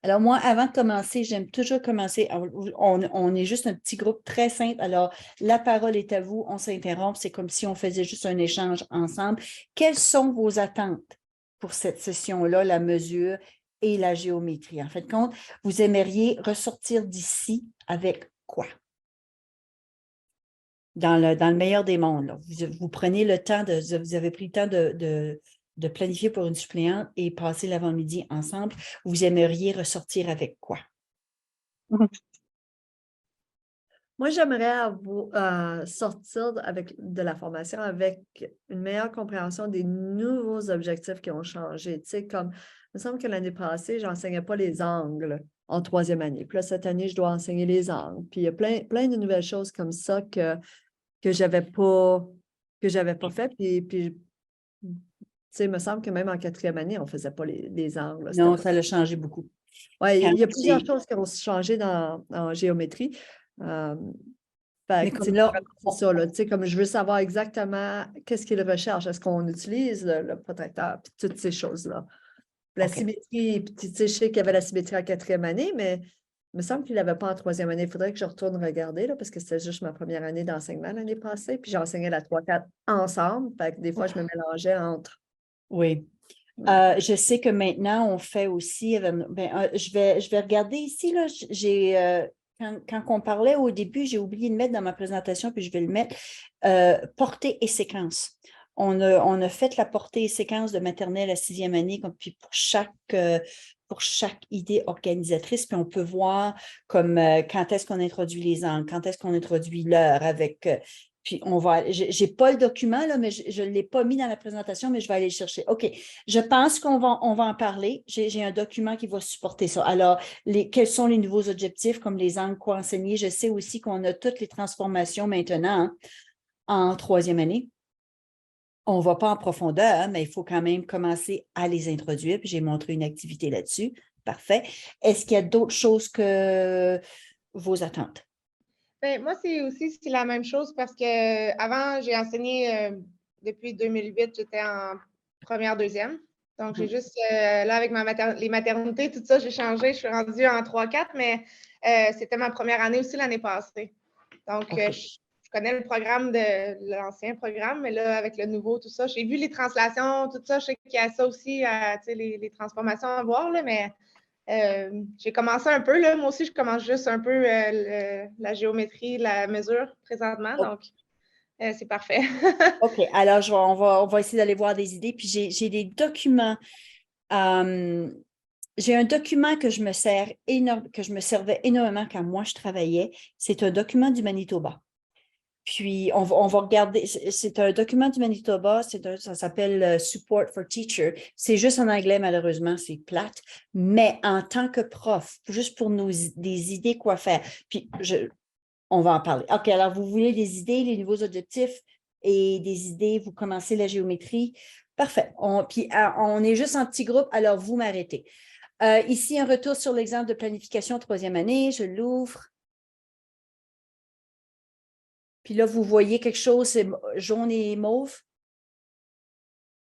Alors, moi, avant de commencer, j'aime toujours commencer. On est juste un petit groupe très simple. Alors, la parole est à vous. On s'interrompt. C'est comme si on faisait juste un échange ensemble. Quelles sont vos attentes pour cette session-là, la mesure et la géométrie? En fait, compte, vous aimeriez ressortir d'ici avec quoi? Dans le meilleur des mondes, là. Vous prenez le temps vous avez pris le temps de planifier pour une suppléante et passer l'avant-midi ensemble. Vous aimeriez ressortir avec quoi? Moi, j'aimerais sortir de la formation avec une meilleure compréhension des nouveaux objectifs qui ont changé. Tu sais, comme, il me semble que l'année passée, je n'enseignais pas les angles en troisième année. Puis là, cette année, je dois enseigner les angles. Puis il y a plein de nouvelles choses comme ça que j'avais pas fait. Puis tu sais, il me semble que même en quatrième année, on ne faisait pas les angles. Non, ça a changé beaucoup. Oui, Quand il y a plusieurs j'ai- choses qui ont changé en géométrie. Mais Fait que, tu sais, comme là, c'est ça, là, tu sais, comme je veux savoir exactement qu'est-ce qu'il recherche. Est-ce qu'on utilise le protecteur, puis toutes ces choses-là. La OK. symétrie, puis tu sais, je sais qu'il y avait la symétrie en quatrième année, mais il me semble qu'il n'avait pas en troisième année. Il faudrait que je retourne regarder, là, parce que c'était juste ma première année d'enseignement l'année passée, puis j'enseignais la 3-4 ensemble. Fait que des fois, je me mélangeais entre. Oui. Je sais que maintenant, on fait aussi, je vais regarder ici, là, quand on parlait au début, j'ai oublié de mettre dans ma présentation, puis je vais le mettre, portée et séquence. On a fait la portée et séquence de maternelle à sixième année, puis pour chaque idée organisatrice, puis on peut voir comme quand est-ce qu'on introduit les angles, quand est-ce qu'on introduit l'heure avec puis j'ai pas le document, là, mais je ne l'ai pas mis dans la présentation, mais je vais aller le chercher. OK. Je pense on va en parler. J'ai un document qui va supporter ça. Alors, quels sont les nouveaux objectifs, comme les angles, quoi enseigner? Je sais aussi qu'on a toutes les transformations maintenant, hein, en troisième année. On ne va pas en profondeur, hein, mais il faut quand même commencer à les introduire. Puis j'ai montré une activité là-dessus. Parfait. Est-ce qu'il y a d'autres choses que vos attentes? Ben, moi, c'est la même chose parce que avant, j'ai enseigné depuis 2008, j'étais en première, deuxième. Donc, j'ai juste, là, avec les maternités, tout ça, j'ai changé. Je suis rendue en 3-4, mais c'était ma première année aussi l'année passée. Donc, Okay. je connais le programme de l'ancien programme, mais là, avec le nouveau, tout ça, j'ai vu les translations, tout ça. Je sais qu'il y a ça aussi, les transformations à voir, là, mais j'ai commencé un peu, là. Moi aussi, je commence juste un peu la géométrie, la mesure présentement, donc c'est parfait. OK, alors on va essayer d'aller voir des idées. Puis j'ai des documents. J'ai un document que je me servais énormément quand moi je travaillais. C'est un document du Manitoba. Puis, on va regarder, c'est un document du Manitoba, ça s'appelle Support for Teacher. C'est juste en anglais, malheureusement, c'est plate. Mais en tant que prof, juste pour des idées quoi faire. Puis, on va en parler. OK, alors vous voulez des idées, les nouveaux objectifs et des idées, vous commencez la géométrie. Parfait. Puis, on est juste en petit groupe, alors vous m'arrêtez. Ici, un retour sur l'exemple de planification troisième année. Je l'ouvre. Puis là, vous voyez quelque chose, c'est jaune et mauve.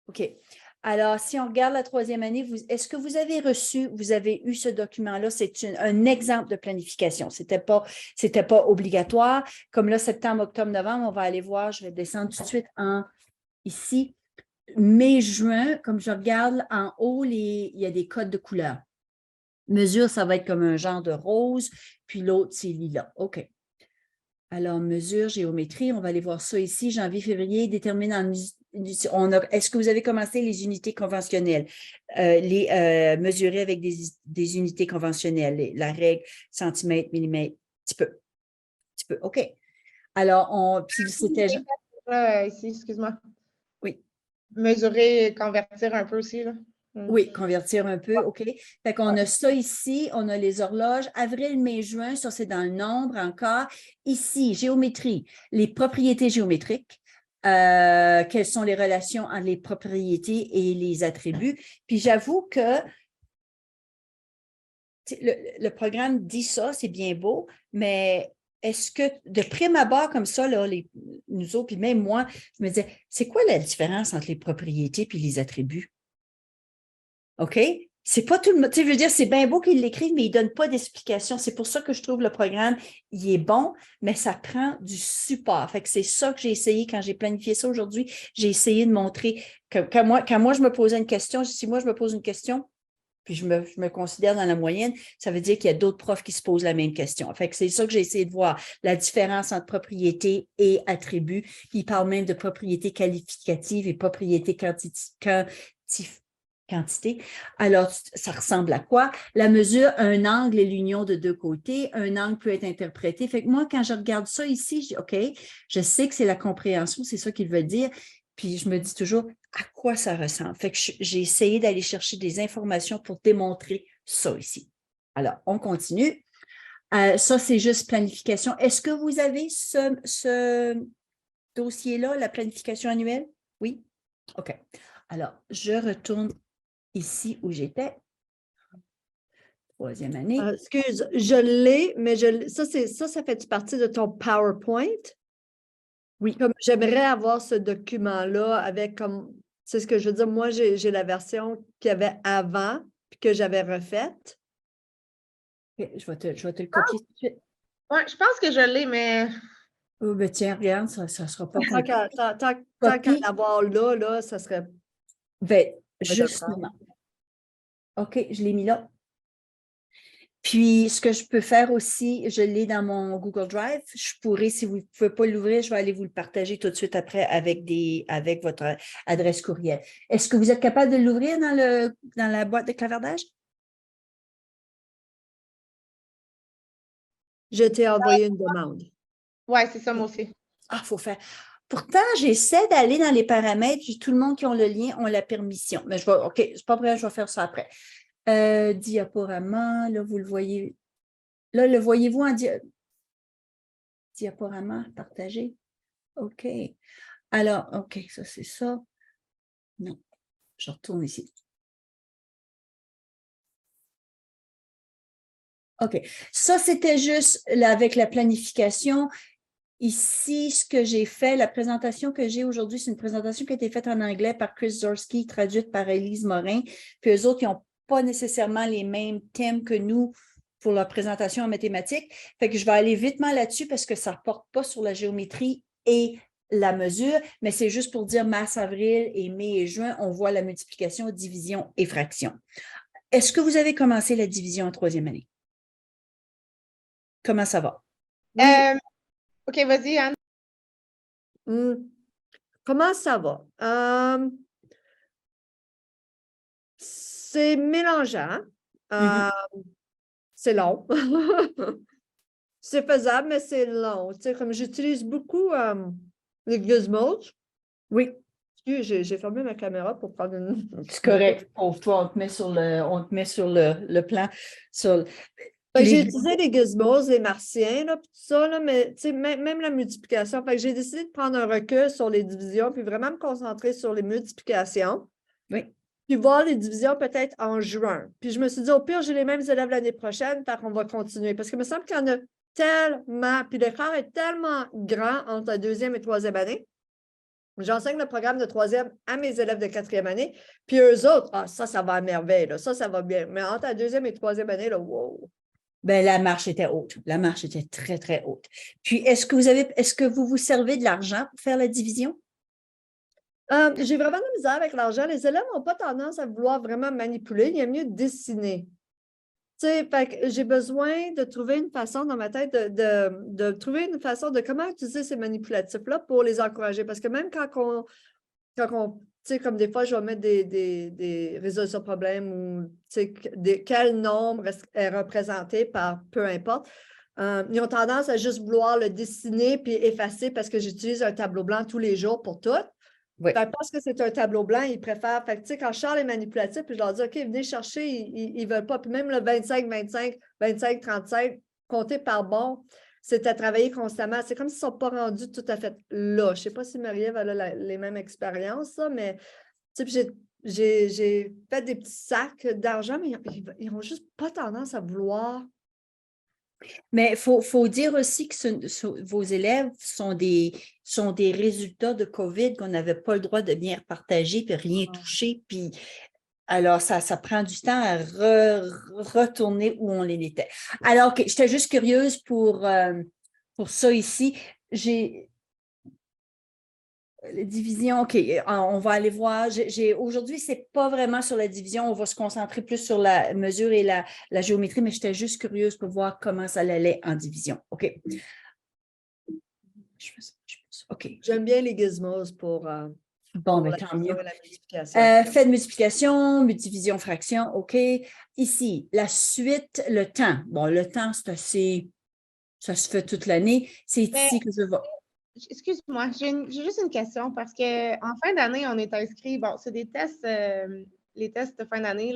OK. Alors, si on regarde la troisième année, est-ce que vous avez eu ce document-là? C'est un exemple de planification. C'était pas obligatoire. Comme là, septembre, octobre, novembre, on va aller voir, je vais descendre tout de suite ici. Mai, juin, comme je regarde en haut, il y a des codes de couleurs. Mesure, ça va être comme un genre de rose, puis l'autre, c'est lilas. OK. Alors, mesure, géométrie, on va aller voir ça ici, janvier, février, détermine est-ce que vous avez commencé les unités conventionnelles, mesurer avec des unités conventionnelles, la règle centimètre, millimètre, petit peu, OK. Alors, puis c'était... Ici, excuse-moi. Oui. Mesurer et convertir un peu aussi, là. Oui, convertir un peu, OK. Fait qu'on a ça ici, on a les horloges, avril, mai, juin, ça c'est dans le nombre encore. Ici, géométrie, les propriétés géométriques, quelles sont les relations entre les propriétés et les attributs. Puis j'avoue que le programme dit ça, c'est bien beau, mais est-ce que de prime abord comme ça, là, nous autres, puis même moi, je me disais, c'est quoi la différence entre les propriétés et les attributs? OK? c'est pas tout le monde. Tu sais, je veux dire, c'est bien beau qu'ils l'écrivent, mais ils ne donnent pas d'explication. C'est pour ça que je trouve le programme, il est bon, mais ça prend du support. Fait que c'est ça que j'ai essayé quand j'ai planifié ça aujourd'hui. J'ai essayé de montrer que quand moi, je me posais une question, si moi, je me pose une question, puis je me considère dans la moyenne, ça veut dire qu'il y a d'autres profs qui se posent la même question. Fait que c'est ça que j'ai essayé de voir, la différence entre propriété et attribut. Il parle même de propriété qualificative et propriété quantité. Alors, ça ressemble à quoi? La mesure, un angle est l'union de deux côtés. Un angle peut être interprété. Fait que moi, quand je regarde ça ici, je dis, OK, je sais que c'est la compréhension, c'est ça qu'il veut dire. Puis je me dis toujours, à quoi ça ressemble? Fait que j'ai essayé d'aller chercher des informations pour démontrer ça ici. Alors, on continue. Ça, c'est juste planification. Est-ce que vous avez ce dossier-là, la planification annuelle? Oui? OK. Alors, je retourne ici où j'étais. Troisième année. Excuse, je l'ai, mais ça fait partie de ton PowerPoint? Oui. Comme j'aimerais avoir ce document-là avec comme, c'est ce que je veux dire, moi j'ai la version qu'il y avait avant, puis que j'avais refaite. Okay, je vais te le copier tout de suite. Oui, je pense que je l'ai, mais... Oh, ben tiens, regarde, ça ne sera pas Tant qu'à l'avoir là, ça serait... Ben, justement. OK, je l'ai mis là. Puis, ce que je peux faire aussi, je l'ai dans mon Google Drive. Je pourrais, si vous ne pouvez pas l'ouvrir, je vais aller vous le partager tout de suite après avec votre adresse courriel. Est-ce que vous êtes capable de l'ouvrir dans la boîte de clavardage? Je t'ai envoyé une demande. Oui, c'est ça, moi aussi. Ah, il faut faire. Pourtant, j'essaie d'aller dans les paramètres, puis tout le monde qui a le lien ont la permission. Mais OK, c'est pas vrai, je vais faire ça après. Diaporama, là, vous le voyez. Là, le voyez-vous en diaporama partagé? OK. Alors, OK, ça, c'est ça. Non, je retourne ici. OK. Ça, c'était juste avec la planification. Ici, ce que j'ai fait, la présentation que j'ai aujourd'hui, c'est une présentation qui a été faite en anglais par Chris Zorski, traduite par Élise Morin. Puis eux autres, ils n'ont pas nécessairement les mêmes thèmes que nous pour leur présentation en mathématiques. Fait que je vais aller vitement là-dessus parce que ça ne porte pas sur la géométrie et la mesure, mais c'est juste pour dire mars, avril et mai et juin, on voit la multiplication, division et fraction. Est-ce que vous avez commencé la division en troisième année? Comment ça va? Oui. OK, vas-y, Anne. Comment ça va? C'est mélangeant. C'est long. C'est faisable, mais c'est long. Tu sais, comme j'utilise beaucoup les gizmos. Oui. J'ai fermé ma caméra pour prendre une... C'est correct. Pour toi, on te met sur le plan. J'ai utilisé les gizmos, les martiens, là, tout ça, là, mais même la multiplication. Fait que j'ai décidé de prendre un recul sur les divisions, puis vraiment me concentrer sur les multiplications. Oui. Puis voir les divisions peut-être en juin. Puis je me suis dit, au pire, j'ai les mêmes élèves l'année prochaine, fait qu'on va continuer. Parce qu'il me semble qu'il y en a tellement, puis l'écart est tellement grand entre la deuxième et troisième année. J'enseigne le programme de troisième à mes élèves de quatrième année, puis eux autres, ça va à merveille, là, ça va bien. Mais entre la deuxième et troisième année, là, wow! Ben, la marche était haute. La marche était très, très haute. Puis, est-ce que vous vous servez de l'argent pour faire la division? J'ai vraiment de la misère avec l'argent. Les élèves n'ont pas tendance à vouloir vraiment manipuler. Il y a mieux de dessiner. Tu sais, fait que j'ai besoin de trouver une façon dans ma tête de trouver une façon de comment utiliser ces manipulatifs-là pour les encourager. Parce que même quand on tu sais, comme des fois, je vais mettre des résolutions de problèmes ou tu sais, quel nombre est représenté par peu importe. Ils ont tendance à juste vouloir le dessiner puis effacer parce que j'utilise un tableau blanc tous les jours pour tout. Oui. Parce que c'est un tableau blanc, ils préfèrent. Fait que, tu sais, quand je sors les manipulatifs, puis je leur dis, OK, venez chercher, ils ne veulent pas. Puis même le 25, 25, 25, 35, compter par bon, c'est à travailler constamment. C'est comme s'ils ne sont pas rendus tout à fait là. Je ne sais pas si Marie-Ève a les mêmes expériences, là, mais tu sais, j'ai fait des petits sacs d'argent, mais ils n'ont juste pas tendance à vouloir. Mais il faut dire aussi que vos élèves sont des résultats de COVID qu'on n'avait pas le droit de bien partager puis rien toucher. Puis Alors, ça prend du temps à retourner où on les était. Alors, OK, j'étais juste curieuse pour ça ici. J'ai la division, OK, on va aller voir. Aujourd'hui, ce n'est pas vraiment sur la division, on va se concentrer plus sur la mesure et la géométrie, mais j'étais juste curieuse pour voir comment ça allait en division. OK. OK. J'aime bien les gizmos pour Bon, mais la tant division mieux. et la multiplication. Fait de multiplication, division, fraction, OK. Ici, la suite, le temps. Bon, le temps, c'est assez, ça se fait toute l'année. C'est ici que je vais. Excuse-moi, j'ai juste une question parce qu'en fin d'année, on est inscrit, bon, c'est des tests, les tests de fin d'année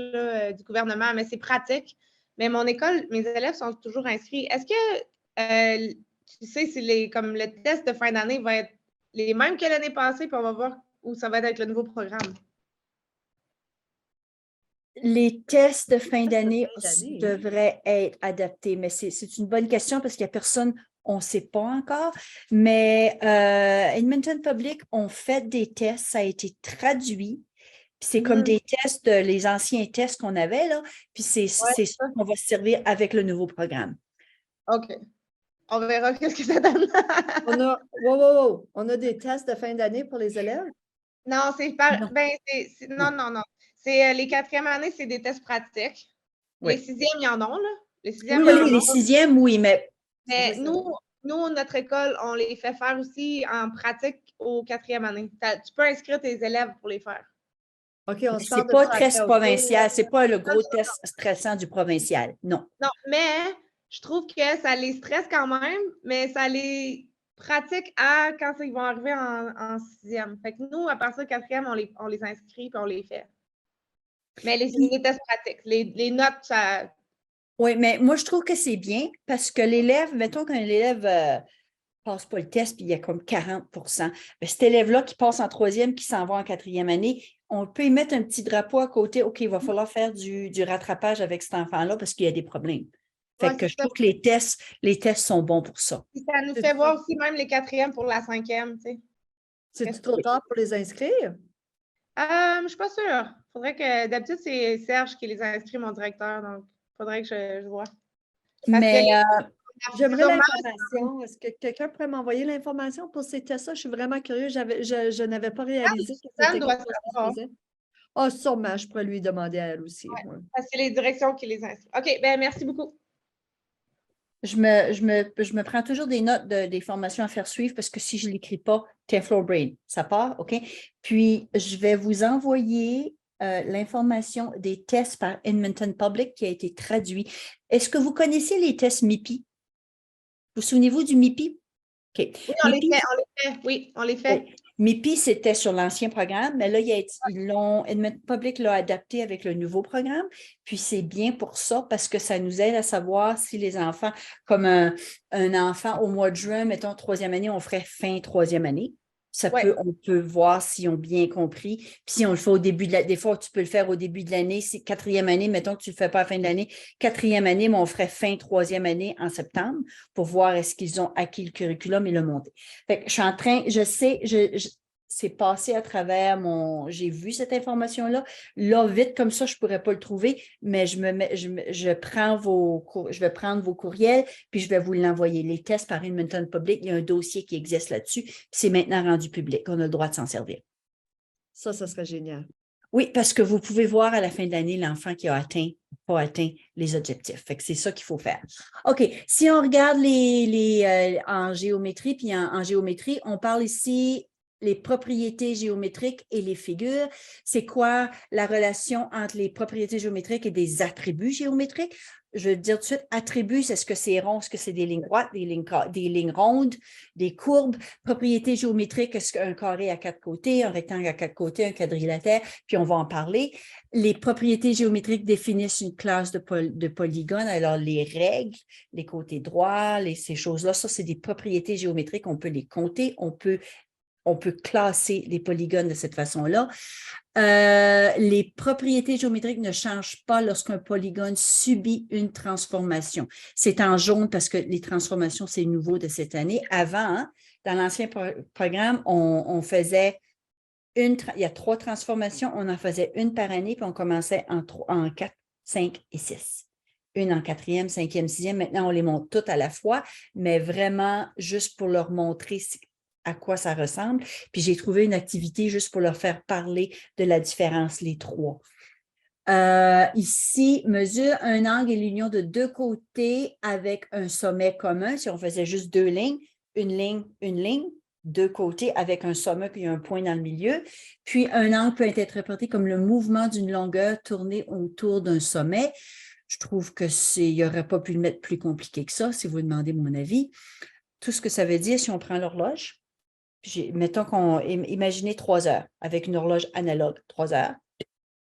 du gouvernement, mais c'est pratique. Mais mon école, mes élèves sont toujours inscrits. Est-ce que tu sais si comme le test de fin d'année va être les mêmes que l'année passée, puis on va voir où ça va être avec le nouveau programme? Les tests de fin Tests de d'année fin d'année, hein? devraient être adaptés, mais c'est une bonne question parce qu'il n'y a personne, on ne sait pas encore. Mais Edmonton Public ont fait des tests, ça a été traduit. Puis c'est comme des tests, les anciens tests qu'on avait, là. Puis c'est ça qu'on va se servir avec le nouveau programme. OK. On verra ce que ça donne. On a des tests de fin d'année pour les élèves? Non, c'est pas. Non. Ben, non. C'est les quatrièmes années, c'est des tests pratiques. Oui. Les sixièmes, ils en ont, là. Les sixièmes, Oui, ils en les ont. sixièmes, oui, mais. Mais nous, notre école, on les fait faire aussi en pratique aux quatrièmes années. Tu peux inscrire tes élèves pour les faire. OK, on se C'est parle de pas ça très après, OK? provincial, c'est pas le gros test stressant du provincial, non. Non, mais je trouve que ça les stresse quand même, mais ça les pratique quand ils vont arriver en sixième. Fait que nous, à partir de quatrième, on les inscrit et on les fait. Mais les tests pratiques, les notes, ça. Oui, mais moi, je trouve que c'est bien parce que l'élève, mettons qu'un élève passe pas le test puis il y a comme 40 bien, cet élève-là qui passe en troisième, qui s'en va en quatrième année, on peut y mettre un petit drapeau à côté. OK, il va falloir faire du rattrapage avec cet enfant-là parce qu'il y a des problèmes. Fait que je trouve que les tests sont bons pour ça. Ça nous fait voir aussi même les quatrièmes pour la cinquième, tu sais. C'est-tu trop tard pour les inscrire? Je suis pas sûre. Faudrait que d'habitude, c'est Serge qui les a inscrits, mon directeur, donc il faudrait que je vois. Mais j'aimerais l'information. Est-ce que quelqu'un pourrait m'envoyer l'information pour ces tests-là? Je suis vraiment curieuse. Je n'avais pas réalisé que c'était quelque chose qui se faisait. Ah, sûrement, je pourrais lui demander à elle aussi. Ouais, Ouais. parce que c'est les directions qui les inscrivent. OK, ben merci beaucoup. je me prends toujours des notes des formations à faire suivre parce que si je ne l'écris pas, Floor Brain, ça part, OK? Puis, je vais vous envoyer l'information des tests par Edmonton Public qui a été traduit. Est-ce que vous connaissez les tests MIPI? Vous souvenez-vous du MIPI? OK. Oui, on les fait. Oui, on les fait. Oui. MIPI, c'était sur l'ancien programme, mais là, Edmonton Public l'a adapté avec le nouveau programme. Puis c'est bien pour ça parce que ça nous aide à savoir si les enfants, comme un enfant au mois de juin, mettons troisième année, on ferait fin troisième année. On peut voir s'ils ont bien compris. Puis si on le fait au début des fois, tu peux le faire au début de l'année. C'est quatrième année, mettons que tu ne le fais pas à la fin de l'année. Quatrième année, mais on ferait fin troisième année en septembre pour voir est-ce qu'ils ont acquis le curriculum et le monter. Fait que je suis en train, je sais, c'est passé à travers j'ai vu cette information-là. Là, vite comme ça, je ne pourrais pas le trouver, mais je vais prendre vos courriels, puis je vais vous l'envoyer. Les tests par Edmonton Public, il y a un dossier qui existe là-dessus, puis c'est maintenant rendu public. On a le droit de s'en servir. Ça serait génial. Oui, parce que vous pouvez voir à la fin de l'année l'enfant qui a atteint ou pas atteint les objectifs. Fait que c'est ça qu'il faut faire. OK. Si on regarde en géométrie, puis en géométrie, on parle ici les propriétés géométriques et les figures. C'est quoi la relation entre les propriétés géométriques et des attributs géométriques? Je veux dire tout de suite, attributs, est-ce que c'est rond, est-ce que c'est des lignes droites, des lignes rondes, des courbes? Propriétés géométriques, est-ce qu'un carré à 4 côtés, un rectangle à 4 côtés, un quadrilatère? Puis on va en parler. Les propriétés géométriques définissent une classe de polygones. Alors, les règles, les côtés droits, ces choses-là, ça, c'est des propriétés géométriques. On peut les compter, on peut classer les polygones de cette façon-là. Les propriétés géométriques ne changent pas lorsqu'un polygone subit une transformation. C'est en jaune parce que les transformations, c'est nouveau de cette année. Avant, dans l'ancien programme, on faisait il y a 3 transformations, on en faisait une par année, puis on commençait en 4, 5 et 6. Une en 4e, 5e, 6e. Maintenant, on les monte toutes à la fois, mais vraiment juste pour leur montrer à quoi ça ressemble. Puis j'ai trouvé une activité juste pour leur faire parler de la différence, les 3. Ici, mesure un angle et l'union de 2 côtés avec un sommet commun. Si on faisait juste 2 lignes, une ligne, 2 côtés avec un sommet puis un point dans le milieu. Puis un angle peut être interprété comme le mouvement d'une longueur tournée autour d'un sommet. Je trouve que il n'y aurait pas pu le mettre plus compliqué que ça, si vous demandez mon avis. Tout ce que ça veut dire, si on prend l'horloge, mettons imaginez 3 heures avec une horloge analogue, 3 heures.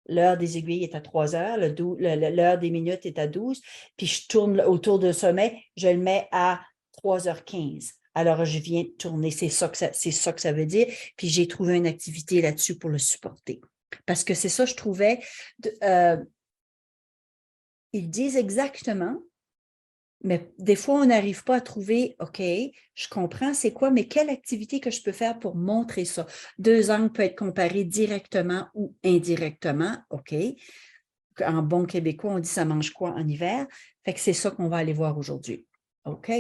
L'heure des aiguilles est à 3 heures, l'heure des minutes est à 12, puis je tourne autour d'un sommet, je le mets à 3h15. Alors, je viens de tourner, c'est ça que ça veut dire, puis j'ai trouvé une activité là-dessus pour le supporter. Parce que c'est ça, je trouvais, ils disent exactement, mais des fois, on n'arrive pas à trouver, OK, je comprends c'est quoi, mais quelle activité que je peux faire pour montrer ça? 2 angles peuvent être comparés directement ou indirectement, OK. En bon québécois, on dit ça mange quoi en hiver? Fait que c'est ça qu'on va aller voir aujourd'hui. OK.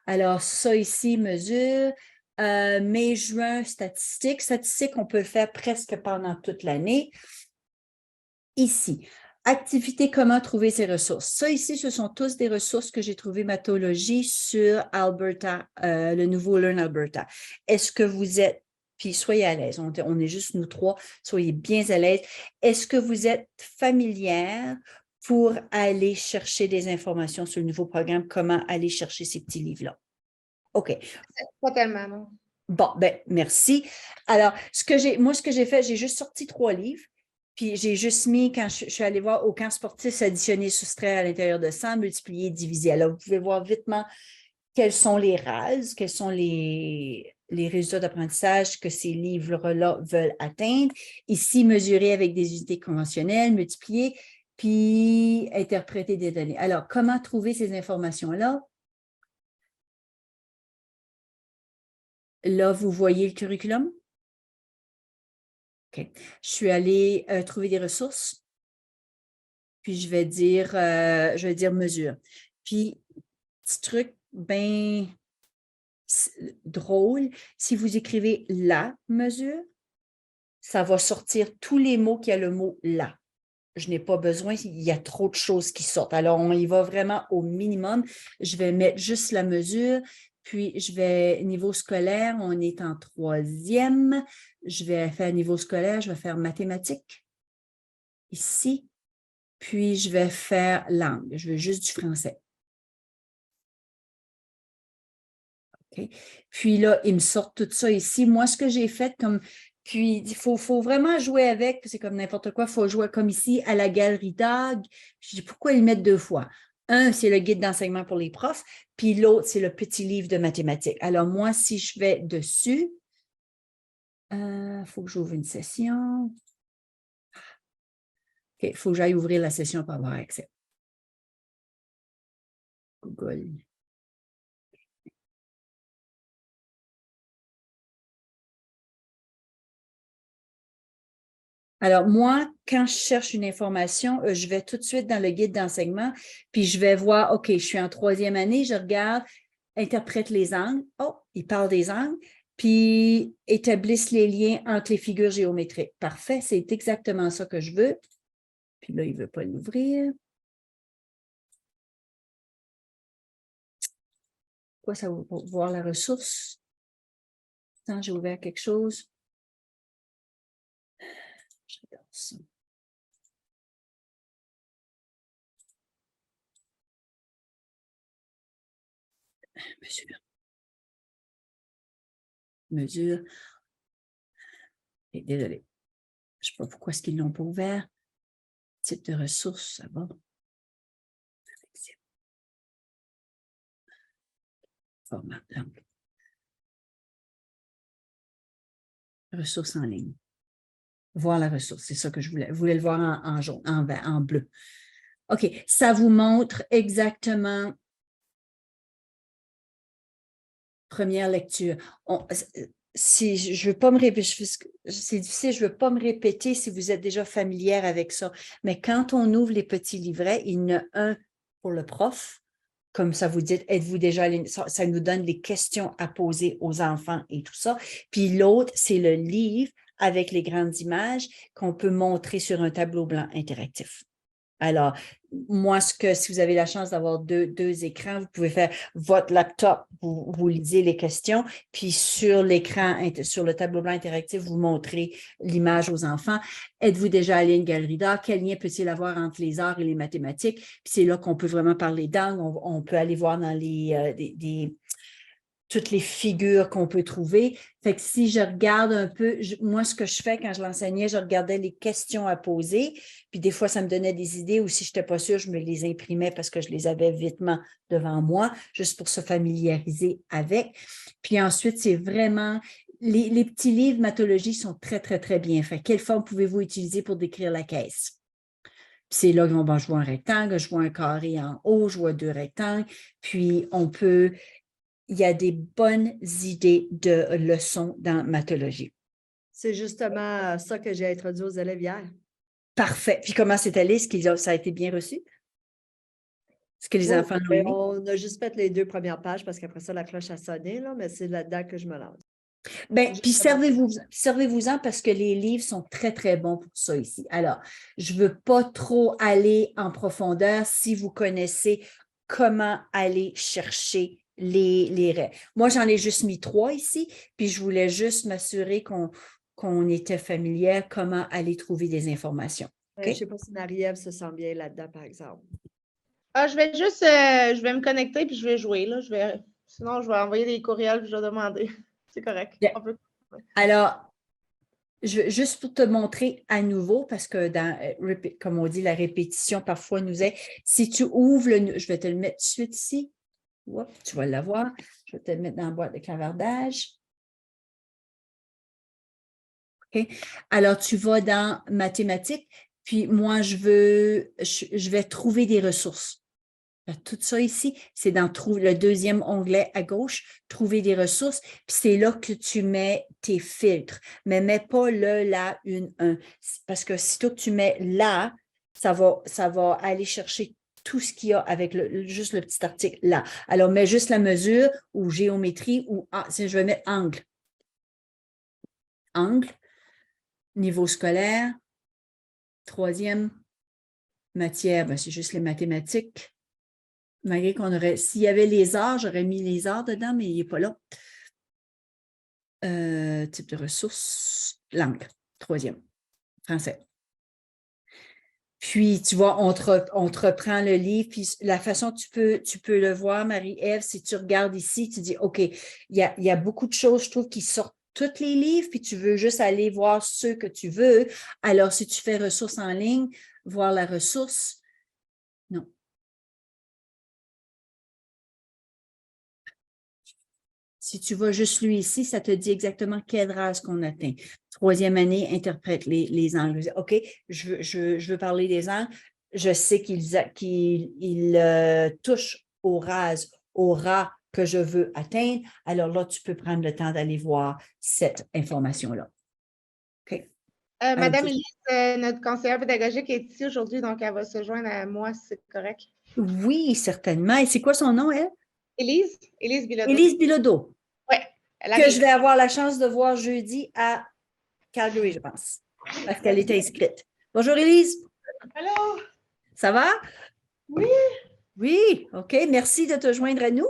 Alors, ça ici, mesure. Mai, juin, statistiques. Statistiques, on peut le faire presque pendant toute l'année. Ici, activité, comment trouver ses ressources. Ça ici, ce sont tous des ressources que j'ai trouvées Mathologie sur Alberta, le nouveau Learn Alberta. Est-ce que vous êtes, puis soyez à l'aise, on est juste nous 3, soyez bien à l'aise. Est-ce que vous êtes familière pour aller chercher des informations sur le nouveau programme, comment aller chercher ces petits livres-là? OK. Pas tellement, non. Bon, ben merci. Alors, ce que j'ai fait, j'ai juste sorti 3 livres. Puis j'ai juste mis, quand je suis allée voir au camp sportif, additionner, soustraire à l'intérieur de 100, multiplier, diviser. Alors, vous pouvez voir vitement quels sont les RAS, quels sont les résultats d'apprentissage que ces livres-là veulent atteindre. Ici, mesurer avec des unités conventionnelles, multiplier, puis interpréter des données. Alors, comment trouver ces informations-là? Là, vous voyez le curriculum. OK. Je suis allée trouver des ressources. Puis je vais dire mesure. Puis, petit truc bien drôle, si vous écrivez la mesure, ça va sortir tous les mots qu'il y a le mot la. Je n'ai pas besoin, il y a trop de choses qui sortent. Alors, on y va vraiment au minimum. Je vais mettre juste la mesure, puis je vais, niveau scolaire, on est en 3e. Je vais faire niveau scolaire, je vais faire mathématiques. Ici. Puis, je vais faire langue. Je veux juste du français. OK. Puis là, il me sort tout ça ici. Moi, ce que j'ai fait comme... Puis, il faut vraiment jouer avec, c'est comme n'importe quoi, il faut jouer comme ici à la galerie DAG. Je dis, pourquoi ils mettent 2 fois? Un, c'est le guide d'enseignement pour les profs, puis l'autre, c'est le petit livre de mathématiques. Alors, moi, si je vais dessus, il faut que j'ouvre une session. OK, il faut que j'aille ouvrir la session pour avoir accès. Google. Alors, moi, quand je cherche une information, je vais tout de suite dans le guide d'enseignement, puis je vais voir, OK, je suis en 3e année, je regarde, interprète les angles. Oh, il parle des angles, puis établisse les liens entre les figures géométriques. Parfait, c'est exactement ça que je veux. Puis là, il ne veut pas l'ouvrir. Quoi, ça va voir la ressource? Attends, j'ai ouvert quelque chose. J'adore ça. Mesure. Désolée. Je ne sais pas pourquoi est-ce qu'ils ne l'ont pas ouvert. Type de ressources, ça va. Format langue. Ressources en ligne. Voir la ressource, c'est ça que je voulais. Vous voulez le voir en jaune, en bleu. OK, ça vous montre exactement première lecture. si je veux pas me répéter, c'est difficile, je veux pas me répéter si vous êtes déjà familière avec ça. Mais quand on ouvre les petits livrets, il y en a un pour le prof. Comme ça, vous dites, êtes-vous déjà allé, ça nous donne les questions à poser aux enfants et tout ça. Puis l'autre, c'est le livre avec les grandes images qu'on peut montrer sur un tableau blanc interactif. Alors, moi, si vous avez la chance d'avoir deux écrans, vous pouvez faire votre laptop, vous lisez les questions, puis sur l'écran, sur le tableau blanc interactif, vous montrez l'image aux enfants. Êtes-vous déjà allé à une galerie d'art? Quel lien peut-il avoir entre les arts et les mathématiques? Puis c'est là qu'on peut vraiment parler d'angle. On peut aller voir dans toutes les figures qu'on peut trouver. Fait que si je regarde un peu, moi, ce que je fais quand je l'enseignais, je regardais les questions à poser, puis des fois, ça me donnait des idées, ou si je n'étais pas sûre, je me les imprimais parce que je les avais vitement devant moi, juste pour se familiariser avec. Puis ensuite, c'est vraiment... Les petits livres mathologie sont très, très, très bien faits. Quelle forme pouvez-vous utiliser pour décrire la caisse? Puis c'est là que je vois un rectangle, je vois un carré en haut, je vois 2 rectangles, puis il y a des bonnes idées de leçons dans mathologie. C'est justement ça que j'ai introduit aux élèves hier. Parfait. Puis comment c'est allé? Ça a été bien reçu? Est-ce que les enfants l'ont aimé? On a juste fait les 2 premières pages parce qu'après ça, la cloche a sonné, là, mais c'est là-dedans que je me lance. Bien, puis servez-vous-en parce que les livres sont très, très bons pour ça ici. Alors, je ne veux pas trop aller en profondeur si vous connaissez comment aller chercher les raies. Moi, j'en ai juste mis 3 ici, puis je voulais juste m'assurer qu'on était familière comment aller trouver des informations. Je ne sais pas si Marie-Ève se sent bien là-dedans, par exemple. Ah, je vais me connecter puis je vais jouer, là. Sinon, je vais envoyer des courriels puis je vais demander. C'est correct. Yeah. Alors, juste pour te montrer à nouveau, parce que comme on dit, la répétition parfois nous aide. Si tu ouvres je vais te le mettre tout de suite ici. Oups, tu vas l'avoir. Je vais te le mettre dans la boîte de clavardage. OK. Alors, tu vas dans mathématiques, puis moi, je vais trouver des ressources. Tout ça ici, c'est dans le deuxième onglet à gauche, trouver des ressources, puis c'est là que tu mets tes filtres. Mais mets pas le, la, une, un. Parce que sitôt que tu mets là, ça va aller chercher tout ce qu'il y a avec juste le petit article là. Alors, mets juste la mesure ou géométrie ou je vais mettre angle. Angle, niveau scolaire, troisième matière, c'est juste les mathématiques. Malgré s'il y avait les arts, j'aurais mis les arts dedans, mais il n'est pas là. Type de ressources, langue, troisième, français. Puis, tu vois, on te reprend le livre, puis la façon que tu peux le voir, Marie-Ève, si tu regardes ici, tu dis, OK, il y a beaucoup de choses, je trouve, qui sortent tous les livres, puis tu veux juste aller voir ceux que tu veux. Alors, si tu fais ressources en ligne, voir la ressource, non. Si tu vas juste lui ici, ça te dit exactement quelle race qu'on atteint. Troisième année, interprète les angles. OK, je veux parler des angles. Je sais qu'il touche aux races, aux rats que je veux atteindre. Alors là, tu peux prendre le temps d'aller voir cette information-là. OK. Madame Élise, notre conseillère pédagogique est ici aujourd'hui, donc elle va se joindre à moi, si c'est correct. Oui, certainement. Et c'est quoi son nom, elle? Élise Bilodeau. Élise Bilodeau. Oui. Que je vais avoir la chance de voir jeudi à Calgary, je pense, parce qu'elle est inscrite. Bonjour, Élise. Allô? Ça va? Oui. Oui, OK. Merci de te joindre à nous.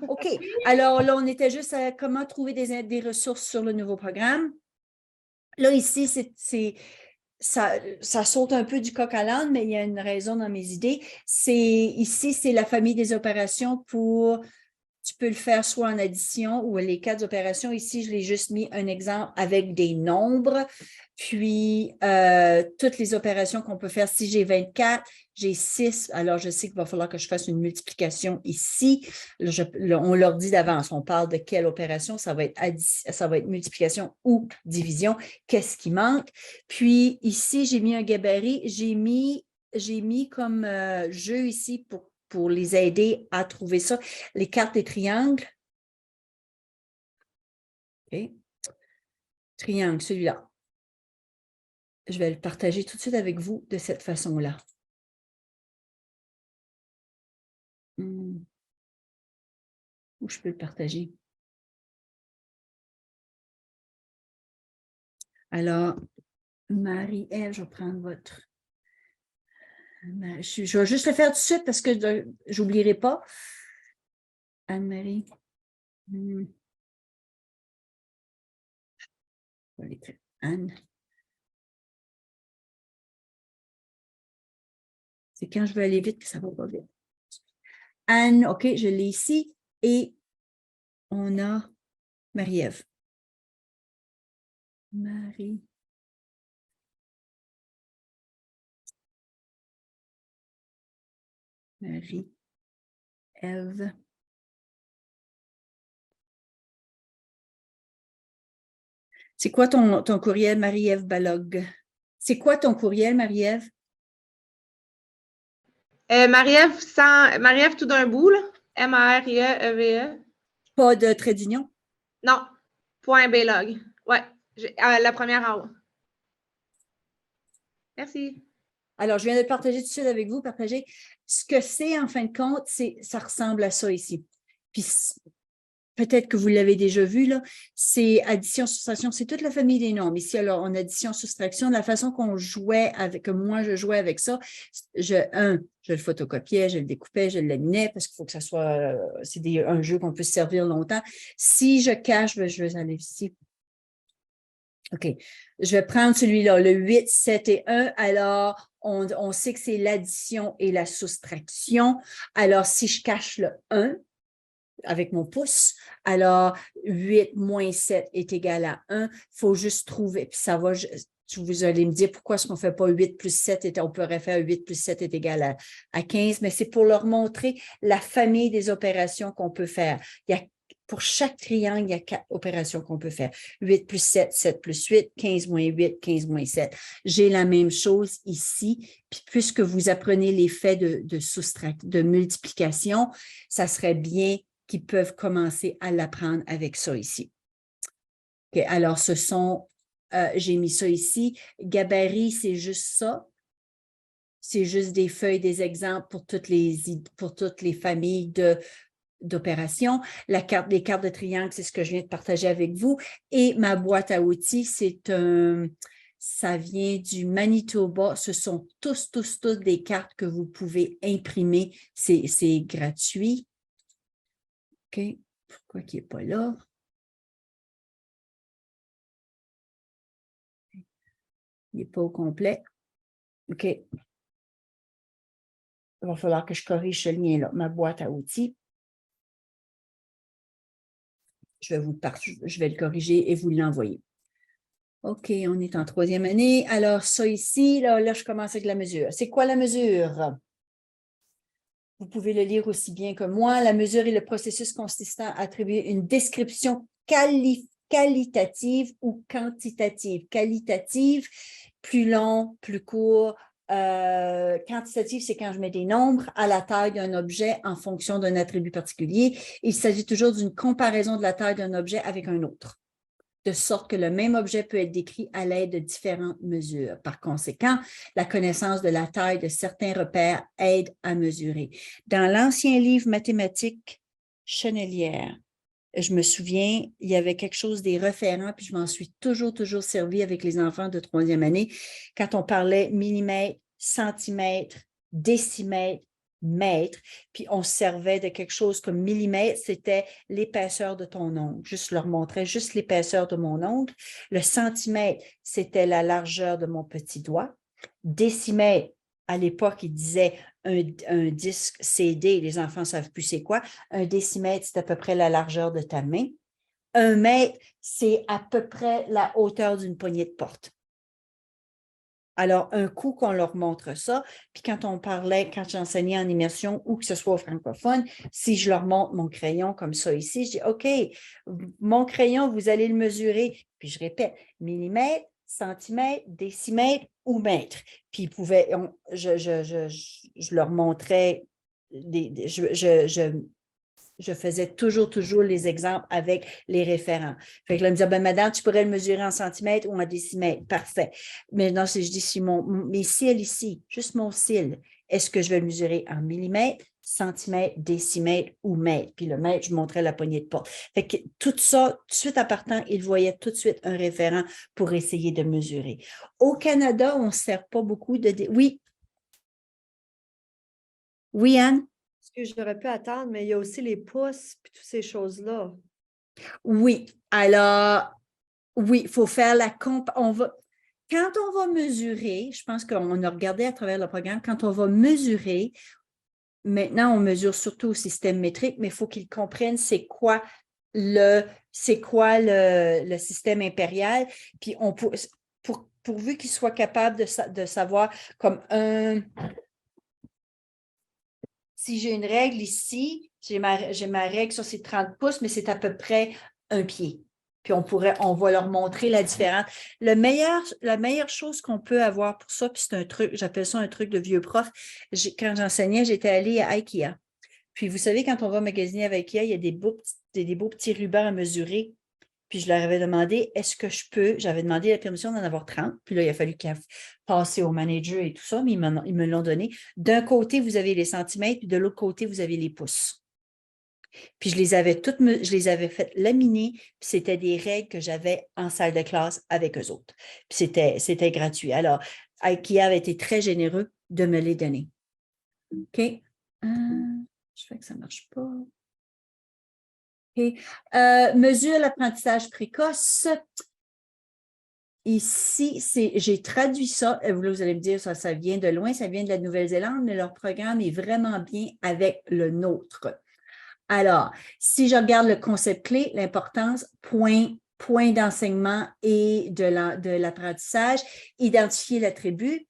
OK. Alors là, on était juste à comment trouver des ressources sur le nouveau programme. Là, ici, ça saute un peu du coq à l'âne, mais il y a une raison dans mes idées. Ici, c'est la famille des opérations tu peux le faire soit en addition ou les 4 opérations. Ici, je l'ai juste mis un exemple avec des nombres. Puis, toutes les opérations qu'on peut faire, si j'ai 24, j'ai 6, alors je sais qu'il va falloir que je fasse une multiplication ici. On leur dit d'avance, on parle de quelle opération, ça va être multiplication ou division. Qu'est-ce qui manque? Puis, ici, j'ai mis un gabarit. J'ai mis comme jeu ici pour les aider à trouver ça. Les cartes des triangles. OK. triangle, celui-là. Je vais le partager tout de suite avec vous de cette façon-là. Où je peux le partager? Alors, Marie-Ève, je vais prendre votre... Je vais juste le faire tout de suite parce que je n'oublierai pas. Anne-Marie. Je vais l'écrire. Anne. C'est quand je veux aller vite que ça ne va pas vite. Anne, OK, je l'ai ici. Et on a Marie-Ève. Marie. Marie-Ève. C'est quoi ton courriel, Marie-Ève Balog? C'est quoi ton courriel, Marie-Ève? Marie-Ève tout d'un bout, là. M-A-R-I-E-E-V-E. Pas de trait d'union? Non. .blog. Ouais. La première en haut. Merci. Alors, je viens de le partager tout de suite avec vous. Partager ce que c'est, en fin de compte, ça ressemble à ça ici. Puis, peut-être que vous l'avez déjà vu, là, c'est addition, soustraction, c'est toute la famille des nombres. Ici, alors, on a addition, soustraction, de la façon qu'on jouait avec, que moi, je jouais avec ça, je le photocopiais, je le découpais, je le laminais, parce qu'il faut que ça soit, c'est un jeu qu'on peut se servir longtemps. Si je cache, je vais aller ici. OK, je vais prendre celui-là, le 8, 7 et 1. Alors, on sait que c'est l'addition et la soustraction. Alors, si je cache le 1, avec mon pouce, alors 8 moins 7 est égal à 1. Il faut juste trouver, puis ça va, vous allez me dire pourquoi est-ce qu'on ne fait pas 8 plus 7, on pourrait faire 8 plus 7 est égal à 15, mais c'est pour leur montrer la famille des opérations qu'on peut faire. Pour chaque triangle, il y a 4 opérations qu'on peut faire. 8 plus 7, 7 plus 8, 15 moins 8, 15 moins 7. J'ai la même chose ici. Puis puisque vous apprenez les faits de multiplication, ça serait bien qu'ils peuvent commencer à l'apprendre avec ça ici. Okay, alors, j'ai mis ça ici. Gabarit, c'est juste ça. C'est juste des feuilles, des exemples pour toutes les familles d'opérations. Les cartes de triangle, c'est ce que je viens de partager avec vous. Et ma boîte à outils, ça vient du Manitoba. Ce sont tous des cartes que vous pouvez imprimer. C'est gratuit. OK. Pourquoi il n'est pas là? Il n'est pas au complet. OK. Il va falloir que je corrige ce lien-là. Ma boîte à outils. Je vais le corriger et vous l'envoyer. OK, on est en 3e année. Alors, ça ici, là, je commence avec la mesure. C'est quoi la mesure? Vous pouvez le lire aussi bien que moi. La mesure est le processus consistant à attribuer une description qualitative ou quantitative. Qualitative, plus long, plus court. Quantitative, c'est quand je mets des nombres à la taille d'un objet en fonction d'un attribut particulier. Il s'agit toujours d'une comparaison de la taille d'un objet avec un autre, de sorte que le même objet peut être décrit à l'aide de différentes mesures. Par conséquent, la connaissance de la taille de certains repères aide à mesurer. Dans l'ancien livre mathématique Chenelière, je me souviens, il y avait quelque chose des référents, puis je m'en suis toujours servi avec les enfants de 3e année, quand on parlait millimètres, centimètres, décimètres, mètres, puis on se servait de quelque chose comme millimètre, c'était l'épaisseur de ton ongle. Je leur montrais juste l'épaisseur de mon ongle. Le centimètre, c'était la largeur de mon petit doigt. Décimètre, à l'époque, ils disaient un disque CD, les enfants ne savent plus c'est quoi. Un décimètre, c'est à peu près la largeur de ta main. 1 mètre, c'est à peu près la hauteur d'une poignée de porte. Alors, un coup qu'on leur montre ça, puis quand j'enseignais en immersion ou que ce soit au francophone, si je leur montre mon crayon comme ça ici, je dis, OK, mon crayon, vous allez le mesurer, puis je répète, millimètre, centimètre, décimètre ou mètre. Puis ils pouvaient, je leur montrais, je faisais toujours les exemples avec les référents. Fait que là, elle me disait, ben, madame, tu pourrais le mesurer en centimètres ou en décimètres. Parfait. Mais non, si je dis, si mes cils ici, juste mon cil, est-ce que je vais le mesurer en millimètres, centimètres, décimètres ou mètres? Puis le mètre, je montrais la poignée de porte. Fait que tout ça, tout de suite en partant, il voyait tout de suite un référent pour essayer de mesurer. Au Canada, on ne sert pas beaucoup de... Oui. Oui, Anne? Parce que j'aurais pu attendre, mais il y a aussi les pouces et toutes ces choses-là. Oui. Alors, oui, il faut faire la comp. Quand on va mesurer, je pense qu'on a regardé à travers le programme, quand on va mesurer, maintenant, on mesure surtout au système métrique, mais il faut qu'ils comprennent c'est quoi le système impérial. Puis pourvu qu'ils soient capables de savoir comme si j'ai une règle ici, j'ai ma règle sur ces 30 pouces, mais c'est à peu près un pied. Puis on va leur montrer la différence. La meilleure chose qu'on peut avoir pour ça, puis c'est un truc, j'appelle ça un truc de vieux prof. Quand j'enseignais, j'étais allée à IKEA. Puis vous savez, quand on va magasiner avec IKEA, il y a des beaux petits rubans à mesurer. Puis je leur avais demandé, est-ce que je peux, j'avais demandé la permission d'en avoir 30. Puis là, il a fallu qu'il passe au manager et tout ça, mais ils me l'ont donné. D'un côté, vous avez les centimètres, puis de l'autre côté, vous avez les pouces. Puis je les avais faites laminer, puis c'était des règles que j'avais en salle de classe avec eux autres. Puis c'était gratuit. Alors, IKEA avait été très généreux de me les donner. OK. Je fais que ça ne marche pas. OK. Mesure l'apprentissage précoce. Ici, j'ai traduit ça. Vous allez me dire, ça vient de loin, ça vient de la Nouvelle-Zélande, mais leur programme est vraiment bien avec le nôtre. Alors, si je regarde le concept clé, l'importance, point d'enseignement et de l'apprentissage, identifier l'attribut,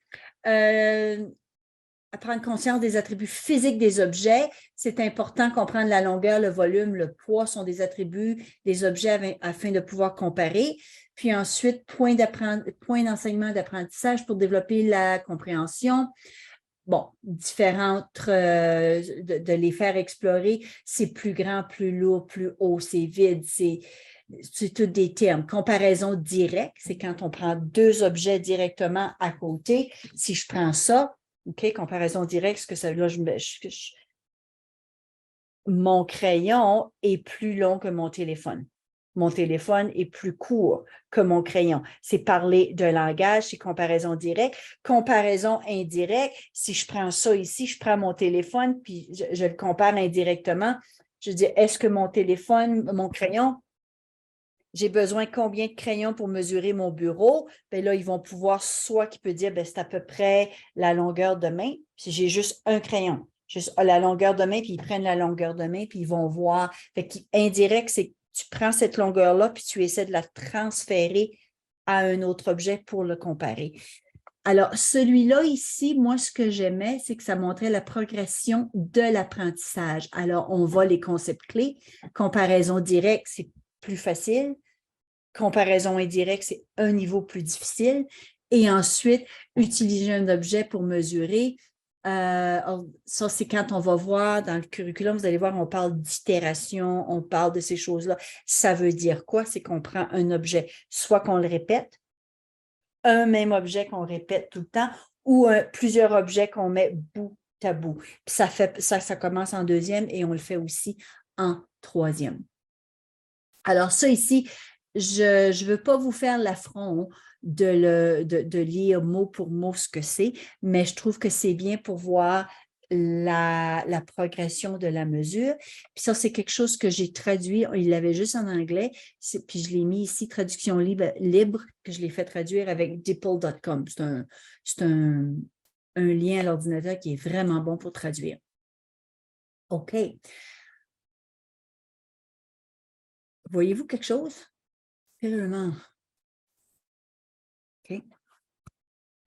prendre conscience des attributs physiques des objets. C'est important de comprendre la longueur, le volume, le poids sont des attributs des objets afin de pouvoir comparer. Puis ensuite, point d'enseignement d'apprentissage pour développer la compréhension. Bon, de les faire explorer, c'est plus grand, plus lourd, plus haut, c'est vide, c'est tous des termes. Comparaison directe, c'est quand on prend deux objets directement à côté. Si je prends ça, OK, comparaison directe, ce que ça veut dire, mon crayon est plus long que mon téléphone. Mon téléphone est plus court que mon crayon. C'est parler d'un langage, c'est comparaison directe. Comparaison indirecte, si je prends ça ici, je prends mon téléphone, puis je le compare indirectement. Je dis, est-ce que mon crayon, j'ai besoin de combien de crayons pour mesurer mon bureau? Bien là, ils vont pouvoir, soit qui peut dire, bien, c'est à peu près la longueur de main, si j'ai juste un crayon. Juste la longueur de main, puis ils prennent la longueur de main, puis ils vont voir. Fait qu'indirect, c'est tu prends cette longueur-là, puis tu essaies de la transférer à un autre objet pour le comparer. Alors, celui-là ici, moi, ce que j'aimais, c'est que ça montrait la progression de l'apprentissage. Alors, on voit les concepts clés. Comparaison directe, c'est plus facile. Comparaison indirecte, c'est un niveau plus difficile. Et ensuite, utiliser un objet pour mesurer. Ça, c'est quand on va voir dans le curriculum, vous allez voir, on parle d'itération, on parle de ces choses-là. Ça veut dire quoi? C'est qu'on prend un objet, soit qu'on le répète, un même objet qu'on répète tout le temps, ou plusieurs objets qu'on met bout à bout. Puis ça commence en deuxième et on le fait aussi en troisième. Alors ça ici, je ne veux pas vous faire l'affront de lire mot pour mot ce que c'est, mais je trouve que c'est bien pour voir la progression de la mesure. Puis ça, c'est quelque chose que j'ai traduit, il l'avait juste en anglais, puis je l'ai mis ici, traduction libre, que je l'ai fait traduire avec DeepL.com. C'est un lien à l'ordinateur qui est vraiment bon pour traduire. OK. Voyez-vous quelque chose? Terriblement. OK.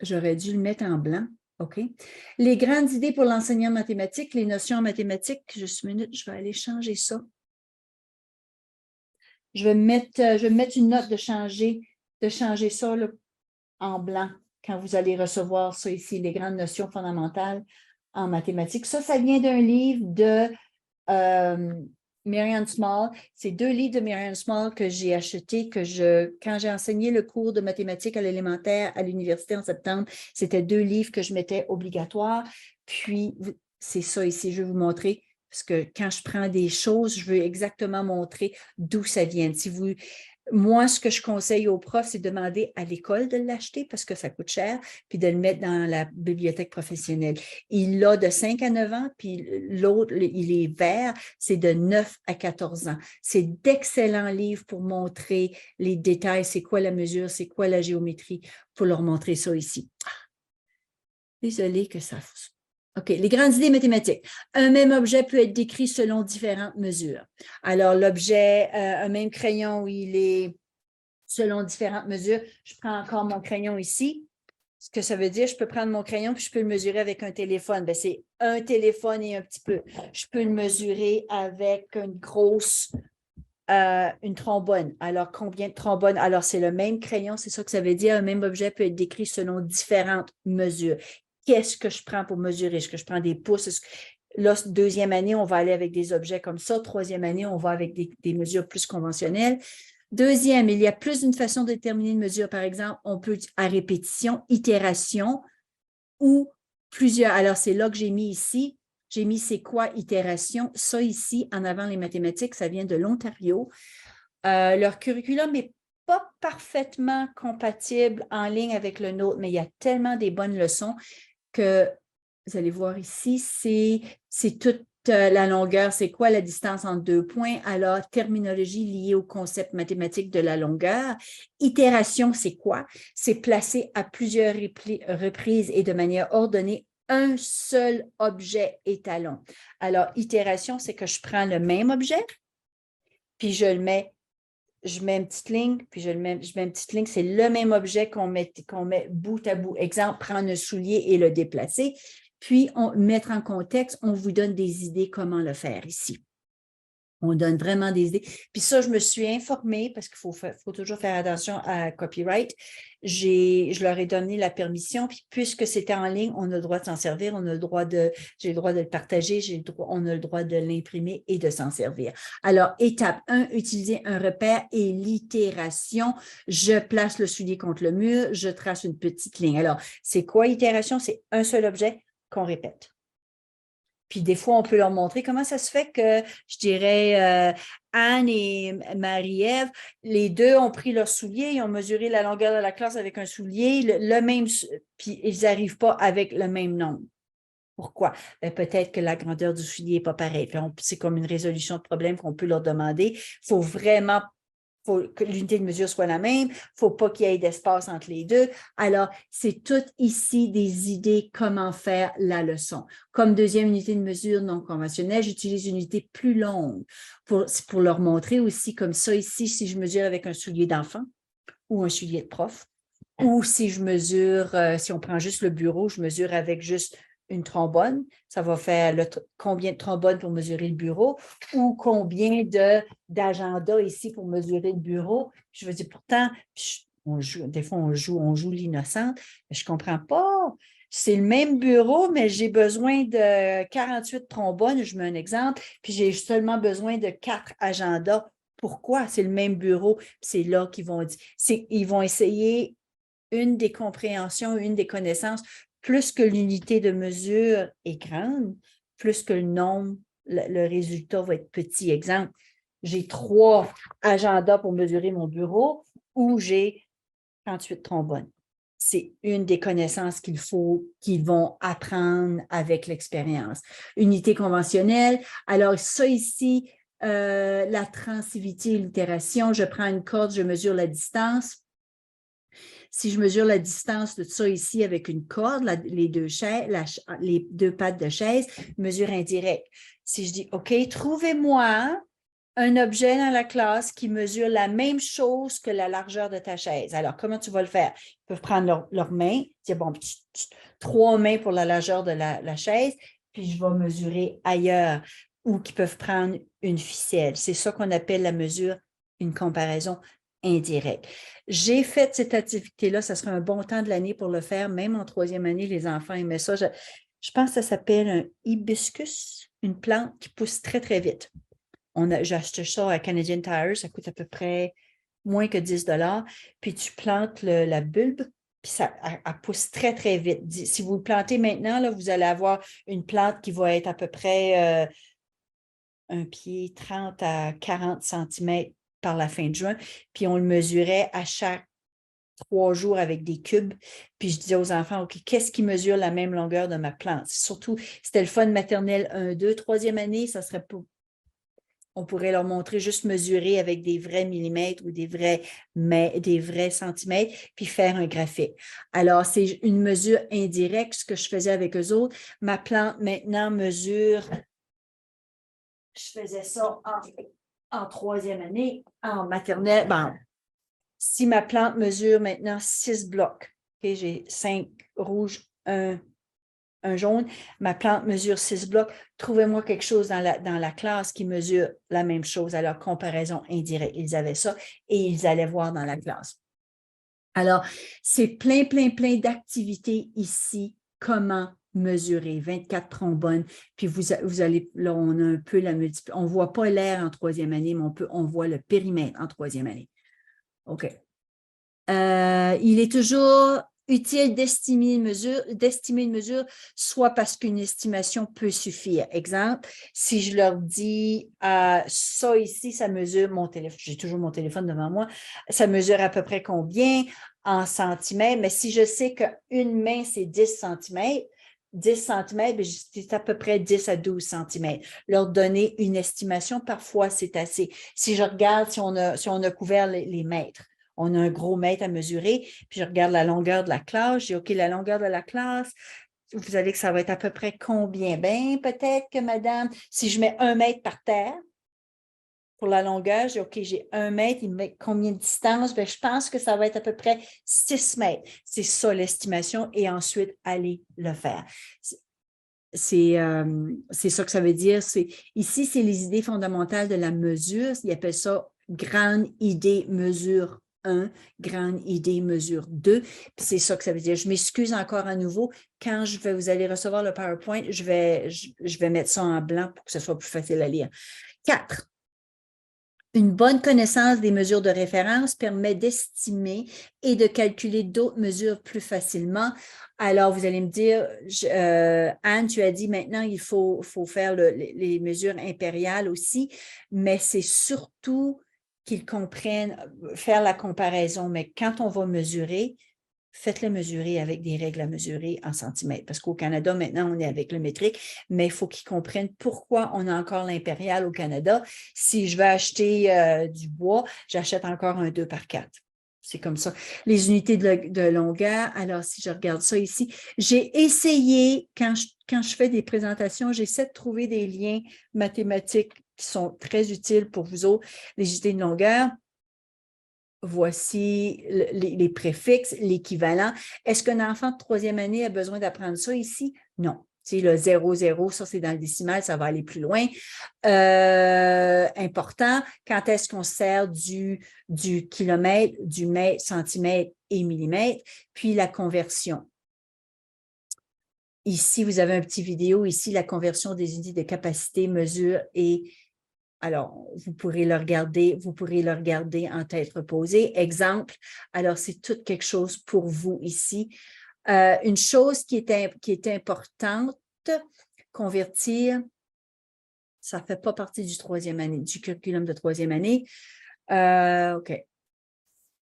J'aurais dû le mettre en blanc. OK. Les grandes idées pour l'enseignant mathématique, les notions en mathématiques. Juste une minute, je vais aller changer ça. Je vais mettre une note de changer ça là, en blanc quand vous allez recevoir ça ici, les grandes notions fondamentales en mathématiques. Ça vient d'un livre de Miriam Small, c'est 2 livres de Miriam Small que j'ai achetés, quand j'ai enseigné le cours de mathématiques à l'élémentaire à l'université en septembre, c'était 2 livres que je mettais obligatoires. Puis, c'est ça ici, je vais vous montrer, parce que quand je prends des choses, je veux exactement montrer d'où ça vient. Moi, ce que je conseille aux profs, c'est de demander à l'école de l'acheter parce que ça coûte cher, puis de le mettre dans la bibliothèque professionnelle. Il l'a de 5 à 9 ans, puis l'autre, il est vert, c'est de 9 à 14 ans. C'est d'excellents livres pour montrer les détails, c'est quoi la mesure, c'est quoi la géométrie, pour leur montrer ça ici. Désolée que ça... OK, les grandes idées mathématiques. Un même objet peut être décrit selon différentes mesures. Alors, l'objet, un même crayon, il est selon différentes mesures. Je prends encore mon crayon ici. Ce que ça veut dire, je peux prendre mon crayon puis je peux le mesurer avec un téléphone. Bien, c'est un téléphone et un petit peu. Je peux le mesurer avec une grosse, une trombone. Alors, combien de trombones? Alors, c'est le même crayon, c'est ça que ça veut dire. Un même objet peut être décrit selon différentes mesures. Qu'est-ce que je prends pour mesurer? Est-ce que je prends des pouces? Là, 2e année, on va aller avec des objets comme ça. 3e année, on va avec des mesures plus conventionnelles. 2e, il y a plus d'une façon de déterminer une mesure. Par exemple, on peut à répétition, itération ou plusieurs. Alors, c'est là que j'ai mis ici. J'ai mis c'est quoi itération? Ça ici, en avant les mathématiques, ça vient de l'Ontario. Leur curriculum n'est pas parfaitement compatible en ligne avec le nôtre, mais il y a tellement des bonnes leçons que vous allez voir ici, c'est toute la longueur, c'est quoi la distance entre 2 points? Alors, terminologie liée au concept mathématique de la longueur. Itération, c'est quoi? C'est placer à plusieurs reprises et de manière ordonnée un seul objet étalon. Alors, itération, c'est que je prends le même objet, puis je mets une petite ligne, puis je mets une petite ligne, c'est le même objet qu'on met bout à bout. Exemple, prendre un soulier et le déplacer, puis mettre en contexte, on vous donne des idées comment le faire ici. On donne vraiment des idées. Puis ça, je me suis informée parce qu'il faut toujours faire attention à copyright. Je leur ai donné la permission, puis puisque c'était en ligne, on a le droit de s'en servir, j'ai le droit de le partager, on a le droit de l'imprimer et de s'en servir. Alors, étape 1, utiliser un repère et l'itération. Je place le soulier contre le mur, je trace une petite ligne. Alors, c'est quoi l'itération? C'est un seul objet qu'on répète. Puis des fois, on peut leur montrer comment ça se fait que, je dirais, Anne et Marie-Ève, les deux ont pris leur soulier, ils ont mesuré la longueur de la classe avec un soulier, le même, puis ils n'arrivent pas avec le même nombre. Pourquoi? Ben, peut-être que la grandeur du soulier n'est pas pareille. C'est comme une résolution de problème qu'on peut leur demander. Il faut vraiment que l'unité de mesure soit la même, il ne faut pas qu'il y ait d'espace entre les deux. Alors, c'est tout ici des idées comment faire la leçon. Comme 2e unité de mesure non conventionnelle, j'utilise une unité plus longue pour leur montrer aussi comme ça ici, si je mesure avec un soulier d'enfant ou un soulier de prof, ou si je mesure, si on prend juste le bureau, je mesure avec juste une trombone, ça va faire combien de trombones pour mesurer le bureau ou combien d'agenda ici pour mesurer le bureau. Je veux dire, pourtant, des fois, on joue l'innocente, mais je ne comprends pas. C'est le même bureau, mais j'ai besoin de 48 trombones, je mets un exemple, puis j'ai seulement besoin de 4 agendas. Pourquoi? C'est le même bureau. C'est là qu'ils vont dire. Ils vont essayer une des compréhensions, une des connaissances. Plus que l'unité de mesure est grande, plus que le nombre, le résultat va être petit. Exemple, j'ai 3 agendas pour mesurer mon bureau ou j'ai 38 trombones. C'est une des connaissances qu'ils vont apprendre avec l'expérience. Unité conventionnelle, alors ça ici, la transitivité et l'itération, je prends une corde, je mesure la distance. Si je mesure la distance de ça ici avec une corde, les 2 pattes de chaise, mesure indirecte. Si je dis, OK, trouvez-moi un objet dans la classe qui mesure la même chose que la largeur de ta chaise. Alors, comment tu vas le faire? Ils peuvent prendre leurs mains, dire, bon, 3 mains pour la largeur de la chaise, puis je vais mesurer ailleurs, ou qu'ils peuvent prendre une ficelle. C'est ça qu'on appelle la mesure, une comparaison indirecte. J'ai fait cette activité-là, ça serait un bon temps de l'année pour le faire, même en 3e année, les enfants aimaient ça. Je pense que ça s'appelle un hibiscus, une plante qui pousse très, très vite. j'ai acheté ça à Canadian Tire, ça coûte à peu près moins que 10 $. Puis tu plantes la bulbe, puis elle pousse très, très vite. Si vous le plantez maintenant, là, vous allez avoir une plante qui va être à peu près un pied 30 à 40 cm par la fin de juin. Puis on le mesurait à chaque 3 jours avec des cubes. Puis je disais aux enfants, OK, qu'est-ce qui mesure la même longueur de ma plante? Surtout, c'était le fun maternelle 1, 2, 3e année, ça serait pas. On pourrait leur montrer juste mesurer avec des vrais millimètres ou des vrais centimètres, puis faire un graphique. Alors, c'est une mesure indirecte, ce que je faisais avec eux autres. Ma plante maintenant mesure, je faisais ça en 3e année, en maternelle. Bon, si ma plante mesure maintenant 6 blocs, okay, j'ai 5 rouges, un jaune, ma plante mesure 6 blocs, trouvez-moi quelque chose dans la classe qui mesure la même chose. Alors, comparaison indirecte, ils avaient ça et ils allaient voir dans la classe. Alors, c'est plein d'activités ici. Comment mesurer 24 trombones, puis vous allez, là, on a un peu la multiplication. On ne voit pas l'air en 3e année, mais on voit le périmètre en 3e année. OK. Il est toujours utile d'estimer une mesure, soit parce qu'une estimation peut suffire. Exemple, si je leur dis ça ici, ça mesure mon téléphone, j'ai toujours mon téléphone devant moi, ça mesure à peu près combien en centimètres, mais si je sais qu'une main, c'est 10 cm, 10 cm, c'est à peu près 10 à 12 cm. Leur donner une estimation, parfois, c'est assez. Si je regarde, si on a couvert les mètres, on a un gros mètre à mesurer, puis je regarde la longueur de la classe, je dis, OK, la longueur de la classe, vous savez que ça va être à peu près combien? Bien, peut-être que, madame, si je mets 1 mètre par terre pour la longueur, je dis, OK, j'ai 1 mètre, il me met combien de distance? Bien, je pense que ça va être à peu près 6 mètres. C'est ça l'estimation, et ensuite, allez le faire. C'est ça que ça veut dire. Ici, c'est les idées fondamentales de la mesure. Ils appellent ça grande idée mesure 1, grande idée mesure 2. C'est ça que ça veut dire. Je m'excuse encore à nouveau. Quand vous allez recevoir le PowerPoint, je vais mettre ça en blanc pour que ce soit plus facile à lire. 4. Une bonne connaissance des mesures de référence permet d'estimer et de calculer d'autres mesures plus facilement. Alors, vous allez me dire, Anne, tu as dit maintenant, il faut faire les mesures impériales aussi, mais c'est surtout qu'ils comprennent, faire la comparaison. Mais quand on va mesurer, faites-le mesurer avec des règles à mesurer en centimètres. Parce qu'au Canada, maintenant, on est avec le métrique, mais il faut qu'ils comprennent pourquoi on a encore l'impérial au Canada. Si je vais acheter du bois, j'achète encore un 2 par 4. C'est comme ça. Les unités de longueur, alors si je regarde ça ici, j'ai essayé, quand je fais des présentations, j'essaie de trouver des liens mathématiques qui sont très utiles pour vous autres. Les unités de longueur, voici les préfixes, l'équivalent. Est-ce qu'un enfant de 3e année a besoin d'apprendre ça ici? Non. C'est le 0, 0, ça c'est dans le décimal, ça va aller plus loin. Important, quand est-ce qu'on sert du kilomètre, du mètre, centimètre et millimètre, puis la conversion. Ici, vous avez un petit vidéo, ici, la conversion des unités de capacité, mesure et... Alors, vous pourrez le regarder en tête reposée. Exemple, alors c'est tout quelque chose pour vous ici. Une chose qui est importante, convertir, ça ne fait pas partie du 3e année, du curriculum de 3e année. OK.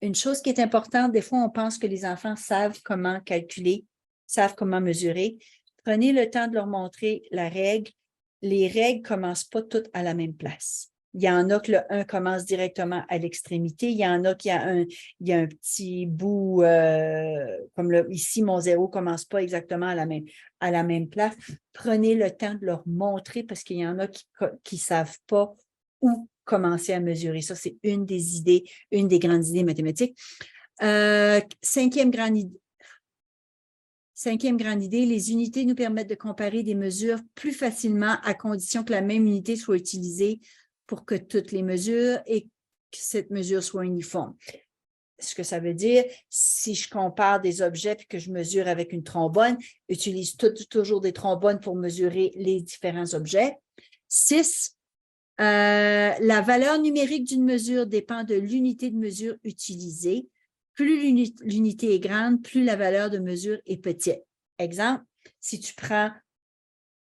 Une chose qui est importante, des fois, on pense que les enfants savent comment calculer, savent comment mesurer. Prenez le temps de leur montrer la règle. Les règles ne commencent pas toutes à la même place. Il y en a que le 1 commence directement à l'extrémité. Il y en a qu'il y a un petit bout, comme ici, mon 0 ne commence pas exactement à la même place. Prenez le temps de leur montrer parce qu'il y en a qui ne savent pas où commencer à mesurer. Ça, c'est une des grandes idées mathématiques. 5e grande idée. 5e grande idée, les unités nous permettent de comparer des mesures plus facilement à condition que la même unité soit utilisée pour que toutes les mesures et que cette mesure soit uniforme. Ce que ça veut dire, si je compare des objets et que je mesure avec une trombone, utilise toujours des trombones pour mesurer les différents objets. 6, La valeur numérique d'une mesure dépend de l'unité de mesure utilisée. Plus l'unité est grande, plus la valeur de mesure est petite. Exemple, si tu prends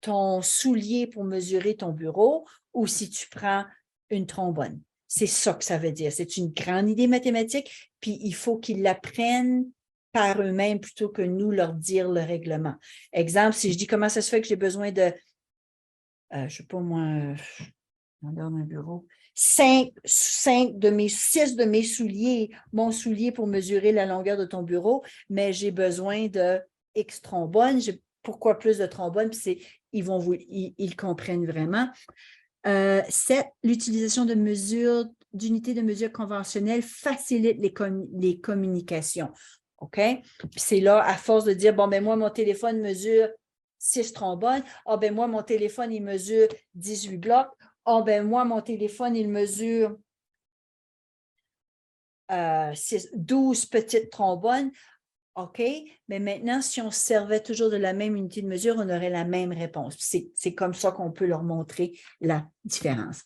ton soulier pour mesurer ton bureau ou si tu prends une trombone. C'est ça que ça veut dire. C'est une grande idée mathématique, puis il faut qu'ils l'apprennent par eux-mêmes plutôt que nous leur dire le règlement. Exemple, si je dis comment ça se fait que j'ai besoin de, je ne sais pas moi, dans un bureau, 6 de mes souliers, mon soulier pour mesurer la longueur de ton bureau, mais j'ai besoin de X trombones. Pourquoi plus de trombones? Puis ils comprennent vraiment. 7, l'utilisation de mesures, d'unités de mesure conventionnelles facilite les communications. OK? Puis c'est là, à force de dire, bon, ben moi, mon téléphone mesure 6 trombones. Ah, ben moi, mon téléphone, il mesure 18 blocs. Ah, ben moi, mon téléphone, il mesure 12 petites trombones. OK, mais maintenant, si on se servait toujours de la même unité de mesure, on aurait la même réponse. C'est comme ça qu'on peut leur montrer la différence.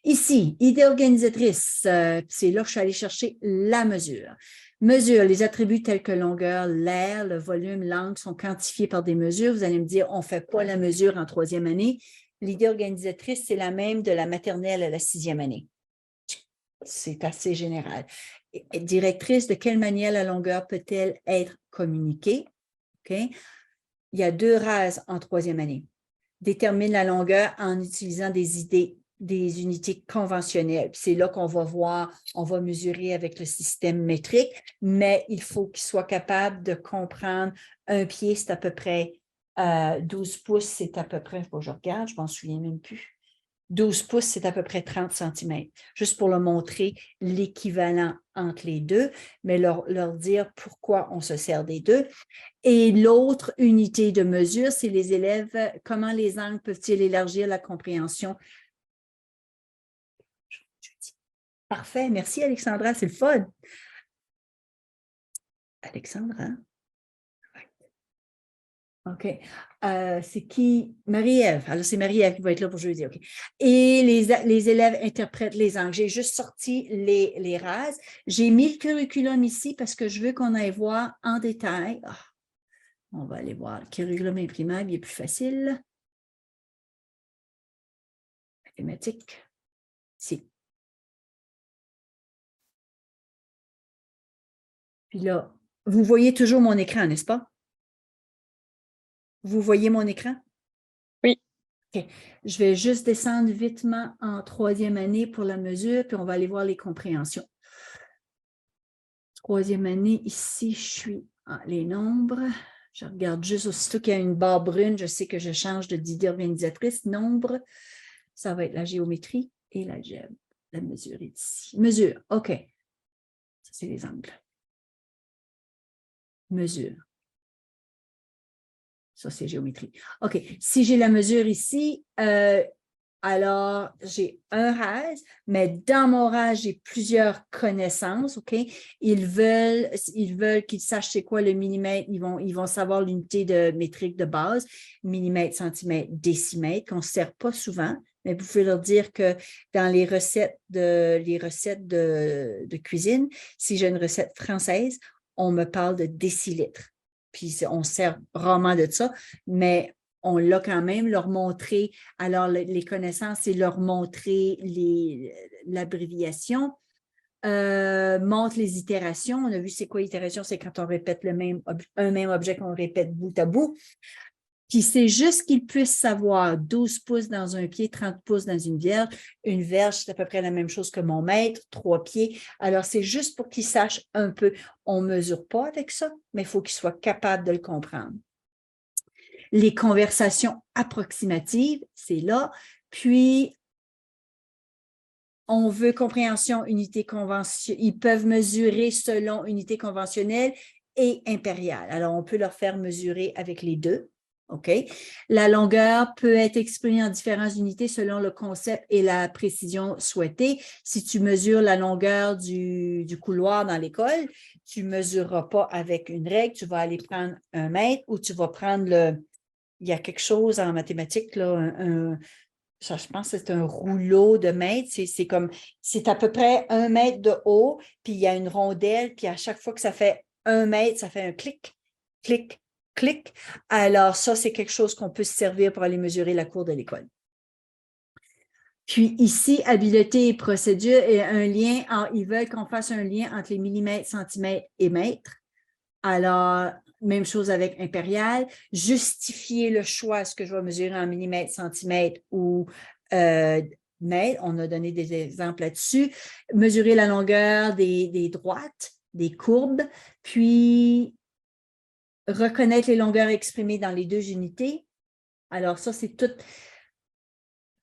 Ici, idée organisatrice, c'est là que je suis allée chercher la mesure. Mesure, les attributs tels que longueur, l'air, le volume, l'angle sont quantifiés par des mesures. Vous allez me dire, on ne fait pas la mesure en 3e année. L'idée organisatrice, c'est la même de la maternelle à la 6e année. C'est assez général. Directrice, de quelle manière la longueur peut-elle être communiquée? Okay. Il y a 2 rases en 3e année. Détermine la longueur en utilisant des unités conventionnelles. C'est là qu'on va voir, on va mesurer avec le système métrique, mais il faut qu'il soit capable de comprendre un pied, c'est à peu près 12 pouces, c'est à peu près, je regarde, je ne m'en souviens même plus. 12 pouces, c'est à peu près 30 cm. Juste pour leur montrer l'équivalent entre les deux, mais leur dire pourquoi on se sert des deux. Et l'autre unité de mesure, c'est les élèves, comment les angles peuvent-ils élargir la compréhension? Parfait, merci Alexandra, c'est le fun. Alexandra? OK. C'est qui? Marie-Ève. Alors, c'est Marie-Ève qui va être là pour jeudi. OK. Et les élèves interprètent les angles. J'ai juste sorti les rases. J'ai mis le curriculum ici parce que je veux qu'on aille voir en détail. Oh, on va aller voir. Le curriculum imprimable, il est plus facile. Mathématiques. Ici. Puis là, vous voyez toujours mon écran, n'est-ce pas? Vous voyez mon écran? Oui. OK. Je vais juste descendre vitement en 3e année pour la mesure, puis on va aller voir les compréhensions. 3e année, ici, je suis les nombres. Je regarde juste aussitôt qu'il y a une barre brune, je sais que je change d'idée organisatrice. Nombre, ça va être la géométrie et l'algèbre. La mesure est ici. Mesure, OK. Ça, c'est les angles. Mesure. Ça, c'est géométrie. OK. Si j'ai la mesure ici, alors j'ai un RAS, mais dans mon RAS, j'ai plusieurs connaissances. OK? Ils veulent qu'ils sachent c'est quoi le millimètre. Ils vont savoir l'unité de métrique de base, millimètre, centimètre, décimètre, qu'on ne sert pas souvent. Mais vous pouvez leur dire que dans les recettes de cuisine, si j'ai une recette française, on me parle de décilitres. Puis on sert rarement de ça, mais on l'a quand même, leur montrer, alors les connaissances, c'est leur montrer l'abréviation, montre les itérations. On a vu c'est quoi l'itération, c'est quand on répète un même objet qu'on répète bout à bout. Puis c'est juste qu'ils puissent savoir 12 pouces dans un pied, 30 pouces dans une verge. Une verge, c'est à peu près la même chose que mon mètre, 3 pieds. Alors, c'est juste pour qu'ils sachent un peu. On ne mesure pas avec ça, mais il faut qu'ils soient capables de le comprendre. Les conversations approximatives, c'est là. Puis, on veut compréhension, unité conventionnelle. Ils peuvent mesurer selon unité conventionnelle et impériale. Alors, on peut leur faire mesurer avec les deux. OK? La longueur peut être exprimée en différentes unités selon le concept et la précision souhaitée. Si tu mesures la longueur du couloir dans l'école, tu ne mesureras pas avec une règle, tu vas aller prendre 1 mètre ou tu vas prendre il y a quelque chose en mathématiques, là, ça, je pense que c'est un rouleau de mètre. C'est à peu près 1 mètre de haut, puis il y a une rondelle, puis à chaque fois que ça fait 1 mètre, ça fait un clic, clic, clic. Alors, ça, c'est quelque chose qu'on peut se servir pour aller mesurer la cour de l'école. Puis ici, habileté et procédure et un lien, ils veulent qu'on fasse un lien entre les millimètres, centimètres et mètres. Alors, même chose avec impérial, justifier le choix, est-ce que je vais mesurer en millimètres, centimètres ou mètres. On a donné des exemples là-dessus. Mesurer la longueur des droites, des courbes, puis reconnaître les longueurs exprimées dans les 2 unités. Alors, ça, c'est tout.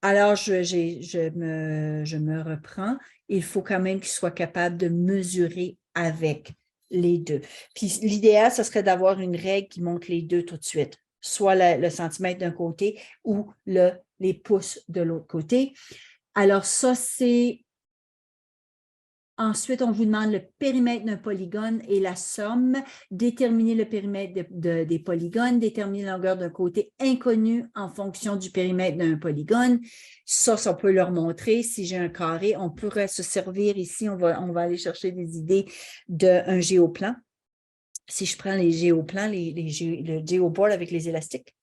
Alors, je me reprends. Il faut quand même qu'il soit capable de mesurer avec les 2. Puis l'idéal, ce serait d'avoir une règle qui montre les 2 tout de suite, soit le centimètre d'un côté ou les pouces de l'autre côté. Alors, ça, c'est... Ensuite, on vous demande le périmètre d'un polygone et la somme, déterminer le périmètre des polygones, déterminer la longueur d'un côté inconnu en fonction du périmètre d'un polygone. Ça, on peut leur montrer. Si j'ai un carré, on pourrait se servir ici, on va aller chercher des idées d'un géoplan. Si je prends les géoplans, le géoboard avec les élastiques,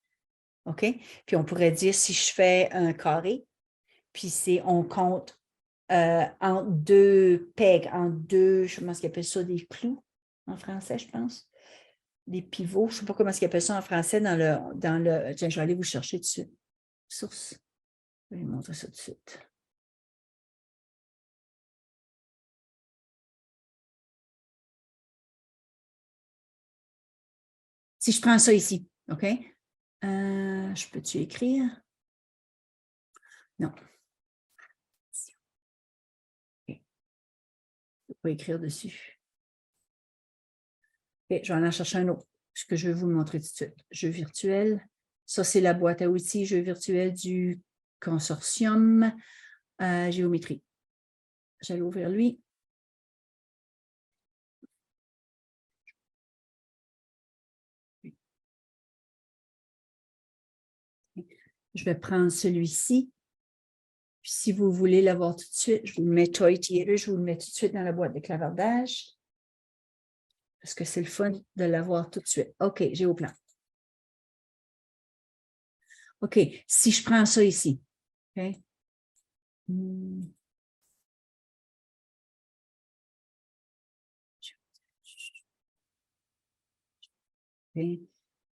OK? Puis on pourrait dire si je fais un carré, puis on compte en 2 pegs, en 2, je sais pas comment ils appellent ça, des clous en français, je pense. Des pivots, je ne sais pas comment ils appellent ça en français dans le. Tiens, je vais aller vous chercher tout de suite. Source. Je vais vous montrer ça tout de suite. Si je prends ça ici, OK? Je peux-tu écrire? Non. Je ne peux pas écrire dessus. OK, je vais aller en chercher un autre, ce que je vais vous montrer tout de suite. Jeu virtuel. Ça, c'est la boîte à outils jeu virtuel du consortium géométrie. J'allais ouvrir lui. Je vais prendre celui-ci. Puis si vous voulez l'avoir tout de suite, je vous le mets Toy Theater, je vous le mets tout de suite dans la boîte de clavardage. Parce que c'est le fun de l'avoir tout de suite. OK, j'ai au plan. OK, si je prends ça ici. OK.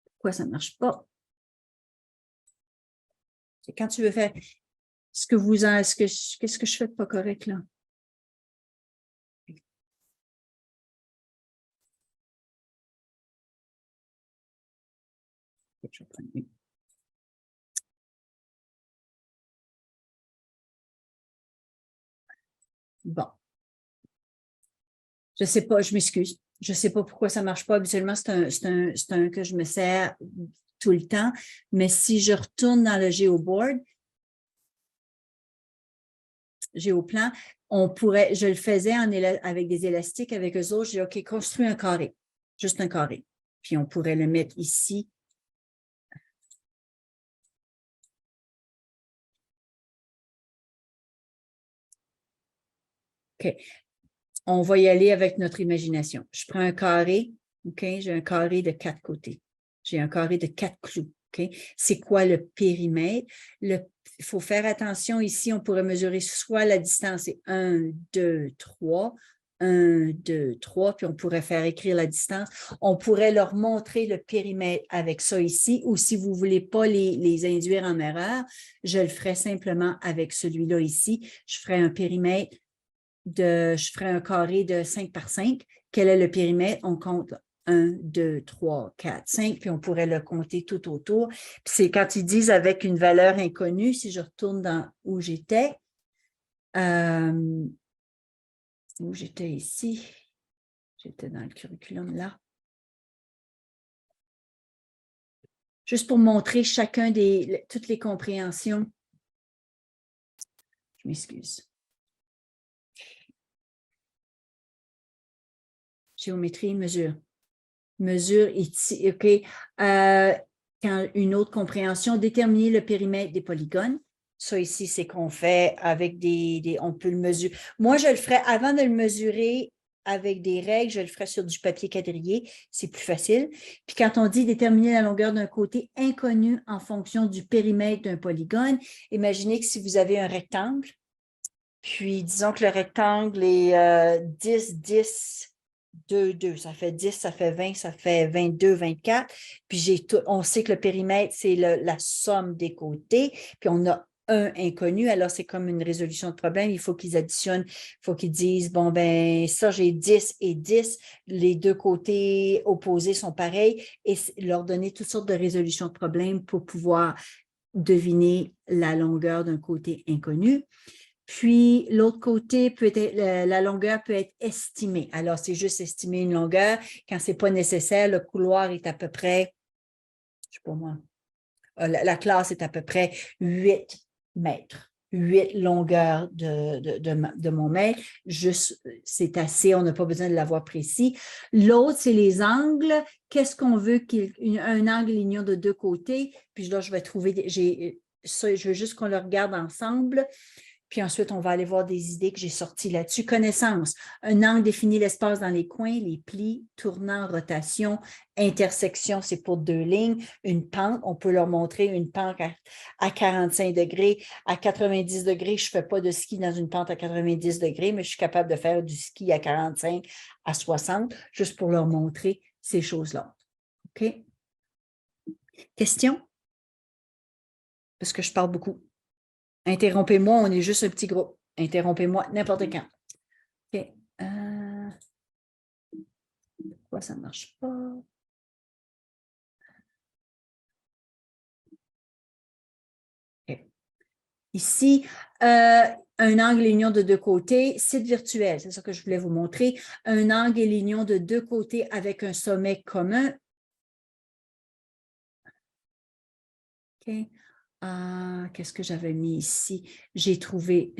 Pourquoi ça ne marche pas? C'est quand tu veux faire qu'est-ce que je fais de pas correct là? Je vais prendre une. Bon. Je ne sais pas, je m'excuse. Je ne sais pas pourquoi ça ne marche pas. Habituellement, c'est un que je me sers tout le temps. Mais si je retourne dans le géoboard, géoplan, je le faisais avec des élastiques avec eux autres. J'ai dit, OK, construis un carré, juste un carré. Puis on pourrait le mettre ici. OK. On va y aller avec notre imagination. Je prends un carré, OK? J'ai un carré de 4 côtés. J'ai un carré de 4 clous, OK? C'est quoi le périmètre? Il faut faire attention ici, on pourrait mesurer soit la distance, c'est 1, 2, 3, 1, 2, 3, puis on pourrait faire écrire la distance. On pourrait leur montrer le périmètre avec ça ici, ou si vous ne voulez pas les induire en erreur, je le ferai simplement avec celui-là ici. Je ferai un périmètre je ferai un carré de 5 par 5. Quel est le périmètre? On compte 1, 2, 3, 4, 5, puis on pourrait le compter tout autour. Puis c'est quand ils disent avec une valeur inconnue, si je retourne dans où j'étais ici, j'étais dans le curriculum là. Juste pour montrer toutes les compréhensions. Je m'excuse. Géométrie, mesure. Mesure ici, OK. Quand une autre compréhension, déterminer le périmètre des polygones. Ça ici, c'est qu'on fait avec on peut le mesurer. Moi, je le ferais avant de le mesurer avec des règles, je le ferais sur du papier quadrillé, c'est plus facile. Puis quand on dit déterminer la longueur d'un côté inconnu en fonction du périmètre d'un polygone, imaginez que si vous avez un rectangle, puis disons que le rectangle est 10, 10, 2, 2, ça fait 10, ça fait 20, ça fait 22, 24. Puis on sait que le périmètre, c'est la somme des côtés, puis on a un inconnu, alors c'est comme une résolution de problème, il faut qu'ils additionnent, il faut qu'ils disent, bon, ben ça, j'ai 10 et 10, les deux côtés opposés sont pareils, et leur donner toutes sortes de résolutions de problèmes pour pouvoir deviner la longueur d'un côté inconnu. Puis, l'autre côté, peut être, la longueur peut être estimée. Alors, c'est juste estimer une longueur. Quand ce n'est pas nécessaire, le couloir est à peu près, je ne sais pas moi, la classe est à peu près 8 mètres. 8 longueurs de mon mètre. Juste, c'est assez, on n'a pas besoin de l'avoir précis. L'autre, c'est les angles. Qu'est-ce qu'on veut un angle lignant de deux côtés? Puis là, je vais trouver, je veux juste qu'on le regarde ensemble. Puis ensuite, on va aller voir des idées que j'ai sorties là-dessus. Connaissance. Un angle définit l'espace dans les coins, les plis, tournant, rotation, intersection, c'est pour deux lignes. Une pente, on peut leur montrer une pente à 45 degrés. À 90 degrés, je ne fais pas de ski dans une pente à 90 degrés, mais je suis capable de faire du ski à 45, à 60, juste pour leur montrer ces choses-là. OK? Question? Parce que je parle beaucoup. Interrompez-moi, on est juste un petit groupe. Interrompez-moi n'importe quand. OK. Pourquoi ça ne marche pas? Okay. Ici, un angle et lignon de deux côtés, site virtuel, c'est ça que je voulais vous montrer. Un angle et lignon de deux côtés avec un sommet commun. OK. Qu'est-ce que j'avais mis ici? J'ai trouvé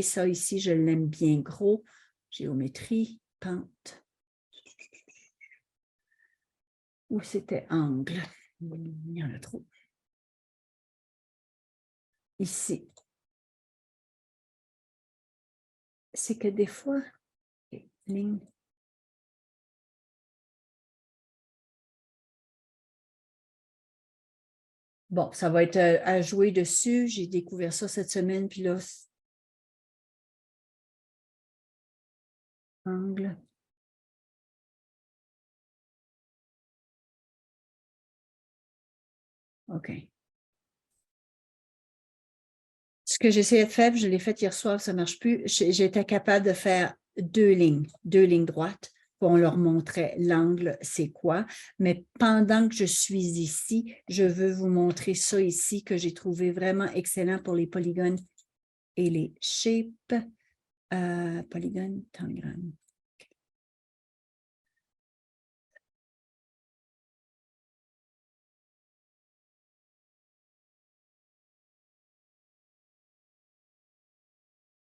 ça ici, je l'aime bien gros. Géométrie, pente. Où c'était angle? Il y en a trop. Ici. C'est que des fois, ligne. Bon, ça va être à jouer dessus. J'ai découvert ça cette semaine, puis là, angle. OK. Ce que j'essayais de faire, je l'ai fait hier soir, ça ne marche plus. J'étais capable de faire deux lignes droites. On leur montrait l'angle, c'est quoi. Mais pendant que je suis ici, je veux vous montrer ça ici que j'ai trouvé vraiment excellent pour les polygones et les shapes. Polygone, tangram.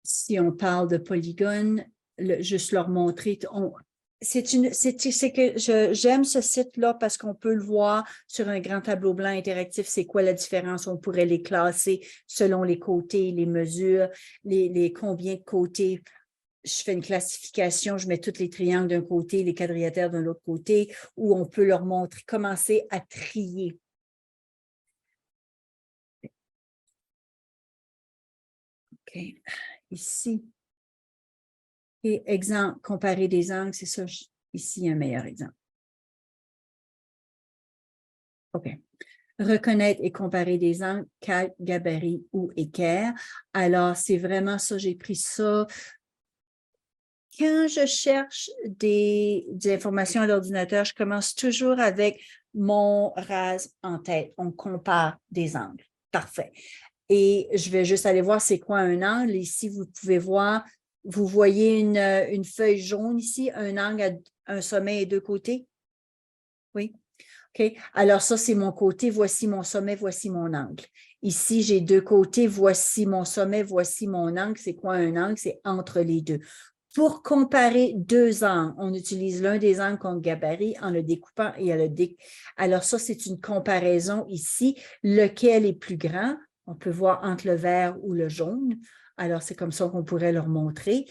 Si on parle de polygone, juste leur montrer, c'est que j'aime ce site-là parce qu'on peut le voir sur un grand tableau blanc interactif, c'est quoi la différence, on pourrait les classer selon les côtés, les mesures, les combien de côtés. Je fais une classification, je mets tous les triangles d'un côté, les quadrilatères d'un autre côté, où on peut leur montrer, commencer à trier. OK. Ici. Et exemple, comparer des angles, c'est ça, ici, un meilleur exemple. OK. Reconnaître et comparer des angles, calque, gabarit ou équerre. Alors, c'est vraiment ça, j'ai pris ça. Quand je cherche des informations à l'ordinateur, je commence toujours avec mon RAS en tête. On compare des angles. Parfait. Et je vais juste aller voir c'est quoi un angle. Ici, vous pouvez voir, vous voyez une feuille jaune ici, un angle à un sommet et deux côtés. Oui. OK. Alors, ça, c'est mon côté. Voici mon sommet, voici mon angle. Ici, j'ai deux côtés. Voici mon sommet, voici mon angle. C'est quoi un angle? C'est entre les deux. Pour comparer deux angles, on utilise l'un des angles contre gabarit en le découpant et à le Alors, ça, c'est une comparaison ici. Lequel est plus grand? On peut voir entre le vert ou le jaune. Alors, c'est comme ça qu'on pourrait leur montrer.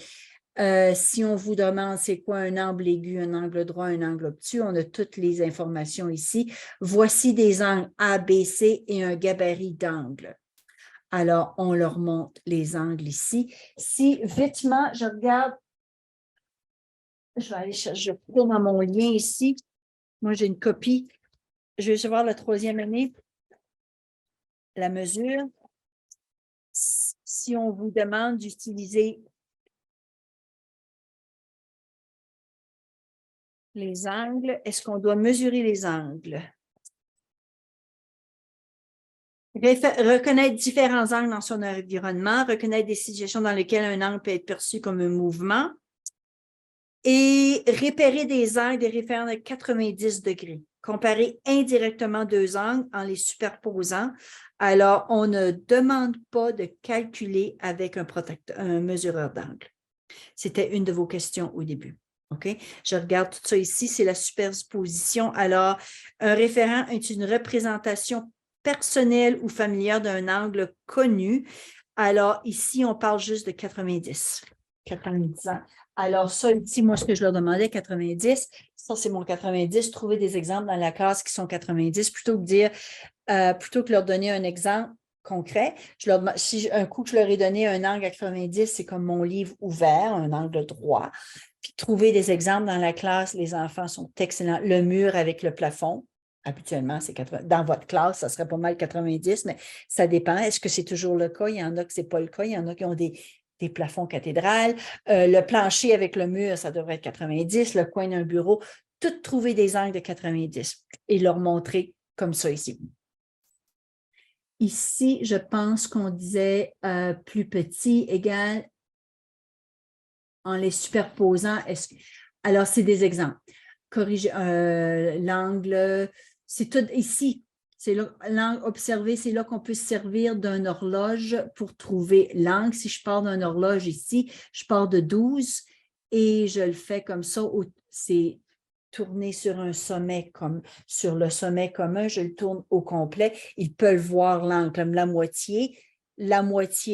Si on vous demande c'est quoi un angle aigu, un angle droit, un angle obtus, on a toutes les informations ici. Voici des angles A, B, C et un gabarit d'angles. Alors, on leur montre les angles ici. Si, vitement, je regarde, je vais aller chercher, je retourne dans mon lien ici. Moi, j'ai une copie. Je vais voir la 3e année. La mesure. Si on vous demande d'utiliser les angles, est-ce qu'on doit mesurer les angles? Reconnaître différents angles dans son environnement, reconnaître des situations dans lesquelles un angle peut être perçu comme un mouvement et repérer des angles des référents de 90 degrés. Comparer indirectement deux angles en les superposant. Alors, on ne demande pas de calculer avec un mesureur d'angle. C'était une de vos questions au début. OK? Je regarde tout ça ici, c'est la superposition. Alors, un référent est une représentation personnelle ou familière d'un angle connu. Alors, ici, on parle juste de 90. 90 ans. Alors, ça, ici, moi, ce que je leur demandais, 90, ça, c'est mon 90. Trouver des exemples dans la classe qui sont 90, plutôt que leur donner un exemple concret. Si un coup que je leur ai donné un angle à 90, c'est comme mon livre ouvert, un angle droit. Puis trouver des exemples dans la classe, les enfants sont excellents. Le mur avec le plafond, habituellement, c'est 80. Dans votre classe, ça serait pas mal 90, mais ça dépend. Est-ce que c'est toujours le cas? Il y en a que ce n'est pas le cas. Il y en a qui ont des plafonds cathédrales. Le plancher avec le mur, ça devrait être 90. Le coin d'un bureau, tout trouver des angles de 90 et leur montrer comme ça ici. Ici, je pense qu'on disait plus petit égale en les superposant. Alors, c'est des exemples. Corriger l'angle, c'est tout ici. C'est l'angle observé, c'est là qu'on peut se servir d'une horloge pour trouver l'angle. Si je pars d'une horloge ici, je pars de 12 et je le fais comme ça. C'est tourner sur un sommet, comme sur le sommet commun, je le tourne au complet. Ils peuvent voir l'angle comme la moitié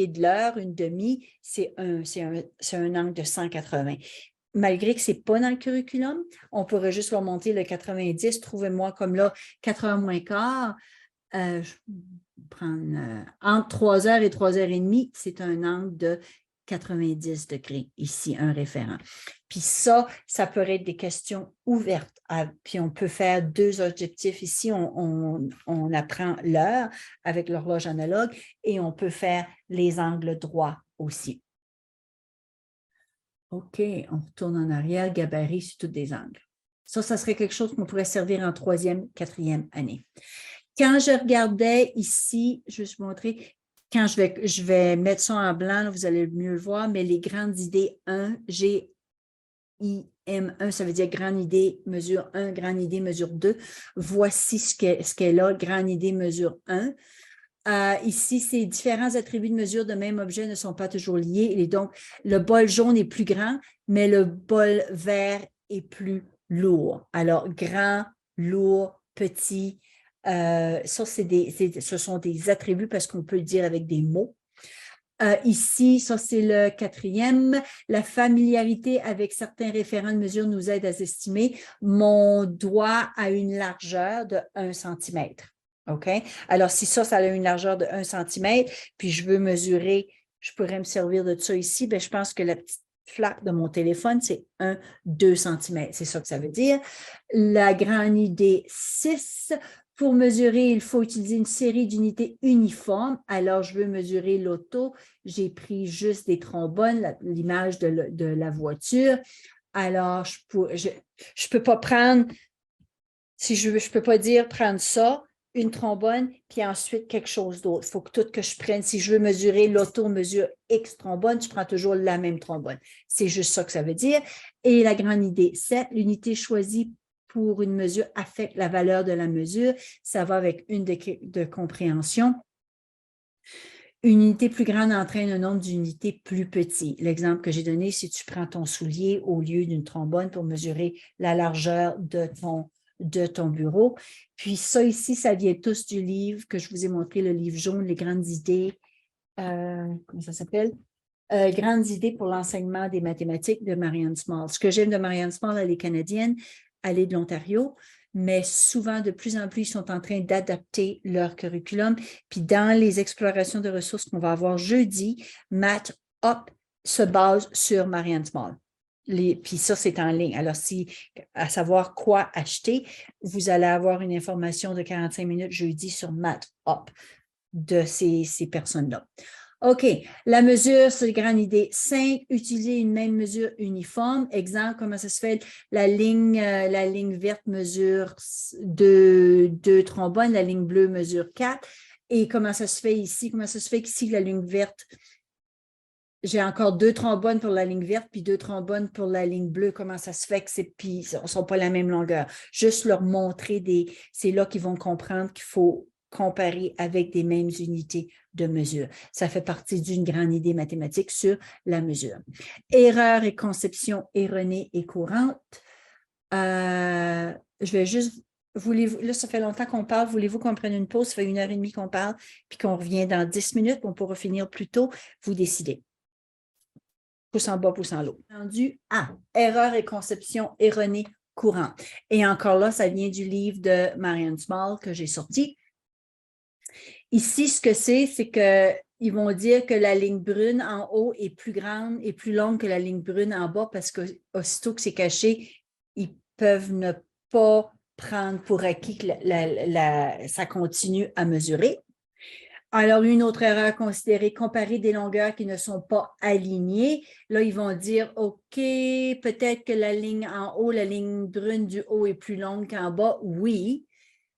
de l'heure, une demi, c'est un angle de 180. Malgré que ce n'est pas dans le curriculum, on pourrait juste leur monter le 90. Trouvez-moi comme là, 4 heures moins quart. Je vais prendre entre 3 heures et 3 heures et demie, c'est un angle de 90 degrés, ici, un référent. Puis ça pourrait être des questions ouvertes. Puis on peut faire 2 objectifs. Ici, on apprend l'heure avec l'horloge analogue et on peut faire les angles droits aussi. OK, on retourne en arrière, gabarit sur tous des angles. Ça serait quelque chose qu'on pourrait servir en 3e, 4e année. Quand je regardais ici, je vais vous montrer, quand je vais mettre ça en blanc, là, vous allez mieux le voir, mais les grandes idées 1, GIM1, ça veut dire grande idée, mesure 1, grande idée, mesure 2. Voici ce qu'est là, grande idée, mesure 1. Ici, ces différents attributs de mesure de même objet ne sont pas toujours liés. Et donc, le bol jaune est plus grand, mais le bol vert est plus lourd. Alors, grand, lourd, petit, ça, ce sont des attributs parce qu'on peut le dire avec des mots. Ici, ça, c'est le 4e. La familiarité avec certains référents de mesure nous aide à estimer. Mon doigt a une largeur de 1 cm. OK? Alors, si ça a une largeur de 1 cm, puis je veux mesurer, je pourrais me servir de ça ici, bien, je pense que la petite flaque de mon téléphone, c'est 2 cm. C'est ça que ça veut dire. La grande idée 6, pour mesurer, il faut utiliser une série d'unités uniformes. Alors, je veux mesurer l'auto. J'ai pris juste des trombones, l'image de la voiture. Alors, je peux pas prendre, si je veux, je peux pas dire prendre ça, une trombone, puis ensuite quelque chose d'autre. Il faut que tout que je prenne, si je veux mesurer l'auto mesure X trombone, je prends toujours la même trombone. C'est juste ça que ça veut dire. Et la grande idée 7, l'unité choisie pour une mesure affecte la valeur de la mesure. Ça va avec une de compréhension. Une unité plus grande entraîne un nombre d'unités plus petit. L'exemple que j'ai donné, si tu prends ton soulier au lieu d'une trombone pour mesurer la largeur de ton de ton bureau. Puis ça ici, ça vient tous du livre que je vous ai montré, le livre jaune, les grandes idées. Comment ça s'appelle? Grandes idées pour l'enseignement des mathématiques de Marianne Small. Ce que j'aime de Marianne Small, elle est canadienne, elle est de l'Ontario, mais souvent, de plus en plus, ils sont en train d'adapter leur curriculum. Puis dans les explorations de ressources qu'on va avoir jeudi, Math Up se base sur Marianne Small. Puis ça, c'est en ligne. Alors, à savoir quoi acheter, vous allez avoir une information de 45 minutes jeudi sur Math Up de ces personnes-là. OK, la mesure, c'est une grande idée. 5, utiliser une même mesure uniforme. Exemple, comment ça se fait? La ligne verte mesure 2 trombones, la ligne bleue mesure 4. Et comment ça se fait ici? Comment ça se fait qu'ici, la ligne verte, j'ai encore 2 trombones pour la ligne verte, puis 2 trombones pour la ligne bleue. Comment ça se fait que puis ils ne sont pas la même longueur? Juste leur montrer c'est là qu'ils vont comprendre qu'il faut comparer avec des mêmes unités de mesure. Ça fait partie d'une grande idée mathématique sur la mesure. Erreur et conception erronée et courante. Je vais juste, là, ça fait longtemps qu'on parle. Voulez-vous qu'on prenne une pause? Ça fait 1h30 qu'on parle, puis qu'on revient dans 10 minutes. On pourra finir plus tôt. Vous décidez. Pouce en bas, pouce en haut. Entendu A. Erreur et conception erronée courante. Et encore là, ça vient du livre de Marianne Small que j'ai sorti. Ici, ce que c'est qu'ils vont dire que la ligne brune en haut est plus grande et plus longue que la ligne brune en bas parce qu'aussitôt que c'est caché, ils peuvent ne pas prendre pour acquis que ça continue à mesurer. Alors, une autre erreur considérée, comparer des longueurs qui ne sont pas alignées. Là, ils vont dire, OK, peut-être que la ligne en haut, la ligne brune du haut est plus longue qu'en bas. Oui,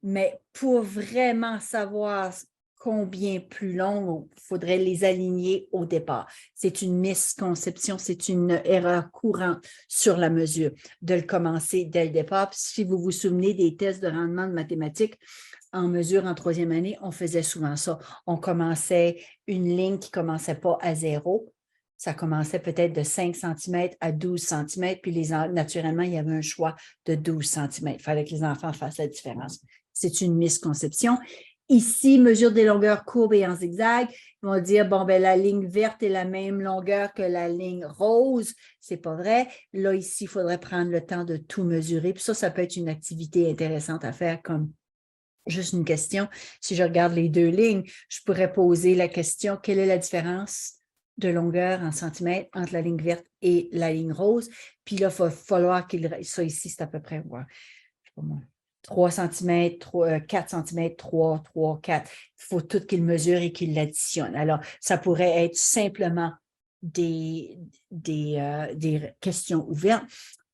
mais pour vraiment savoir combien plus long, il faudrait les aligner au départ. C'est une misconception, c'est une erreur courante sur la mesure de le commencer dès le départ. Puis si vous vous souvenez des tests de rendement de mathématiques en mesure en 3e année, on faisait souvent ça. On commençait une ligne qui ne commençait pas à 0. Ça commençait peut-être de 5 cm à 12 cm, puis naturellement, il y avait un choix de 12 cm. Il fallait que les enfants fassent la différence. C'est une misconception. Ici, mesure des longueurs courbes et en zigzag. Ils vont dire, bon, ben la ligne verte est la même longueur que la ligne rose. C'est pas vrai. Là, ici, il faudrait prendre le temps de tout mesurer. Puis ça peut être une activité intéressante à faire comme juste une question. Si je regarde les 2 lignes, je pourrais poser la question, quelle est la différence de longueur en centimètres entre la ligne verte et la ligne rose? Puis là, il va falloir ça ici, c'est à peu près, ouais, je sais pas moi, 3 cm, 4 cm, 3, 4. Il faut tout qu'il mesure et qu'il l'additionne. Alors, ça pourrait être simplement des questions ouvertes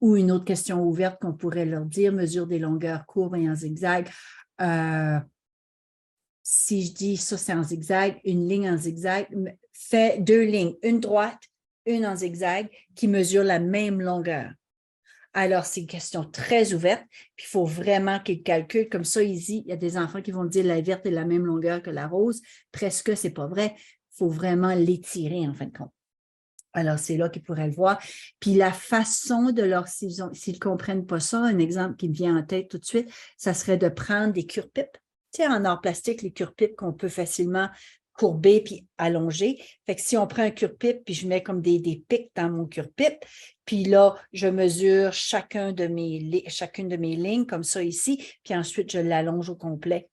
ou une autre question ouverte qu'on pourrait leur dire, mesure des longueurs courbes et en zigzag. Si je dis ça, c'est en zigzag, une ligne en zigzag, fait 2 lignes, une droite, une en zigzag, qui mesurent la même longueur. Alors, c'est une question très ouverte, puis il faut vraiment qu'ils calculent. Comme ça, il y a des enfants qui vont dire la verte est la même longueur que la rose. Presque, ce n'est pas vrai. Il faut vraiment l'étirer, en fin de compte. Alors, c'est là qu'ils pourraient le voir. Puis la façon de s'ils ne comprennent pas ça, un exemple qui me vient en tête tout de suite, ça serait de prendre des cure-pipes. Tu sais, en art plastique, les cure-pipes qu'on peut facilement courber puis allonger. Fait que si on prend un cure-pipe puis je mets comme des pics dans mon cure-pipe, puis là, je mesure chacune de mes lignes comme ça ici, puis ensuite, je l'allonge au complet.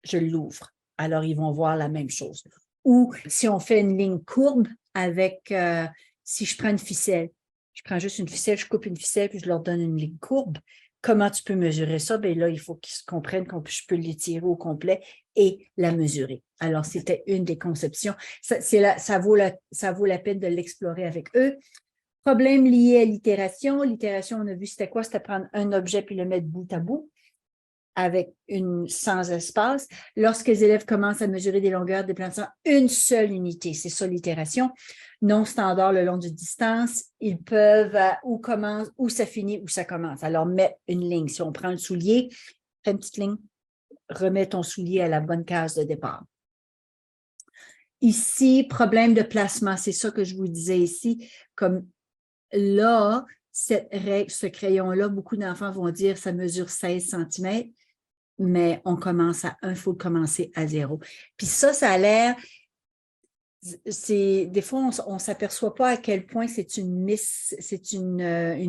Je l'ouvre. Alors, ils vont voir la même chose. Ou si on fait une ligne courbe avec, si je prends une ficelle, je prends juste une ficelle, je coupe une ficelle, puis je leur donne une ligne courbe. Comment tu peux mesurer ça? Bien là, il faut qu'ils comprennent que je peux l'étirer au complet et la mesurer. Alors, c'était une des conceptions. Ça vaut la peine de l'explorer avec eux. Problème lié à l'itération. L'itération, on a vu, c'était quoi? C'était prendre un objet puis le mettre bout à bout avec sans espace. Lorsque les élèves commencent à mesurer des longueurs déplaçant une seule unité, c'est ça l'itération, non standard le long d'une distance, ils peuvent où ça finit, où ça commence. Alors, mettre une ligne. Si on prend le soulier, fais une petite ligne, remets ton soulier à la bonne case de départ. Ici, problème de placement, c'est ça que je vous disais ici, comme là, cette règle, ce crayon-là, beaucoup d'enfants vont dire ça mesure 16 cm, mais on commence à 1, il faut commencer à 0. Puis ça a l'air, des fois, on ne s'aperçoit pas à quel point c'est une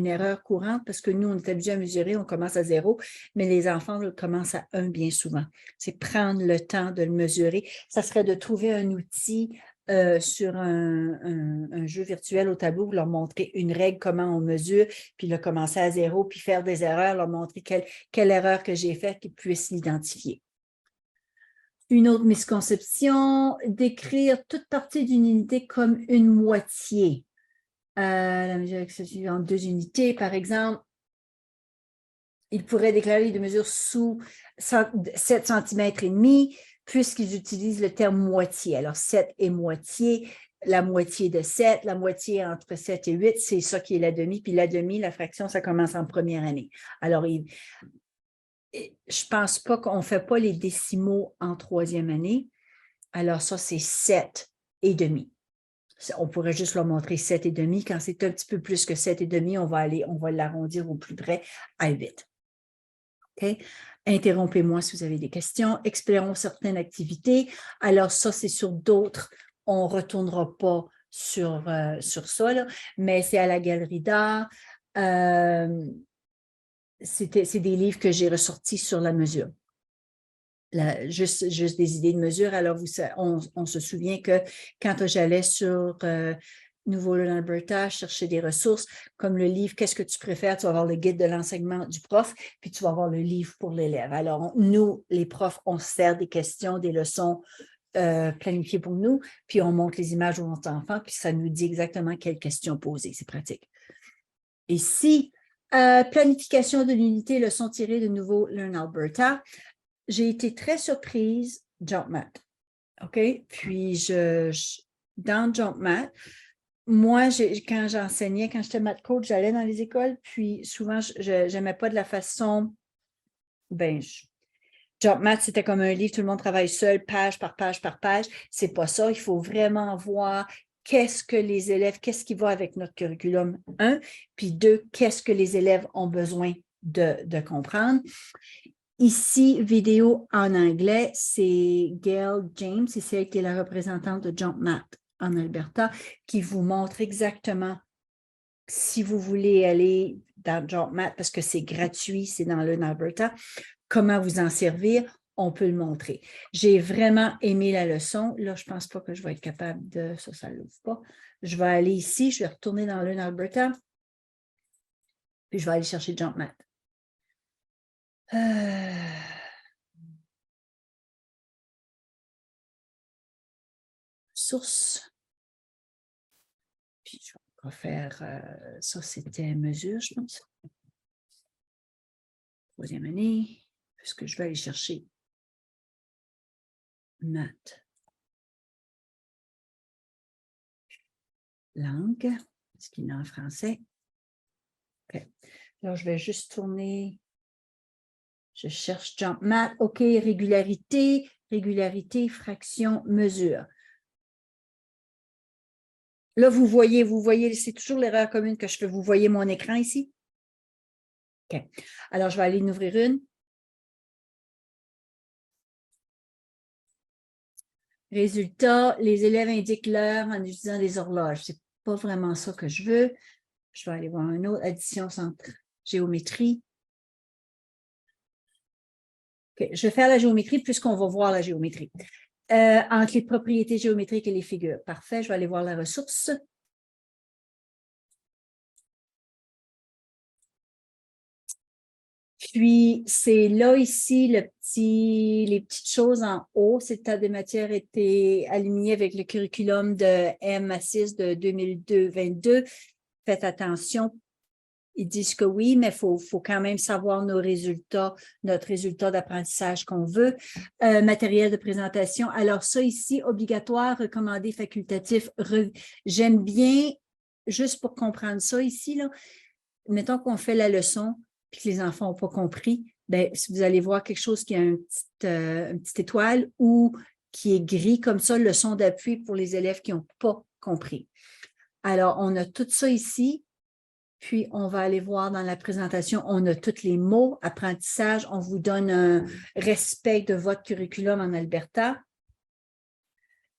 erreur courante parce que nous, on est habitués à mesurer, on commence à 0, mais les enfants commencent à 1 bien souvent. C'est prendre le temps de le mesurer. Ça serait de trouver un outil sur un jeu virtuel au tableau, leur montrer une règle, comment on mesure, puis le commencer à 0, puis faire des erreurs, leur montrer quelle erreur que j'ai faite, qu'ils puissent l'identifier. Une autre misconception, décrire toute partie d'une unité comme une moitié. La mesure en 2 unités, par exemple, il pourrait déclarer de mesure sous 7 cm et demi, puisqu'ils utilisent le terme moitié. Alors, 7 et moitié, la moitié de 7, la moitié entre 7 et 8, c'est ça qui est la demi, puis la demi, la fraction, ça commence en première année. Alors, je ne pense pas qu'on ne fait pas les décimaux en 3e année. Alors ça, c'est 7 et demi. On pourrait juste leur montrer 7 et demi. Quand c'est un petit peu plus que 7 et demi, on va l'arrondir au plus près à 8. OK? Interrompez-moi si vous avez des questions. Explorons certaines activités. Alors ça, c'est sur d'autres. On ne retournera pas sur ça, là, mais c'est à la galerie d'art. C'est des livres que j'ai ressortis sur la mesure. Juste des idées de mesure. Alors, on se souvient que quand j'allais sur Nouveau-Alberta chercher des ressources, comme le livre « Qu'est-ce que tu préfères », tu vas avoir le guide de l'enseignement du prof, puis tu vas avoir le livre pour l'élève. Alors, nous, les profs, on se sert des questions, des leçons planifiées pour nous, puis on montre les images aux enfants, puis ça nous dit exactement quelles questions poser. C'est pratique. Ici, planification de l'unité, leçon tirée de Nouveau-Alberta. J'ai été très surprise, JumpMath, OK? Puis, dans JumpMath, moi, quand j'enseignais, quand j'étais math coach, j'allais dans les écoles, puis souvent, je n'aimais pas de la façon, JumpMath, c'était comme un livre, tout le monde travaille seul, page par page par page. C'est pas ça, il faut vraiment voir qu'est-ce que les élèves, qu'est-ce qui va avec notre curriculum, 1, puis 2, qu'est-ce que les élèves ont besoin de comprendre. Ici, vidéo en anglais, c'est Gail James, c'est elle qui est la représentante de JumpMath en Alberta, qui vous montre exactement si vous voulez aller dans JumpMath, parce que c'est gratuit, c'est dans l'Alberta, comment vous en servir, on peut le montrer. J'ai vraiment aimé la leçon. Là, je ne pense pas que je vais être capable de... Ça ne l'ouvre pas. Je vais aller ici, je vais retourner dans l'Alberta, puis je vais aller chercher JumpMath. Source. Puis je vais faire, ça c'était mesure, je pense. 3e année, puisque je vais aller chercher maths. Langue, ce qu'il y a en français. OK. Alors, je vais juste tourner. Je cherche JumpMath. OK, régularité, fraction, mesure. Là, vous voyez, c'est toujours l'erreur commune que je fais. Vous voyez mon écran ici? OK. Alors, je vais aller en ouvrir une. Résultat, les élèves indiquent l'heure en utilisant des horloges. Ce n'est pas vraiment ça que je veux. Je vais aller voir un autre. Addition centre géométrie. Okay. Je vais faire la géométrie puisqu'on va voir la géométrie. Entre les propriétés géométriques et les figures. Parfait, je vais aller voir la ressource. Puis, c'est là, ici, les petites choses en haut. Ces tas de matières étaient alignées avec le curriculum de M6 de 2022. Faites attention. Ils disent que oui, mais il faut quand même savoir nos résultats, notre résultat d'apprentissage qu'on veut. Matériel de présentation. Alors, ça ici, obligatoire, recommandé, facultatif. J'aime bien, juste pour comprendre ça ici, là, mettons qu'on fait la leçon, puis que les enfants n'ont pas compris, bien, si vous allez voir quelque chose qui a une petite étoile ou qui est gris comme ça, leçon d'appui pour les élèves qui n'ont pas compris. Alors, on a tout ça ici. Puis, on va aller voir dans la présentation, on a tous les mots, apprentissage, on vous donne un respect de votre curriculum en Alberta.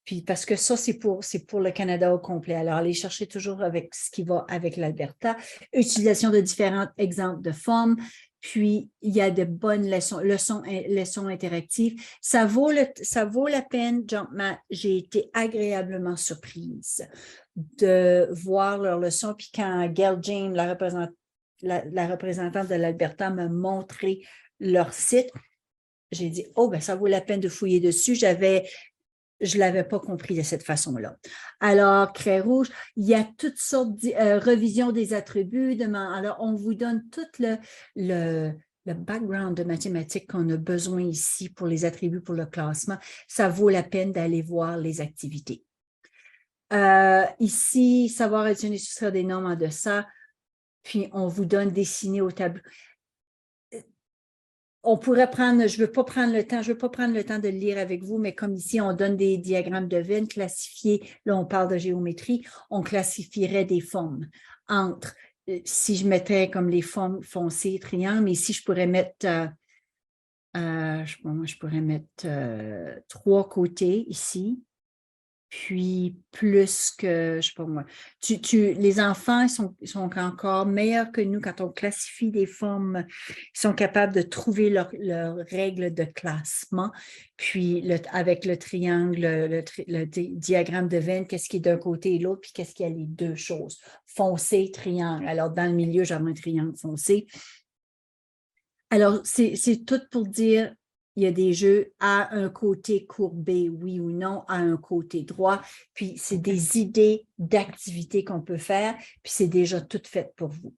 Puis, parce que ça, c'est pour le Canada au complet. Alors, allez chercher toujours avec ce qui va avec l'Alberta. Utilisation de différents exemples de formes. Puis, il y a de bonnes leçons interactives. Ça vaut la peine, JumpMath. J'ai été agréablement surprise de voir leurs leçons. Puis, quand Gail James, la représentante de l'Alberta, m'a montré leur site, j'ai dit, oh, ben ça vaut la peine de fouiller dessus. Je ne l'avais pas compris de cette façon-là. Alors, craie rouge, il y a toutes sortes de revisions des attributs. Alors, on vous donne tout le background de mathématiques qu'on a besoin ici pour les attributs, pour le classement. Ça vaut la peine d'aller voir les activités. Ici, savoir additionner, soustraire des nombres en deçà, puis on vous donne dessiner au tableau. On pourrait prendre, je ne veux pas prendre le temps de le lire avec vous, mais comme ici, on donne des diagrammes de Venn classifiés, là, on parle de géométrie, on classifierait des formes entre, si je mettais comme les formes foncées, triangles, mais ici, je pourrais mettre, je pourrais mettre 3 côtés ici, puis plus que, je ne sais pas moi, les enfants sont encore meilleurs que nous quand on classifie des formes, ils sont capables de trouver leurs règles de classement, puis avec le triangle, le diagramme de Venn, qu'est-ce qui est d'un côté et l'autre, puis qu'est-ce qu'il y a les deux choses, foncé, triangle. Alors, dans le milieu, j'avais un triangle foncé. Alors, c'est tout pour dire, il y a des jeux à un côté courbé, oui ou non, à un côté droit. Puis, c'est des idées d'activités qu'on peut faire, puis c'est déjà tout fait pour vous.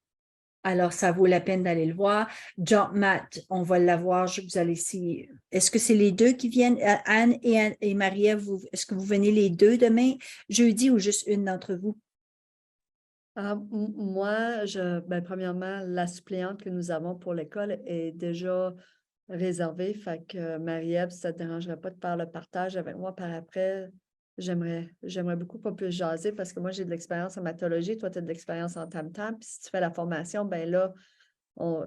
Alors, ça vaut la peine d'aller le voir. JumpMath, on va l'avoir. Vous allez essayer. Est-ce que c'est les deux qui viennent? Anne et Marie-Ève, est-ce que vous venez les deux demain, jeudi, ou juste une d'entre vous? Moi, premièrement, la suppléante que nous avons pour l'école est déjà réservée. Fait que Marie-Ève, ça ne te dérangerait pas de faire le partage avec moi par après. J'aimerais beaucoup qu'on puisse jaser parce que moi, j'ai de l'expérience en mathologie, toi, tu as de l'expérience en tam-tam. Puis si tu fais la formation, ben là,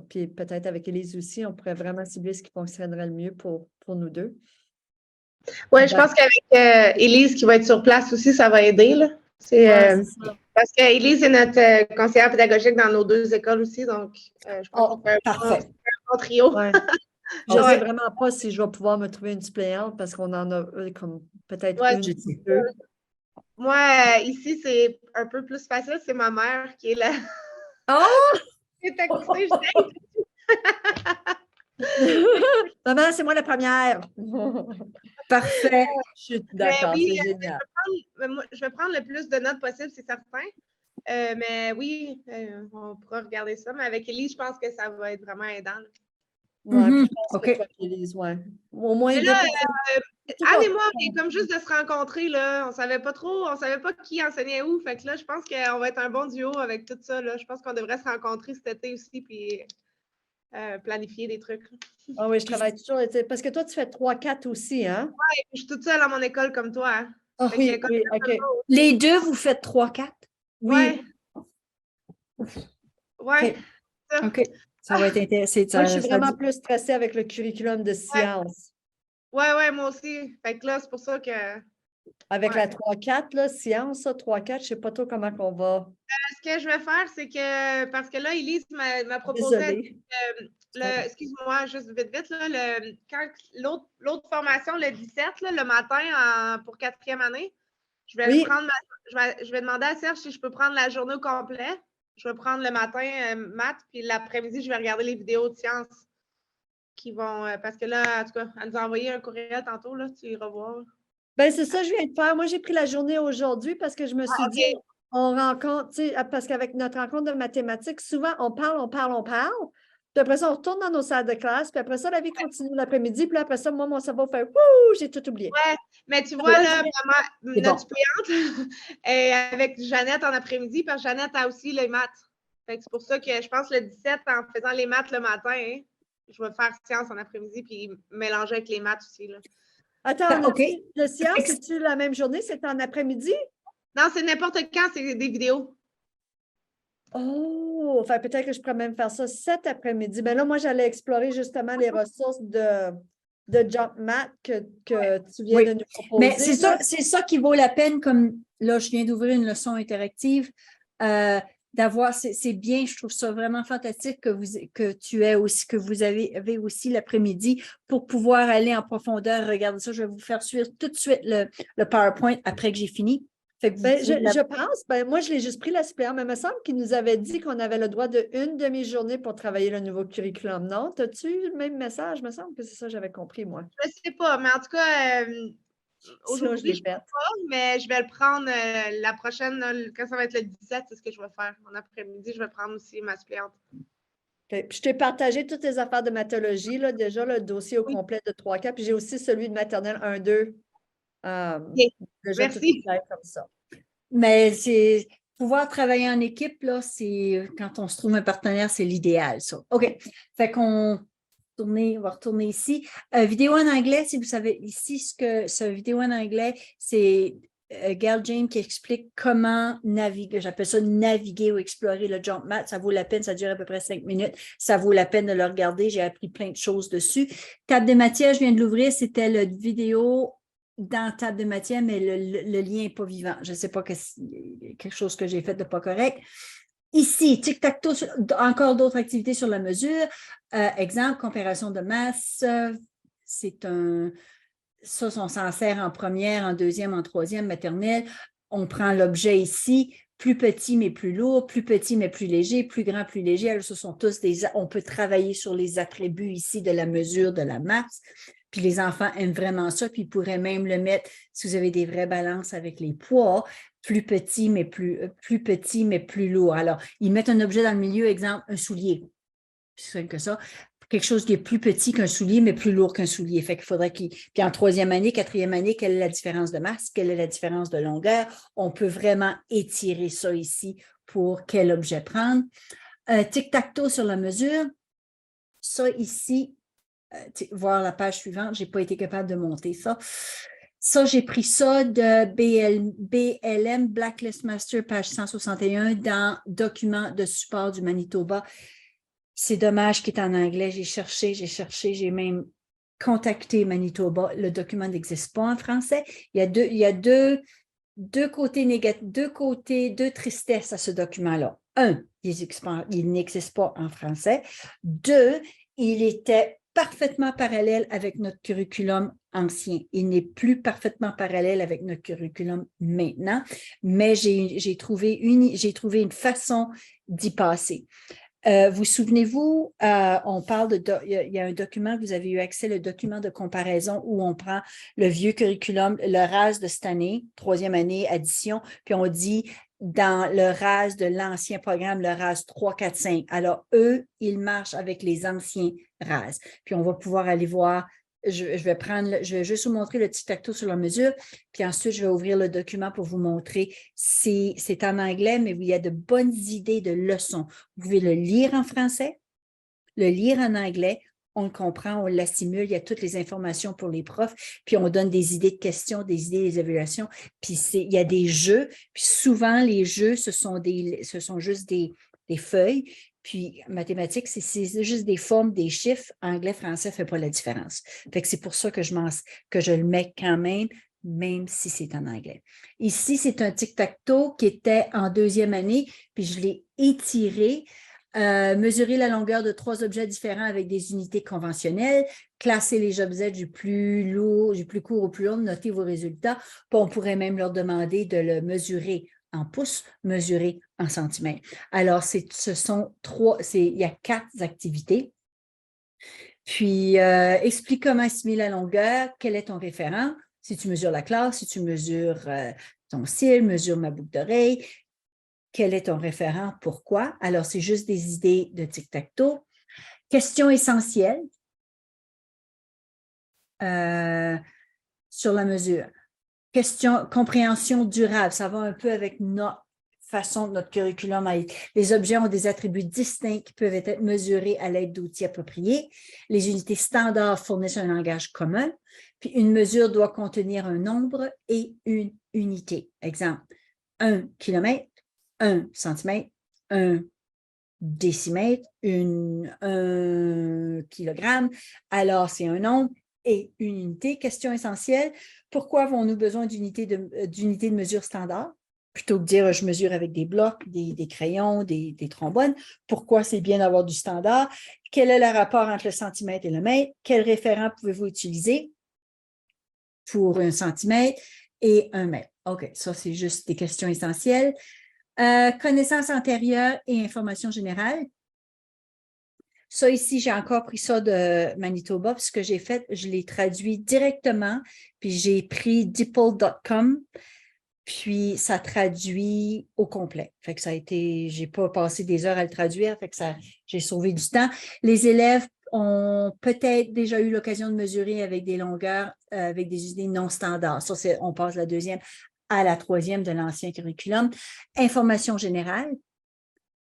puis peut-être avec Élise aussi, on pourrait vraiment cibler ce qui fonctionnerait le mieux pour nous deux. Oui, je pense qu'avec Élise qui va être sur place aussi, ça va aider, là. Parce qu'Élise est notre conseillère pédagogique dans nos 2 écoles aussi, donc je pense qu'on fait un bon trio. Ouais. Je ne sais vraiment pas si je vais pouvoir me trouver une suppléante parce qu'on en a comme peut-être une ou deux. Moi, ici, c'est un peu plus facile. C'est ma mère qui est là. Oh! Qui est excitée, Maman, c'est moi la première. Parfait. Je suis d'accord, oui, c'est génial. Je vais prendre le plus de notes possible, c'est certain. Mais oui, on pourra regarder ça. Mais avec Élise, je pense que ça va être vraiment aidant. Oui, je pense que toi, Élise, ouais. Au moins mais deux là, personnes. Anne et moi, on est comme juste de se rencontrer, là. On savait pas qui enseignait où. Fait que là, je pense qu'on va être un bon duo avec tout ça, là. Je pense qu'on devrait se rencontrer cet été aussi, puis planifier des trucs. Ah oui, je travaille toujours. Parce que toi, tu fais 3-4 aussi, hein? Oui, je suis toute seule à mon école comme toi. Hein? Ah oui, OK. Les deux, vous faites 3-4? Oui. Oui. OK. Ça va être intéressant. Moi, je suis vraiment plus stressée avec le curriculum de sciences. Oui, moi aussi. Fait que là, c'est pour ça que... Avec la 3-4, là, sciences, 3-4, je ne sais pas trop comment qu'on va. Ce que je vais faire, c'est que... Parce que là, Élise m'a proposé... excuse-moi, juste vite, là, l'autre formation, le 17, là, le matin pour 4e année, je vais demander à Serge si je peux prendre la journée au complet. Je vais prendre le matin maths, puis l'après-midi, je vais regarder les vidéos de sciences qui vont... parce que là, en tout cas, elle nous a envoyé un courriel tantôt, là, tu iras voir. Ben c'est ça, je viens de faire. Moi, j'ai pris la journée aujourd'hui parce que je me suis dit, on rencontre, tu sais, parce qu'avec notre rencontre de mathématiques, souvent, on parle. Puis après ça, on retourne dans nos salles de classe. Puis après ça, la vie continue l'après-midi. Puis après ça, moi, mon cerveau fait « Wouh! J'ai tout oublié. » Ouais, mais tu vois, là, notre suppléante est avec Jeannette en après-midi, parce que Jeannette a aussi les maths. Fait que c'est pour ça que je pense le 17, en faisant les maths le matin, hein, je vais faire sciences en après-midi, puis mélanger avec les maths aussi, là. Attends, le sciences, c'est-tu la même journée? C'est en après-midi? Non, c'est n'importe quand, c'est des vidéos. Oh, enfin, peut-être que je pourrais même faire ça cet après-midi. Mais là, moi, j'allais explorer justement les ressources de Jump Math que tu viens de nous Mais proposer. c'est ça qui vaut la peine, comme là, je viens d'ouvrir une leçon interactive, d'avoir, c'est bien, je trouve ça vraiment fantastique que vous avez aussi l'après-midi pour pouvoir aller en profondeur. Regardez ça, je vais vous faire suivre tout de suite le PowerPoint après que j'ai fini. Fait que Je pense, moi, je l'ai juste pris la suppléante, mais il me semble qu'il nous avait dit qu'on avait le droit d'une demi-journée pour travailler le nouveau curriculum. Non? As-tu le même message? Il me semble que c'est ça que j'avais compris, moi. Je ne sais pas, mais en tout cas, aujourd'hui, je ne peux fait. pas, mais je vais le prendre la prochaine, quand ça va être le 17, c'est ce que je vais faire. En après-midi, je vais prendre aussi ma suppléante. Okay. Puis je t'ai partagé toutes les affaires de mathologie, là, déjà, le dossier au complet de 3 cas. Puis j'ai aussi celui de maternelle 1-2. Déjà tout Merci. clair comme ça. Mais c'est pouvoir travailler en équipe, là, c'est quand on se trouve un partenaire, c'est l'idéal, ça. OK. Fait qu'on va retourner ici. Vidéo en anglais, si vous savez ici ce vidéo en anglais, c'est Gail Jane qui explique comment naviguer. J'appelle ça naviguer ou explorer le Jump Math. Ça vaut la peine, ça dure à peu près 5 minutes. Ça vaut la peine de le regarder. J'ai appris plein de choses dessus. Table des matières, je viens de l'ouvrir. C'était la vidéo dans table de matière, mais le lien n'est pas vivant. Je ne sais pas quelque chose que j'ai fait de pas correct. Ici, tic-tac-toe, encore d'autres activités sur la mesure. Exemple, comparaison de masse. Ça, on s'en sert en première, en deuxième, en troisième, maternelle. On prend l'objet ici, plus petit mais plus lourd, plus petit mais plus léger, plus grand, plus léger. Alors, ce sont tous on peut travailler sur les attributs ici de la mesure de la masse. Puis les enfants aiment vraiment ça, puis ils pourraient même le mettre, si vous avez des vraies balances avec les poids, plus petit mais plus lourd. Alors, ils mettent un objet dans le milieu, exemple, un soulier. C'est simple que ça. Quelque chose qui est plus petit qu'un soulier, mais plus lourd qu'un soulier. Fait qu'il faudrait Puis en troisième année, quatrième année, quelle est la différence de masse? Quelle est la différence de longueur? On peut vraiment étirer ça ici pour quel objet prendre. Tic-tac-toe sur la mesure. Ça ici, voir la page suivante, je n'ai pas été capable de monter ça. Ça, j'ai pris ça de BLM, Blacklist Master, page 161, dans document de support du Manitoba. C'est dommage qu'il est en anglais. J'ai cherché, j'ai même contacté Manitoba. Le document n'existe pas en français. Il y a deux côtés négatifs, deux tristesses à ce document-là. Un, il n'existe pas en français. Deux, il était parfaitement parallèle avec notre curriculum ancien. Il n'est plus parfaitement parallèle avec notre curriculum maintenant, mais j'ai trouvé une façon d'y passer. Vous souvenez-vous, on parle il y a un document, vous avez eu accès, le document de comparaison où on prend le vieux curriculum, le RAS de cette année, troisième année, addition, puis on dit dans le RAS de l'ancien programme, le RAS 3, 4, 5. Alors, eux, ils marchent avec les anciens RAS. Puis on va pouvoir aller voir. Je vais juste vous montrer le tic-tac-toe sur la mesure, puis ensuite, je vais ouvrir le document pour vous montrer. C'est en anglais, mais il y a de bonnes idées de leçons. Vous pouvez le lire en français, le lire en anglais, on le comprend, on l'assimile, il y a toutes les informations pour les profs, puis on donne des idées de questions, des idées d'évaluation, puis il y a des jeux, puis souvent, les jeux, ce sont juste des feuilles, puis mathématiques, c'est juste des formes, des chiffres. Anglais, français ne fait pas la différence. Fait que c'est pour ça que je le mets quand même si c'est en anglais. Ici, c'est un tic-tac-toe qui était en deuxième année, puis je l'ai étiré. Mesurer la longueur de 3 objets différents avec des unités conventionnelles, classer les objets du plus court au plus long, noter vos résultats. Puis on pourrait même leur demander de le mesurer en pouces, mesurer en centimètres. Alors, il y a 4 activités. Puis, explique comment estimer la longueur, quel est ton référent, si tu mesures la classe, si tu mesures ton cil, mesure ma boucle d'oreille, quel est ton référent, pourquoi? Alors, c'est juste des idées de tic-tac-toe. Question essentielle sur la mesure. Question compréhension durable, ça va un peu avec notre façon de notre curriculum à être. Les objets ont des attributs distincts qui peuvent être mesurés à l'aide d'outils appropriés. Les unités standards fournissent un langage commun. Puis une mesure doit contenir un nombre et une unité. Exemple, 1 kilomètre, 1 centimètre, un décimètre, un kilogramme, alors c'est un nombre et une unité. Question essentielle, pourquoi avons-nous besoin d'unités de mesure standard? Plutôt que de dire je mesure avec des blocs, des crayons, des trombones. Pourquoi c'est bien d'avoir du standard? Quel est le rapport entre le centimètre et le mètre? Quel référent pouvez-vous utiliser pour un centimètre et un mètre? OK, ça c'est juste des questions essentielles. Connaissances antérieures et information générale. Ça ici, j'ai encore pris ça de Manitoba. Puis ce que j'ai fait, je l'ai traduit directement. Puis j'ai pris DeepL.com. Puis ça traduit au complet. Fait que ça a été, j'ai pas passé des heures à le traduire. Fait que j'ai sauvé du temps. Les élèves ont peut-être déjà eu l'occasion de mesurer avec des longueurs, avec des unités non standards. Ça, on passe la deuxième à la troisième de l'ancien curriculum. Information générale,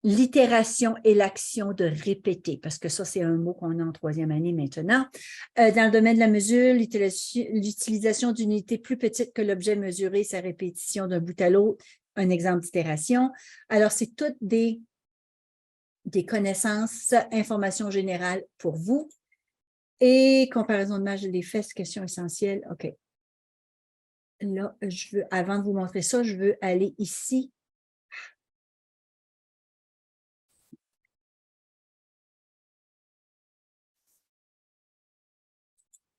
l'itération et l'action de répéter, parce que ça, c'est un mot qu'on a en troisième année maintenant. Dans le domaine de la mesure, l'utilisation d'unités plus petites que l'objet mesuré, sa répétition d'un bout à l'autre, un exemple d'itération. Alors, c'est toutes des connaissances, information générale pour vous. Et comparaison de match de l'effet, question essentielle. OK. Là, avant de vous montrer ça, je veux aller ici.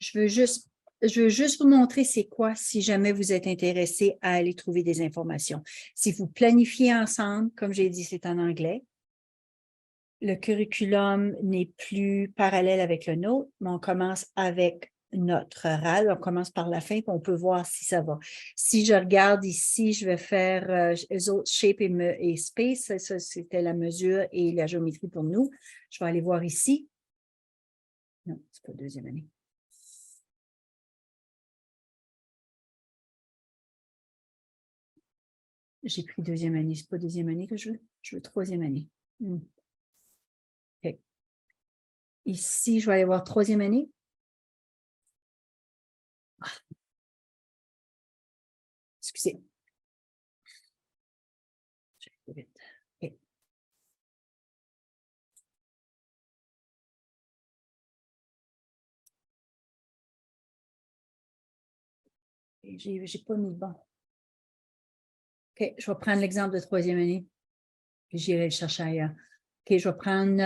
Je veux juste vous montrer c'est quoi si jamais vous êtes intéressé à aller trouver des informations. Si vous planifiez ensemble, comme j'ai dit, c'est en anglais. Le curriculum n'est plus parallèle avec le nôtre, mais on commence avec notre RAL. On commence par la fin, puis on peut voir si ça va. Si je regarde ici, je vais faire les autres shape et space. Ça, c'était la mesure et la géométrie pour nous. Je vais aller voir ici. Non, c'est pas deuxième année. J'ai pris deuxième année. C'est pas deuxième année que je veux. Je veux troisième année. OK. Ici, je vais aller voir troisième année. Excusez. Okay. J'ai pas mis le bon. OK, je vais prendre l'exemple de troisième année, puis j'irai le chercher ailleurs. OK, je vais prendre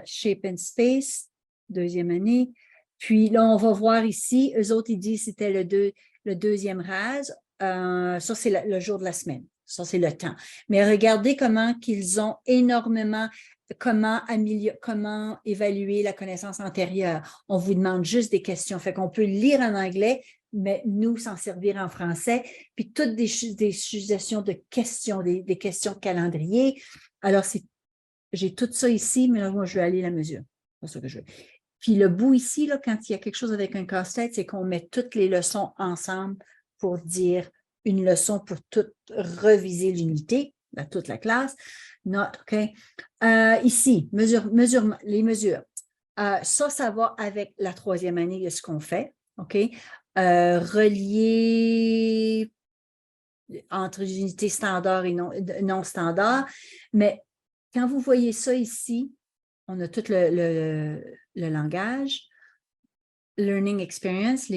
Shape and Space, deuxième année. Puis là, on va voir ici, eux autres, ils disent que c'était le deuxième rase. Ça, c'est le jour de la semaine. Ça, c'est le temps. Mais regardez comment qu'ils ont énormément, comment évaluer la connaissance antérieure. On vous demande juste des questions. Fait qu'on peut lire en anglais, mais nous s'en servir en français. Puis toutes des suggestions de questions, des questions de calendrier. Alors, j'ai tout ça ici, mais là, moi, je vais aller la mesure. C'est ça que je veux. Puis le bout ici, là, quand il y a quelque chose avec un casse-tête, c'est qu'on met toutes les leçons ensemble pour dire une leçon pour toute reviser l'unité, toute la classe. Note, OK? Ici, les mesures. Ça va avec la troisième année de ce qu'on fait. OK? Relier entre les unités standards et non standards. Mais quand vous voyez ça ici, on a tout le langage, learning experience,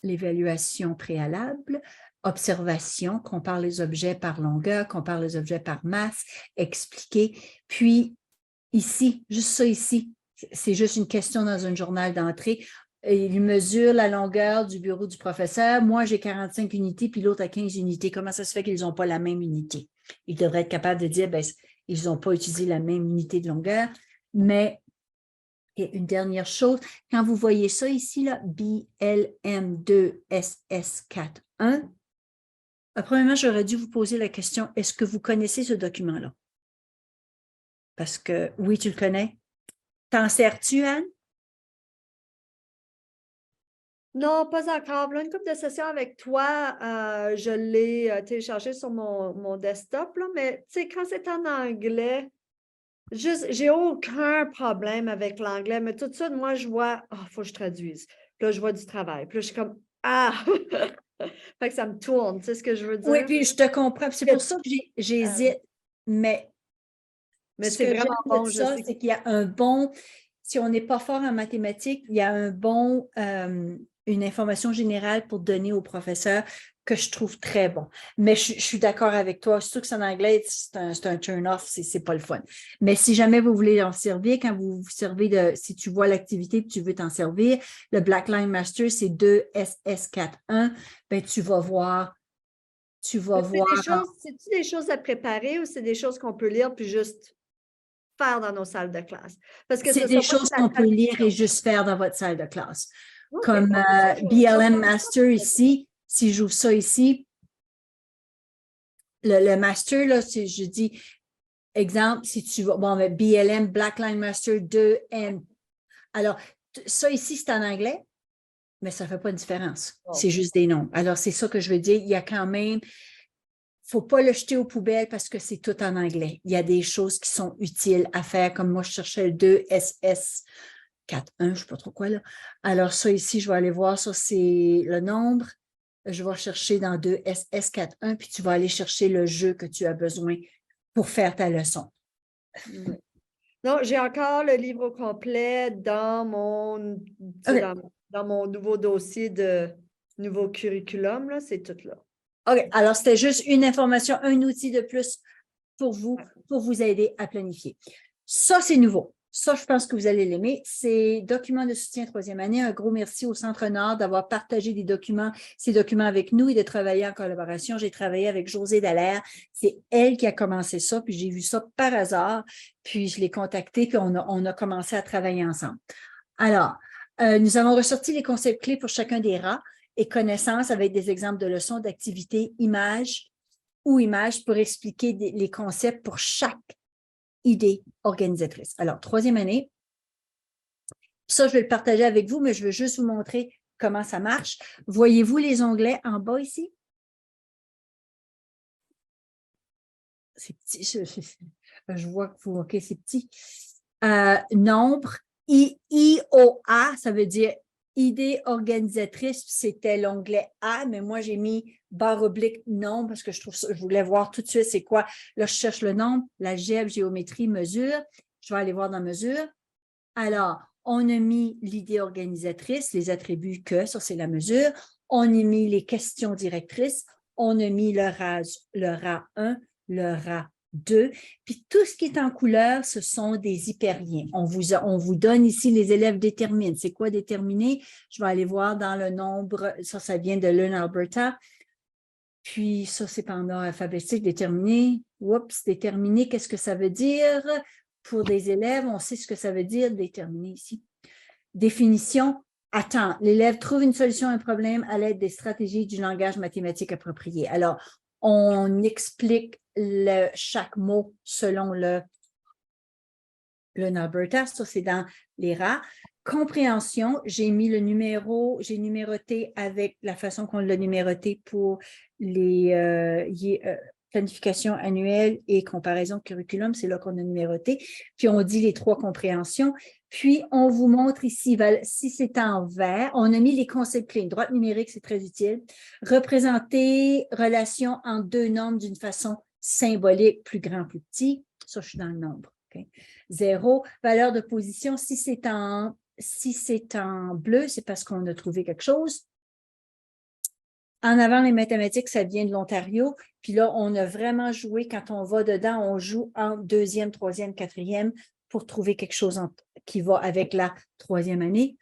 l'évaluation préalable, observation, compare les objets par longueur, compare les objets par masse, expliquer. Puis ici, juste ça ici, c'est juste une question dans un journal d'entrée. Il mesure la longueur du bureau du professeur. Moi, j'ai 45 unités, puis l'autre a 15 unités. Comment ça se fait qu'ils n'ont pas la même unité? Ils devraient être capables de dire, bien, ils n'ont pas utilisé la même unité de longueur. Mais et une dernière chose, quand vous voyez ça ici, là, BLM2SS41, premièrement, j'aurais dû vous poser la question, est-ce que vous connaissez ce document-là? Parce que oui, tu le connais. T'en sers-tu, Anne? Non, pas encore. Là, une couple de sessions avec toi, je l'ai téléchargé sur mon desktop, là, mais tu sais, quand c'est en anglais, j'ai aucun problème avec l'anglais, mais tout de suite, moi, je vois, il faut que je traduise. Puis là, je vois du travail. Puis là, je suis comme, fait que ça me tourne, tu sais ce que je veux dire? Oui, puis je te comprends. C'est pour ça que j'hésite. Mais Mais ce c'est que vraiment j'aime bon, de je ça, sais. c'est qu'il y a un bon, si on n'est pas fort en mathématiques, il y a un bon, une information générale pour donner au professeur que je trouve très bon. Mais je suis d'accord avec toi. Surtout que c'est en anglais, c'est un turn-off, c'est pas le fun. Mais si jamais vous voulez en servir, quand vous vous servez de, si tu vois l'activité et tu veux t'en servir, le Black Line Master, c'est 2SS41, ben tu vas voir. Tu vas voir. C'est-tu des choses à préparer ou c'est des choses qu'on peut lire puis juste faire dans nos salles de classe? Parce que C'est ce des sera pas choses de la qu'on peut lire traduction. et juste faire dans votre salle de classe. OK, Comme bon, mais ça, BLM Master ici, si j'ouvre ça ici, le master, là, je dis, exemple, si tu vas, bon, mais BLM, Black Line Master 2M. Alors, ça ici, c'est en anglais, mais ça ne fait pas de différence. C'est juste des noms. Alors, c'est ça que je veux dire. Il y a quand même, il ne faut pas le jeter aux poubelles parce que c'est tout en anglais. Il y a des choses qui sont utiles à faire, comme moi, je cherchais le 2SS. 4, 1, je ne sais pas trop quoi là. Alors, ça ici, je vais aller voir, ça c'est le nombre. Je vais chercher dans 2SS41, puis tu vas aller chercher le jeu que tu as besoin pour faire ta leçon. Non, j'ai encore le livre au complet dans mon, OK. dans mon nouveau dossier de nouveau curriculum, là, c'est tout là. OK. Alors, c'était juste une information, un outil de plus pour vous aider à planifier. Ça, c'est nouveau. Ça, je pense que vous allez l'aimer. C'est documents de soutien troisième année. Un gros merci au Centre Nord d'avoir partagé ces documents avec nous et de travailler en collaboration. J'ai travaillé avec Josée Dallaire. C'est elle qui a commencé ça, puis j'ai vu ça par hasard. Puis je l'ai contactée, puis on a commencé à travailler ensemble. Alors, nous avons ressorti les concepts clés pour chacun des rats et connaissances avec des exemples de leçons, d'activités, images ou images pour expliquer les concepts pour chaque idée organisatrice. Alors, troisième année, ça, je vais le partager avec vous, mais je veux juste vous montrer comment ça marche. Voyez-vous les onglets en bas ici? C'est petit, je vois que vous, OK, c'est petit. Nombre, IOA, ça veut dire idée organisatrice, c'était l'onglet A, mais moi, j'ai mis barre oblique nombre parce que je trouve ça, je voulais voir tout de suite c'est quoi. Là, je cherche le nombre, l'algèbre, géométrie, mesure. Je vais aller voir dans mesure. Alors, on a mis l'idée organisatrice, les attributs que, ça c'est la mesure. On a mis les questions directrices. On a mis le RA 1, le RA 2. Puis tout ce qui est en couleur, ce sont des hyperliens. On vous donne ici les élèves déterminent. C'est quoi déterminer? Je vais aller voir dans le nombre, ça vient de Learn Alberta. Puis ça, c'est par ordre alphabétique, déterminer. Oups, déterminer, qu'est-ce que ça veut dire? Pour des élèves, on sait ce que ça veut dire, déterminer ici. Définition, attends, l'élève trouve une solution à un problème à l'aide des stratégies du langage mathématique approprié. Alors, on explique chaque mot selon le Alberta, ça c'est dans les rats. Compréhension, j'ai mis le numéro, j'ai numéroté avec la façon qu'on l'a numéroté pour les planification annuelle et comparaison curriculum, c'est là qu'on a numéroté. Puis on dit les trois compréhensions. Puis on vous montre ici, si c'est en vert, on a mis les concepts clés. Une droite numérique, c'est très utile. Représenter relation entre deux nombres d'une façon symbolique, plus grand, plus petit. Ça, je suis dans le nombre. Okay. 0. Valeur de position, si c'est en bleu, c'est parce qu'on a trouvé quelque chose. En avant, les mathématiques, ça vient de l'Ontario. Puis là, on a vraiment joué, quand on va dedans, on joue en deuxième, troisième, quatrième pour trouver quelque chose qui va avec la troisième année.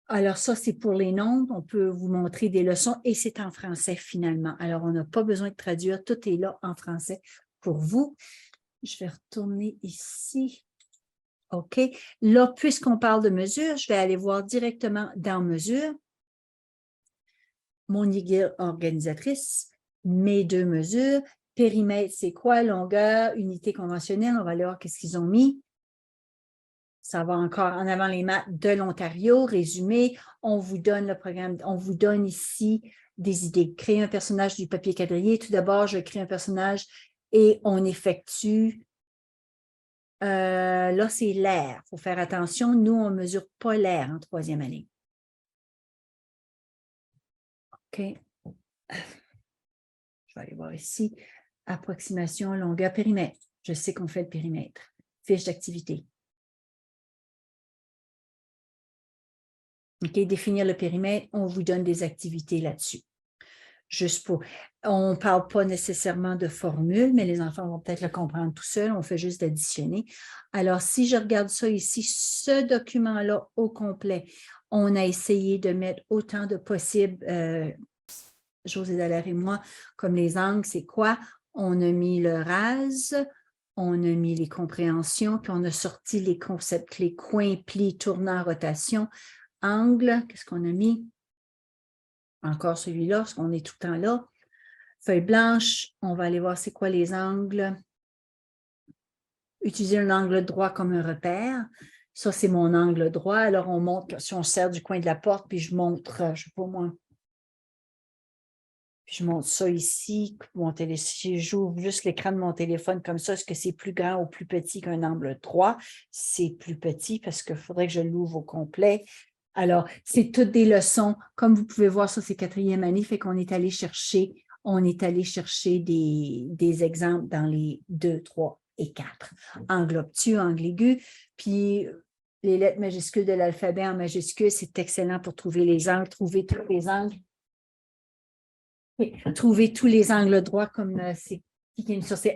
Alors ça, c'est pour les nombres. On peut vous montrer des leçons et c'est en français finalement. Alors, on n'a pas besoin de traduire. Tout est là en français pour vous. Je vais retourner ici. OK. Là, puisqu'on parle de mesure, je vais aller voir directement dans mesure. Mon idée organisatrice, mes deux mesures. Périmètre, c'est quoi? Longueur, unité conventionnelle. On va aller voir qu'est-ce qu'ils ont mis. Ça va encore en avant les maths de l'Ontario. Résumé, on vous donne le programme, on vous donne ici des idées. Créer un personnage du papier quadrillé. Tout d'abord, je crée un personnage et on effectue. Là, c'est l'air. Il faut faire attention. Nous, on ne mesure pas l'air en troisième année. OK. Je vais aller voir ici. approximation, longueur, périmètre. Je sais qu'on fait le périmètre. Fiche d'activité. OK, définir le périmètre, on vous donne des activités là-dessus. Juste pour, on ne parle pas nécessairement de formule, mais les enfants vont peut-être le comprendre tout seuls, on fait juste d'additionner. Alors, si je regarde ça ici, ce document-là au complet, on a essayé de mettre autant de possible, José Dallaire et moi, comme les angles, c'est quoi? On a mis le RAS, on a mis les compréhensions, puis on a sorti les concepts clés, coin, pli, tournant, rotation, angle, qu'est-ce qu'on a mis? Encore celui-là, parce qu'on est tout le temps là. Feuille blanche, on va aller voir c'est quoi les angles. Utiliser un angle droit comme un repère. Ça, c'est mon angle droit. Alors, on montre, si on sert du coin de la porte, puis je montre, je ne sais pas moi, puis je montre ça ici, si j'ouvre juste l'écran de mon téléphone comme ça, est-ce que c'est plus grand ou plus petit qu'un angle droit? C'est plus petit parce qu'il faudrait que je l'ouvre au complet. Alors, c'est toutes des leçons. Comme vous pouvez voir, ça, c'est 4e année, fait qu'on est allé chercher, des exemples dans les 2, 3 et 4. Angle obtus, angle aigu, puis les lettres majuscules de l'alphabet en majuscule, c'est excellent pour trouver les angles, trouver tous les angles. Oui, trouver tous les angles droits comme c'est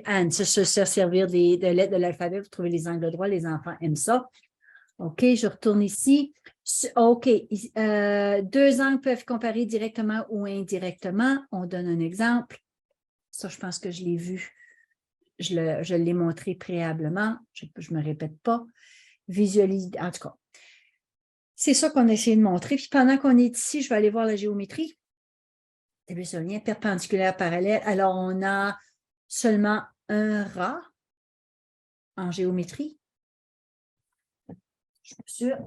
Anne, se servir de lettres de l'alphabet pour trouver les angles droits. Les enfants aiment ça. OK, je retourne ici. OK, 2 angles peuvent comparer directement ou indirectement. On donne un exemple. Ça, je pense que je l'ai vu. Je l'ai montré préalablement. Je ne me répète pas. Visualise, en tout cas. C'est ça qu'on a essayé de montrer. Puis pendant qu'on est ici, je vais aller voir la géométrie. Établir un lien perpendiculaire parallèle. Alors, on a seulement un rat en géométrie. Je suis sûre.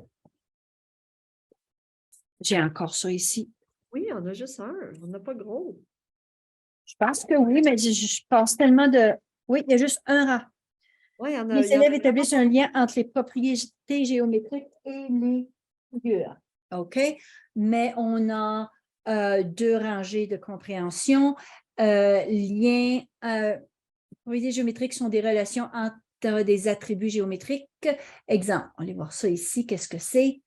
J'ai encore ça ici. Oui, on a juste un. On n'a pas gros. Je pense que oui, mais je pense tellement de... Oui, il y a juste un rat. Oui, il y en a. Les élèves établissent un lien entre les propriétés géométriques et les figures. OK? Mais on a 2 rangées de compréhension. Propriétés géométriques sont des relations entre des attributs géométriques. Exemple, on va aller voir ça ici. Qu'est-ce que c'est?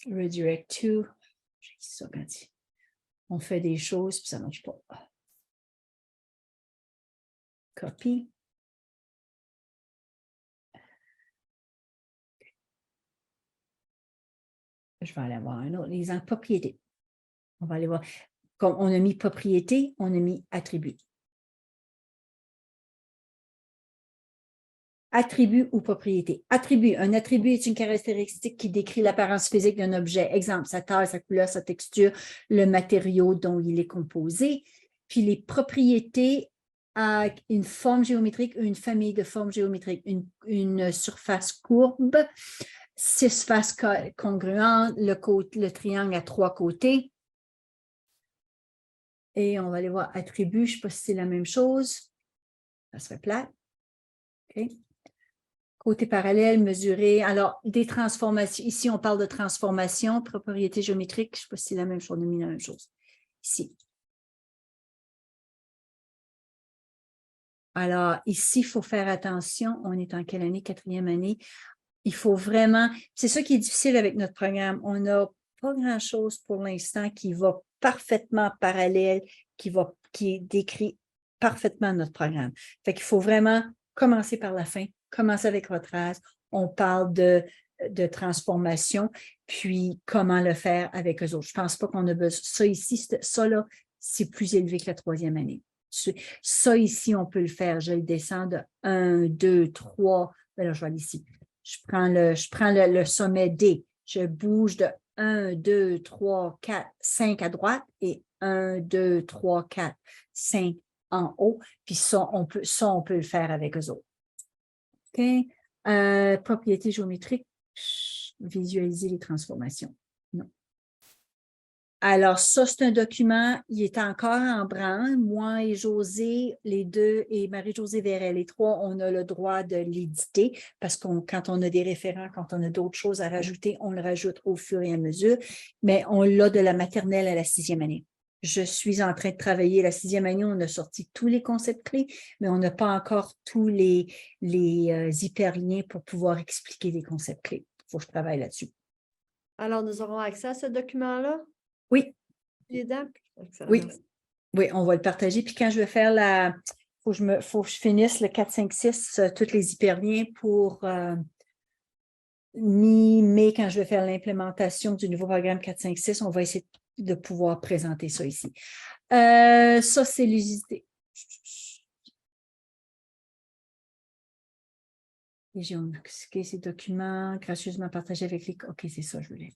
Redirect to. J'ai ça quand on fait des choses, puis ça ne marche pas. Copie. Je vais aller voir un autre exemple. Propriété. On va aller voir. Comme on a mis propriété, on a mis attribut. Attribut ou propriété. Attribut. Un attribut est une caractéristique qui décrit l'apparence physique d'un objet. Exemple, sa taille, sa couleur, sa texture, le matériau dont il est composé. Puis les propriétés à une forme géométrique ou une famille de formes géométriques. Une surface courbe, 6 faces congruentes, le triangle à 3 côtés. Et on va aller voir attribut. Je ne sais pas si c'est la même chose. Ça serait plate. OK. Côté parallèle, mesurer. Alors, des transformations. Ici, on parle de transformation, propriété géométrique. Je ne sais pas si c'est la même chose. On a mis la même chose. Ici. Alors, ici, il faut faire attention. On est en quelle année? 4e année. Il faut vraiment... C'est ça qui est difficile avec notre programme. On n'a pas grand-chose pour l'instant qui va parfaitement parallèle, qui décrit parfaitement notre programme. Fait qu'il faut vraiment commencer par la fin, commencer avec votre race. On parle de transformation, puis comment le faire avec eux autres. Je ne pense pas qu'on a besoin. Ça ici, ça là, c'est plus élevé que la 3e année. Ça ici, on peut le faire. Je le descends de 1, 2, 3. Ben là, je vais aller ici. Je prends le sommet D. Je bouge de 1, 2, 3, 4, 5 à droite et 1, 2, 3, 4, 5 en haut. Puis ça, on peut le faire avec eux autres. OK. Propriété géométrique, visualiser les transformations. Non. Alors, ça, c'est un document, il est encore en branle. Moi et José, les deux, et Marie-Josée Verret, les 3, on a le droit de l'éditer parce que quand on a des référents, quand on a d'autres choses à rajouter, on le rajoute au fur et à mesure, mais on l'a de la maternelle à la 6e année. Je suis en train de travailler. La 6e année, on a sorti tous les concepts clés, mais on n'a pas encore tous les hyperliens pour pouvoir expliquer les concepts clés. Il faut que je travaille là-dessus. Alors, nous aurons accès à ce document-là? Oui. Les dates? Excellent. Oui. Oui, on va le partager. Puis quand je vais faire faut que je finisse le 4, 5, 6, tous les hyperliens pour mi-mai, quand je vais faire l'implémentation du nouveau programme 4, 5, 6, on va essayer de pouvoir présenter ça ici. Ça, c'est les idées. Et j'ai indiqué ces documents gracieusement partagés avec les... OK, c'est ça, je voulais.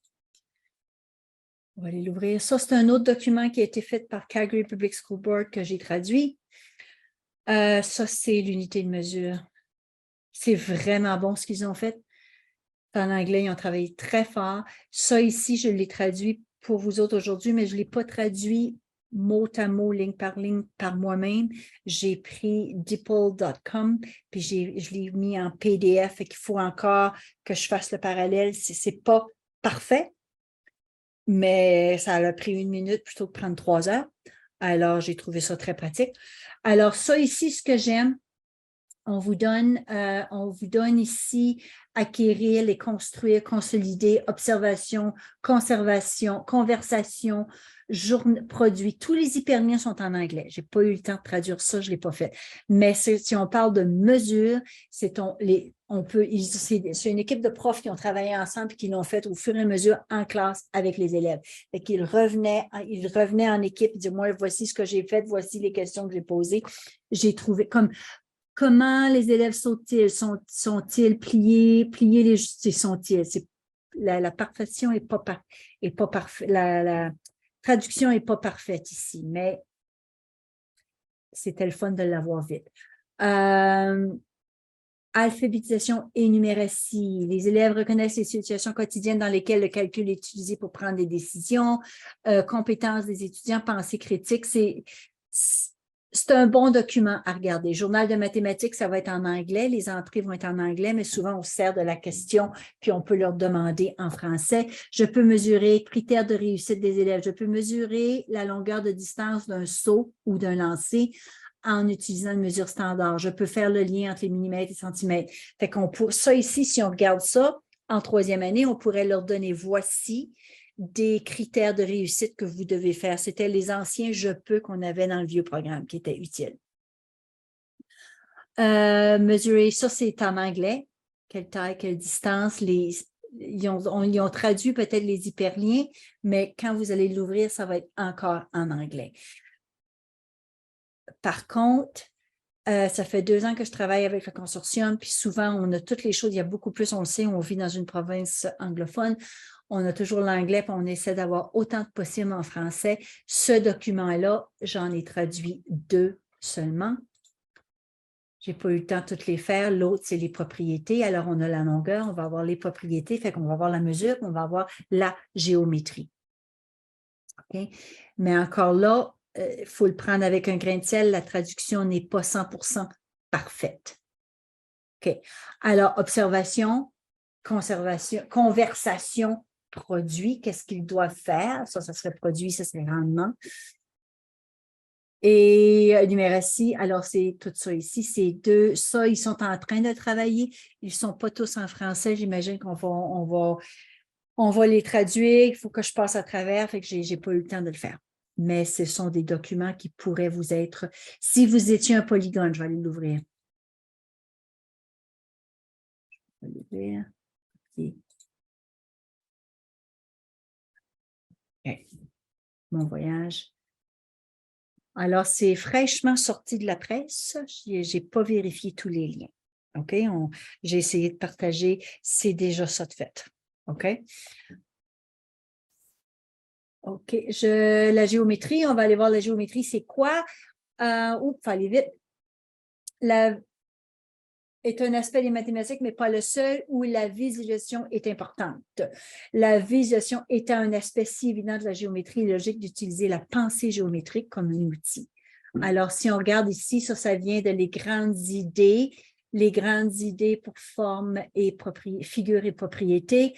On va aller l'ouvrir. Ça, c'est un autre document qui a été fait par Calgary Public School Board que j'ai traduit. Ça, c'est l'unité de mesure. C'est vraiment bon ce qu'ils ont fait. En anglais, ils ont travaillé très fort. Ça ici, je l'ai traduit pour vous autres aujourd'hui, mais je ne l'ai pas traduit mot à mot, ligne par moi-même. J'ai pris DeepL.com, puis je l'ai mis en PDF et qu'il faut encore que je fasse le parallèle. Ce n'est pas parfait, mais ça a pris 1 minute plutôt que prendre 3 heures. Alors, j'ai trouvé ça très pratique. Alors, ça ici, ce que j'aime, on vous donne ici acquérir et construire, consolider, observation, conservation, conversation, produit. Tous les hyperliens sont en anglais. Je n'ai pas eu le temps de traduire ça, je ne l'ai pas fait. Mais si on parle de mesure, c'est une équipe de profs qui ont travaillé ensemble et qui l'ont fait au fur et à mesure en classe avec les élèves. Fait qu'ils revenaient en équipe et disaient, moi, voici ce que j'ai fait, voici les questions que j'ai posées. J'ai trouvé comment les élèves sont-ils pliés les sont-ils? La perfection n'est pas parfaite. La traduction n'est pas parfaite ici, mais c'était le fun de l'avoir vite. Alphabétisation et numératie. Les élèves reconnaissent les situations quotidiennes dans lesquelles le calcul est utilisé pour prendre des décisions. Compétences des étudiants, pensée critique, c'est un bon document à regarder. Journal de mathématiques, ça va être en anglais. Les entrées vont être en anglais, mais souvent, on sert de la question, puis on peut leur demander en français. Je peux mesurer critères de réussite des élèves. Je peux mesurer la longueur de distance d'un saut ou d'un lancer en utilisant une mesure standard. Je peux faire le lien entre les millimètres et centimètres. Fait ça ici, si on regarde ça, en 3e année, on pourrait leur donner voici des critères de réussite que vous devez faire. C'était les anciens « je peux » qu'on avait dans le vieux programme qui étaient utiles. Mesurer, ça c'est en anglais. Quelle taille, quelle distance. Ils ont traduit peut-être les hyperliens, mais quand vous allez l'ouvrir, ça va être encore en anglais. Par contre, ça fait 2 ans que je travaille avec le consortium, puis souvent, on a toutes les choses, il y a beaucoup plus, on le sait, on vit dans une province anglophone, on a toujours l'anglais, puis on essaie d'avoir autant que possible en français. Ce document-là, j'en ai traduit 2 seulement. Je n'ai pas eu le temps de toutes les faire. L'autre, c'est les propriétés. Alors, on a la longueur, on va avoir les propriétés, fait qu'on va avoir la mesure, on va avoir la géométrie. Okay? Mais encore là, il faut le prendre avec un grain de sel. La traduction n'est pas 100% parfaite. OK. Alors, observation, conversation, produit, qu'est-ce qu'ils doivent faire? Ça serait produit, ça serait rendement. Et numératie, alors c'est tout ça ici, c'est 2. Ça, ils sont en train de travailler. Ils ne sont pas tous en français. J'imagine qu'on va les traduire. Il faut que je passe à travers, fait que je n'ai pas eu le temps de le faire. Mais ce sont des documents qui pourraient vous être... Si vous étiez un polygone, je vais aller l'ouvrir. Je vais l'ouvrir. Okay. Okay. Mon voyage. Alors, c'est fraîchement sorti de la presse. Je n'ai pas vérifié tous les liens. OK? J'ai essayé de partager. C'est déjà ça de fait. OK? OK. La géométrie, on va aller voir la géométrie. C'est quoi? Oups, il faut aller vite. Est un aspect des mathématiques, mais pas le seul, où la visualisation est importante. La visualisation étant un aspect si évident de la géométrie, logique d'utiliser la pensée géométrique comme un outil. Alors, si on regarde ici, ça vient de les grandes idées pour forme et figure et propriété.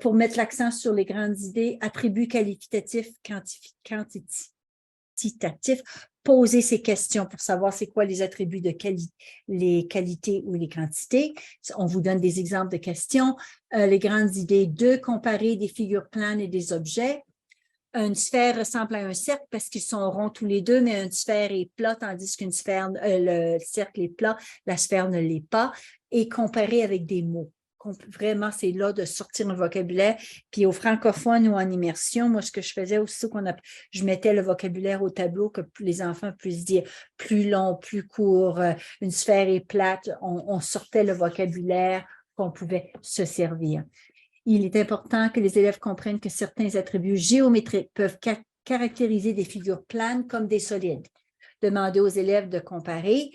Pour mettre l'accent sur les grandes idées, attributs qualitatifs quantitatif, poser ces questions pour savoir c'est quoi les attributs de les qualités ou les quantités. On vous donne des exemples de questions. Les grandes idées, 2, comparer des figures planes et des objets. Une sphère ressemble à un cercle parce qu'ils sont ronds tous les deux, mais une sphère est plat, tandis qu'une sphère, le cercle est plat, la sphère ne l'est pas. Et comparer avec des mots. Vraiment, c'est là de sortir le vocabulaire. Puis aux francophones ou en immersion, moi, ce que je faisais aussi, je mettais le vocabulaire au tableau que les enfants puissent dire plus long, plus court, une sphère est plate. On sortait le vocabulaire qu'on pouvait se servir. Il est important que les élèves comprennent que certains attributs géométriques peuvent caractériser des figures planes comme des solides. Demandez aux élèves de comparer.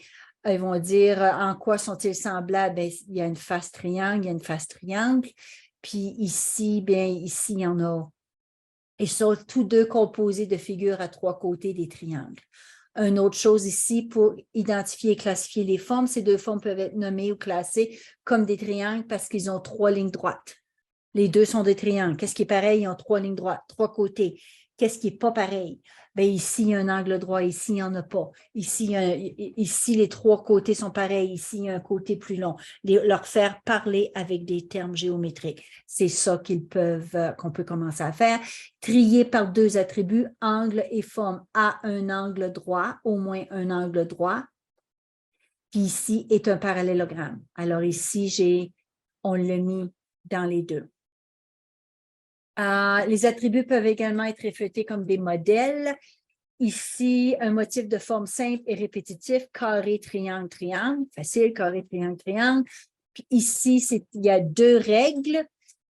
Ils vont dire en quoi sont-ils semblables? Bien, il y a une face triangle, il y a une face triangle. Puis ici, bien, ici, il y en a. Ils sont tous deux composés de figures à 3 côtés des triangles. Une autre chose ici, pour identifier et classifier les formes, ces 2 formes peuvent être nommées ou classées comme des triangles parce qu'ils ont 3 lignes droites. Les 2 sont des triangles. Qu'est-ce qui est pareil? Ils ont 3 lignes droites, 3 côtés. Qu'est-ce qui n'est pas pareil? Bien, ici, il y a un angle droit, ici, il n'y en a pas. Ici, les 3 côtés sont pareils, ici, il y a un côté plus long. Leur faire parler avec des termes géométriques. C'est ça qu'on peut commencer à faire. Trier par 2 attributs, angle et forme, à un angle droit, au moins un angle droit. Puis ici est un parallélogramme. Alors ici, on l'a mis dans les 2. Les attributs peuvent également être réfutés comme des modèles. Ici, un motif de forme simple et répétitif, carré, triangle, triangle, facile, carré, triangle, triangle. Puis ici, il y a 2 règles.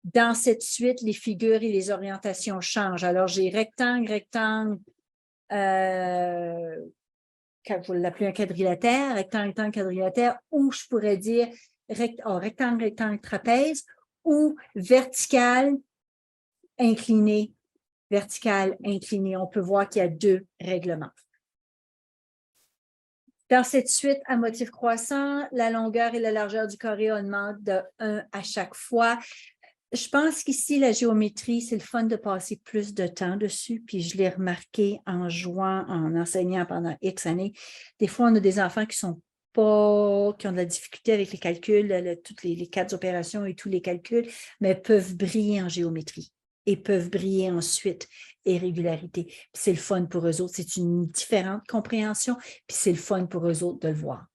Dans cette suite, les figures et les orientations changent. Alors, j'ai rectangle, rectangle, vous l'appelez un quadrilatère, rectangle, rectangle, quadrilatère, ou je pourrais dire rectangle, rectangle, trapèze, ou vertical, incliné, vertical, incliné. On peut voir qu'il y a 2 règlements. Dans cette suite à motif croissant, la longueur et la largeur du carré augmentent de 1 à chaque fois. Je pense qu'ici, la géométrie, c'est le fun de passer plus de temps dessus, puis je l'ai remarqué en jouant, en enseignant pendant X années. Des fois, on a des enfants qui ont de la difficulté avec les calculs, toutes les 4 opérations et tous les calculs, mais peuvent briller en géométrie et peuvent briller ensuite et régularité. C'est le fun pour eux autres. C'est une différente compréhension, puis c'est le fun pour eux autres de le voir.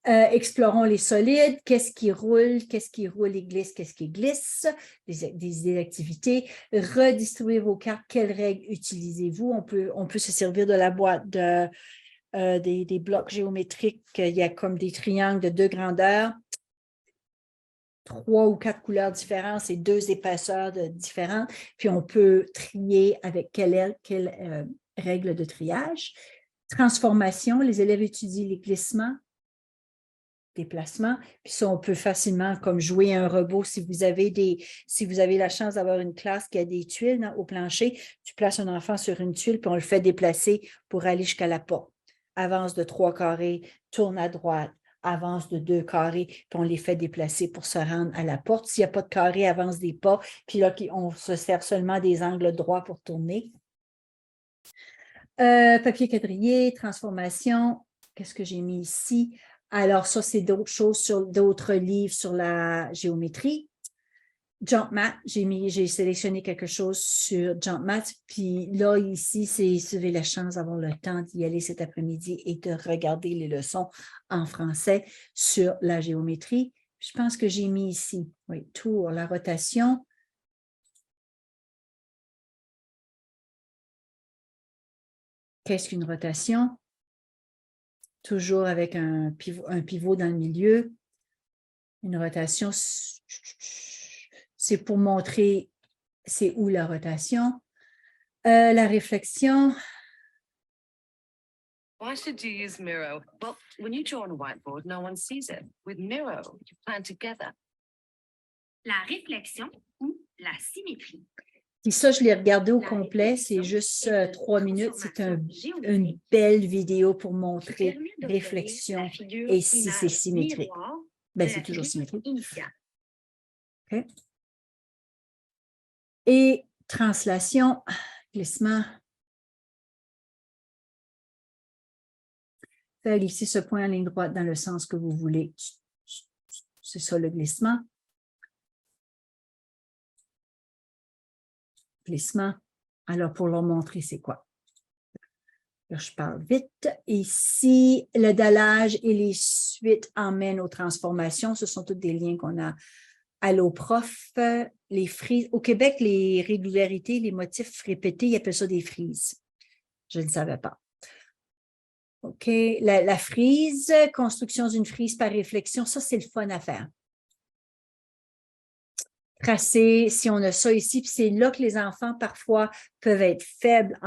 Explorons les solides. Qu'est-ce qui roule et glisse, qu'est-ce qui glisse? Des idées d'activité. Redistribuez vos cartes. Quelles règles utilisez-vous? On peut se servir de la boîte des blocs géométriques. Il y a comme des triangles de 2 grandeurs. 3 ou 4 couleurs différentes et 2 épaisseurs différentes. Puis on peut trier avec quelle règle de triage. Transformation, les élèves étudient les glissements, déplacements. Puis ça, on peut facilement comme jouer un robot. Si vous avez la chance d'avoir une classe qui a des tuiles au plancher, tu places un enfant sur une tuile, puis on le fait déplacer pour aller jusqu'à la porte. Avance de 3 carrés, tourne à droite, avance de 2 carrés, puis on les fait déplacer pour se rendre à la porte. S'il n'y a pas de carré, avance des pas, puis là, on se sert seulement des angles droits pour tourner. Papier quadrillé, transformation. Qu'est-ce que j'ai mis ici? Alors, ça, c'est d'autres choses sur d'autres livres sur la géométrie. Jump Math, j'ai sélectionné quelque chose sur Jump Math, puis là, ici, si vous avez la chance d'avoir le temps d'y aller cet après-midi et de regarder les leçons en français sur la géométrie. Je pense que j'ai mis ici, oui, tour, la rotation. Qu'est-ce qu'une rotation? Toujours avec un pivot dans le milieu. Une rotation, c'est pour montrer c'est où la rotation. La réflexion. Why should you use Miro? Well, when you draw on a whiteboard, no one sees it. With Miro, you plan together. La réflexion ou la symétrie. Puis ça, je l'ai regardé au complet, c'est juste 3 minutes. C'est une belle vidéo pour montrer réflexion et si c'est symétrique. Ben, c'est toujours symétrique. Okay. Et translation, glissement. Fais glisser ce point en ligne droite dans le sens que vous voulez. C'est ça le glissement. Glissement. Alors, pour leur montrer, c'est quoi? Là, je parle vite. Ici, le dallage et les suites emmènent aux transformations. Ce sont tous des liens qu'on a. Allô, prof. Les frises. Au Québec, les régularités, les motifs répétés, ils appellent ça des frises. Je ne savais pas. OK. La frise, construction d'une frise par réflexion, ça, c'est le fun à faire. Tracer, si on a ça ici, puis c'est là que les enfants, parfois, peuvent être faibles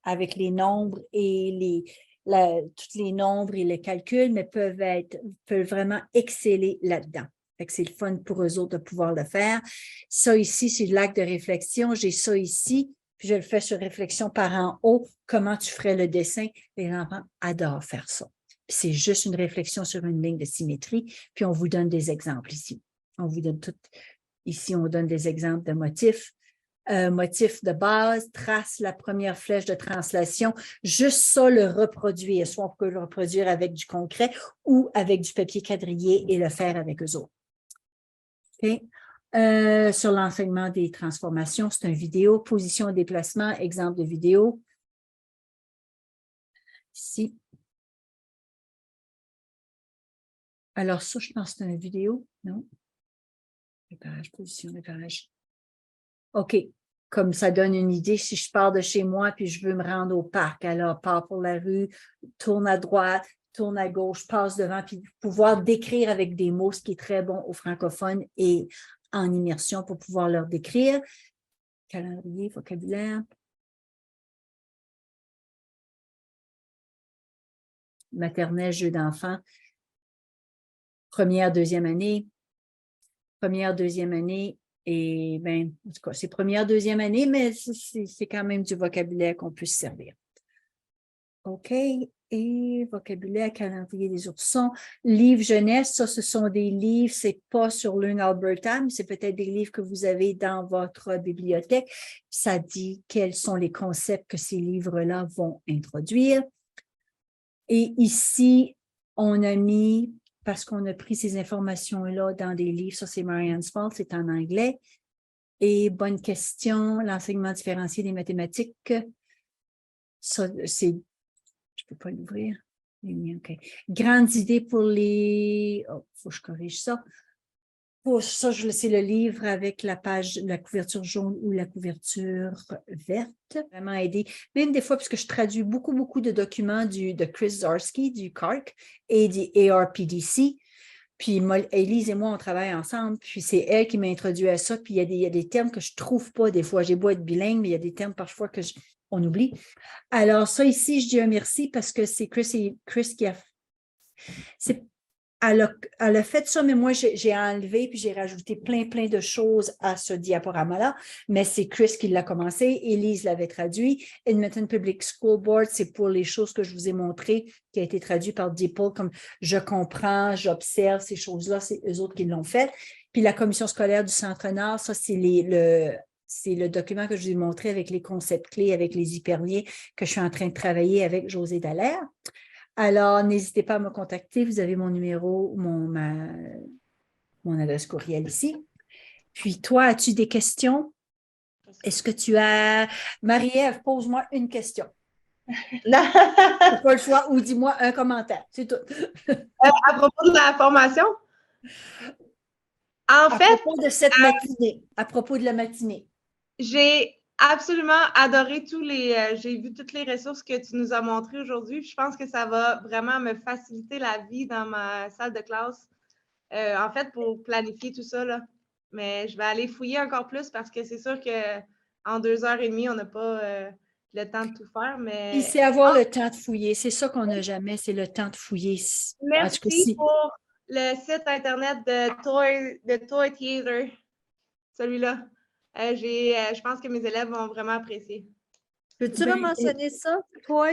avec les nombres et tous les nombres et les calculs, mais peuvent vraiment exceller là-dedans. C'est le fun pour eux autres de pouvoir le faire. Ça ici, c'est l'acte de réflexion. J'ai ça ici, puis je le fais sur réflexion par en haut. Comment tu ferais le dessin? Les enfants adorent faire ça. C'est juste une réflexion sur une ligne de symétrie, puis on vous donne des exemples ici. On vous donne tout. Ici, on donne des exemples de motifs. Motif de base, trace la première flèche de translation. Juste ça, le reproduire. Soit on peut le reproduire avec du concret ou avec du papier quadrillé et le faire avec eux autres. Okay. Sur l'enseignement des transformations, c'est une vidéo. Position et déplacement, exemple de vidéo. Ici. Alors ça, je pense que c'est une vidéo, non? Réparage, position, réparage. OK. Comme ça donne une idée, si je pars de chez moi puis je veux me rendre au parc, alors pars pour la rue, tourne à droite, tourne à gauche, passe devant, puis pouvoir décrire avec des mots, ce qui est très bon aux francophones et en immersion pour pouvoir leur décrire. Calendrier, vocabulaire. Maternelle, jeu d'enfant. Première, deuxième année. Première, deuxième année. Et bien, en tout cas, c'est première, deuxième année, mais c'est quand même du vocabulaire qu'on peut se servir. OK. Et vocabulaire, calendrier des oursons. Livre jeunesse, ça, ce sont des livres, c'est pas sur Learn Alberta, mais c'est peut-être des livres que vous avez dans votre bibliothèque. Ça dit quels sont les concepts que ces livres-là vont introduire. Et ici, on a mis, parce qu'on a pris ces informations-là dans des livres, ça c'est Marianne's Fault, c'est en anglais. Et bonne question, l'enseignement différencié des mathématiques. Ça, c'est, je ne peux pas l'ouvrir. OK. Grandes idées pour les, oh, il faut que je corrige ça. Pour ça, c'est le livre avec la page, la couverture jaune ou la couverture verte. Vraiment aidé. Même des fois, parce que je traduis beaucoup de documents de Chris Zarsky, du CARC et du ARPDC. Puis Élise et moi, on travaille ensemble. Puis c'est elle qui m'a introduit à ça. Puis il y a des termes que je ne trouve pas des fois. J'ai beau être bilingue, mais il y a des termes parfois on oublie. Alors ça ici, je dis un merci parce que c'est Chris qui a... Elle a fait ça, mais moi, j'ai enlevé puis j'ai rajouté plein de choses à ce diaporama-là, mais c'est Chris qui l'a commencé, Élise l'avait traduit. Edmonton Public School Board, c'est pour les choses que je vous ai montrées, qui a été traduit par DePaul, comme je comprends, j'observe ces choses-là, c'est eux autres qui l'ont fait. Puis la commission scolaire du Centre-Nord, ça, c'est le document que je vous ai montré avec les concepts clés, avec les hyperliens que je suis en train de travailler avec José Dallaire. Alors, n'hésitez pas à me contacter. Vous avez mon numéro, mon adresse courriel ici. Puis toi, as-tu des questions? Est-ce que tu as... Marie-Ève, pose-moi une question. Non. Pas le choix ou dis-moi un commentaire. C'est tout. À propos de la formation? En fait, à propos de cette matinée, à propos de la matinée. J'ai absolument adoré j'ai vu toutes les ressources que tu nous as montrées aujourd'hui. Je pense que ça va vraiment me faciliter la vie dans ma salle de classe, en fait, pour planifier tout ça, là. Mais je vais aller fouiller encore plus parce que c'est sûr qu'en 2h30, on n'a pas le temps de tout faire. Mais c'est avoir le temps de fouiller. C'est ça qu'on n'a jamais, c'est le temps de fouiller. Merci pour le site Internet de Toy Theater, celui-là. Je pense que mes élèves vont vraiment apprécier. Peux-tu mentionner ça, toi?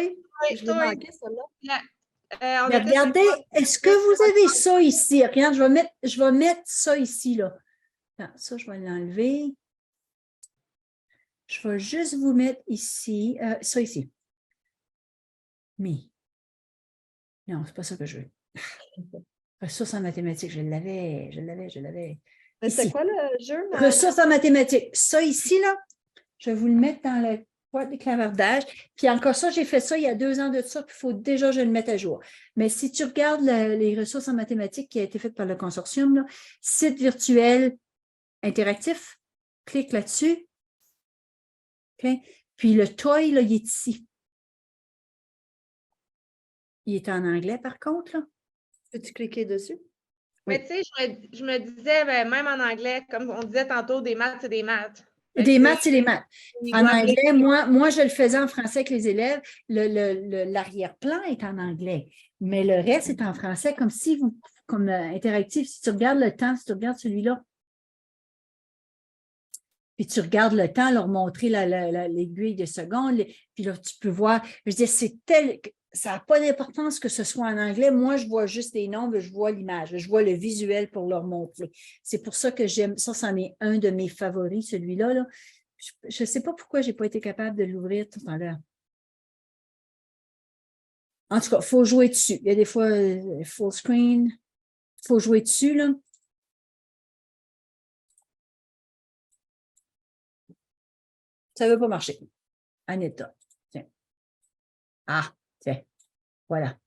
Je l'ai manqué, celle-là. Regardez, est-ce que vous avez ça ici? Regarde, je vais mettre ça ici, là. Non, ça, je vais l'enlever. Je vais juste vous mettre ici, ça ici. Mais Non, c'est pas ça que je veux. Ressources en mathématiques, je l'avais. Mais c'était Ici. quoi le jeu? Marie? Ressources en mathématiques. Ça ici, là, je vais vous le mettre dans la boîte de clavardage. Puis encore ça, j'ai fait ça il y a 2 ans de ça, puis il faut déjà que je le mette à jour. Mais si tu regardes les ressources en mathématiques qui a été faite par le consortium, là, site virtuel interactif, clique là-dessus. OK? Puis le toy, là, il est ici. Il est en anglais, par contre, là. Peux-tu cliquer dessus? Mais tu sais, je me disais, ben, même en anglais, comme on disait tantôt, des maths, c'est des maths. Des maths, c'est les maths. Il En doit anglais, appliquer. moi, je le faisais en français avec les élèves. L'arrière-plan est en anglais, mais le reste est en français, comme interactif. Si tu regardes le temps, si tu regardes celui-là, puis tu regardes le temps, leur montrer l'aiguille de seconde, puis là, tu peux voir, je veux dire, ça n'a pas d'importance que ce soit en anglais. Moi, je vois juste des nombres, je vois l'image, je vois le visuel pour leur montrer. C'est pour ça que j'aime ça, c'en est un de mes favoris, celui-là. Là. Je ne sais pas pourquoi je n'ai pas été capable de l'ouvrir tout à l'heure. En tout cas, il faut jouer dessus. Il y a des fois full screen. Il faut jouer dessus, là. Ça ne veut pas marcher. Anita. Tiens. Ah, tiens. Voilà.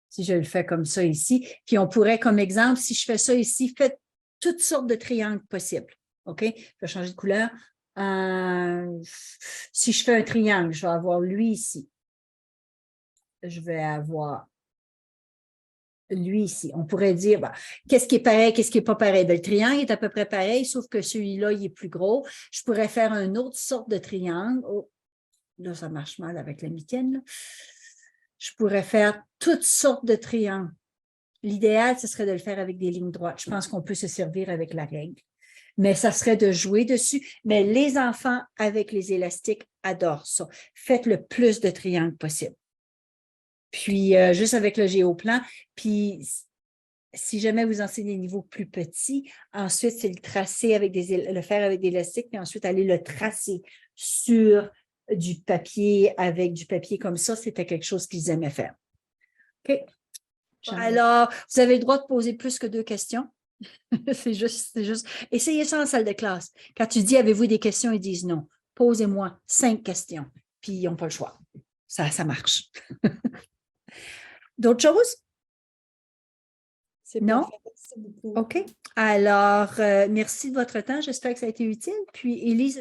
Si je le fais comme ça ici, puis on pourrait, comme exemple, si je fais ça ici, faites toutes sortes de triangles possibles. OK? Je vais changer de couleur. Si je fais un triangle, je vais avoir lui ici. Je vais avoir lui ici. On pourrait dire, ben, qu'est-ce qui est pareil, qu'est-ce qui n'est pas pareil? Ben, le triangle est à peu près pareil, sauf que celui-là, il est plus gros. Je pourrais faire une autre sorte de triangle. Oh, là, ça marche mal avec la mitaine. Là. Je pourrais faire toutes sortes de triangles. L'idéal, ce serait de le faire avec des lignes droites. Je pense qu'on peut se servir avec la règle. Mais ça serait de jouer dessus. Mais les enfants avec les élastiques adorent ça. Faites le plus de triangles possible. Puis, juste avec le géoplan. Puis, si jamais vous enseignez des niveaux plus petits, ensuite, c'est le tracer le faire avec des élastiques, puis ensuite aller le tracer sur du papier avec du papier comme ça. C'était quelque chose qu'ils aimaient faire. OK. Alors, vous avez le droit de poser plus que 2 questions. c'est juste. Essayez ça en salle de classe. Quand tu dis, avez-vous des questions, ils disent non. Posez-moi 5 questions. Puis, ils n'ont pas le choix. Ça marche. D'autres choses? C'est Non? parfait. Merci beaucoup. OK. Alors, merci de votre temps. J'espère que ça a été utile. Puis, Élise,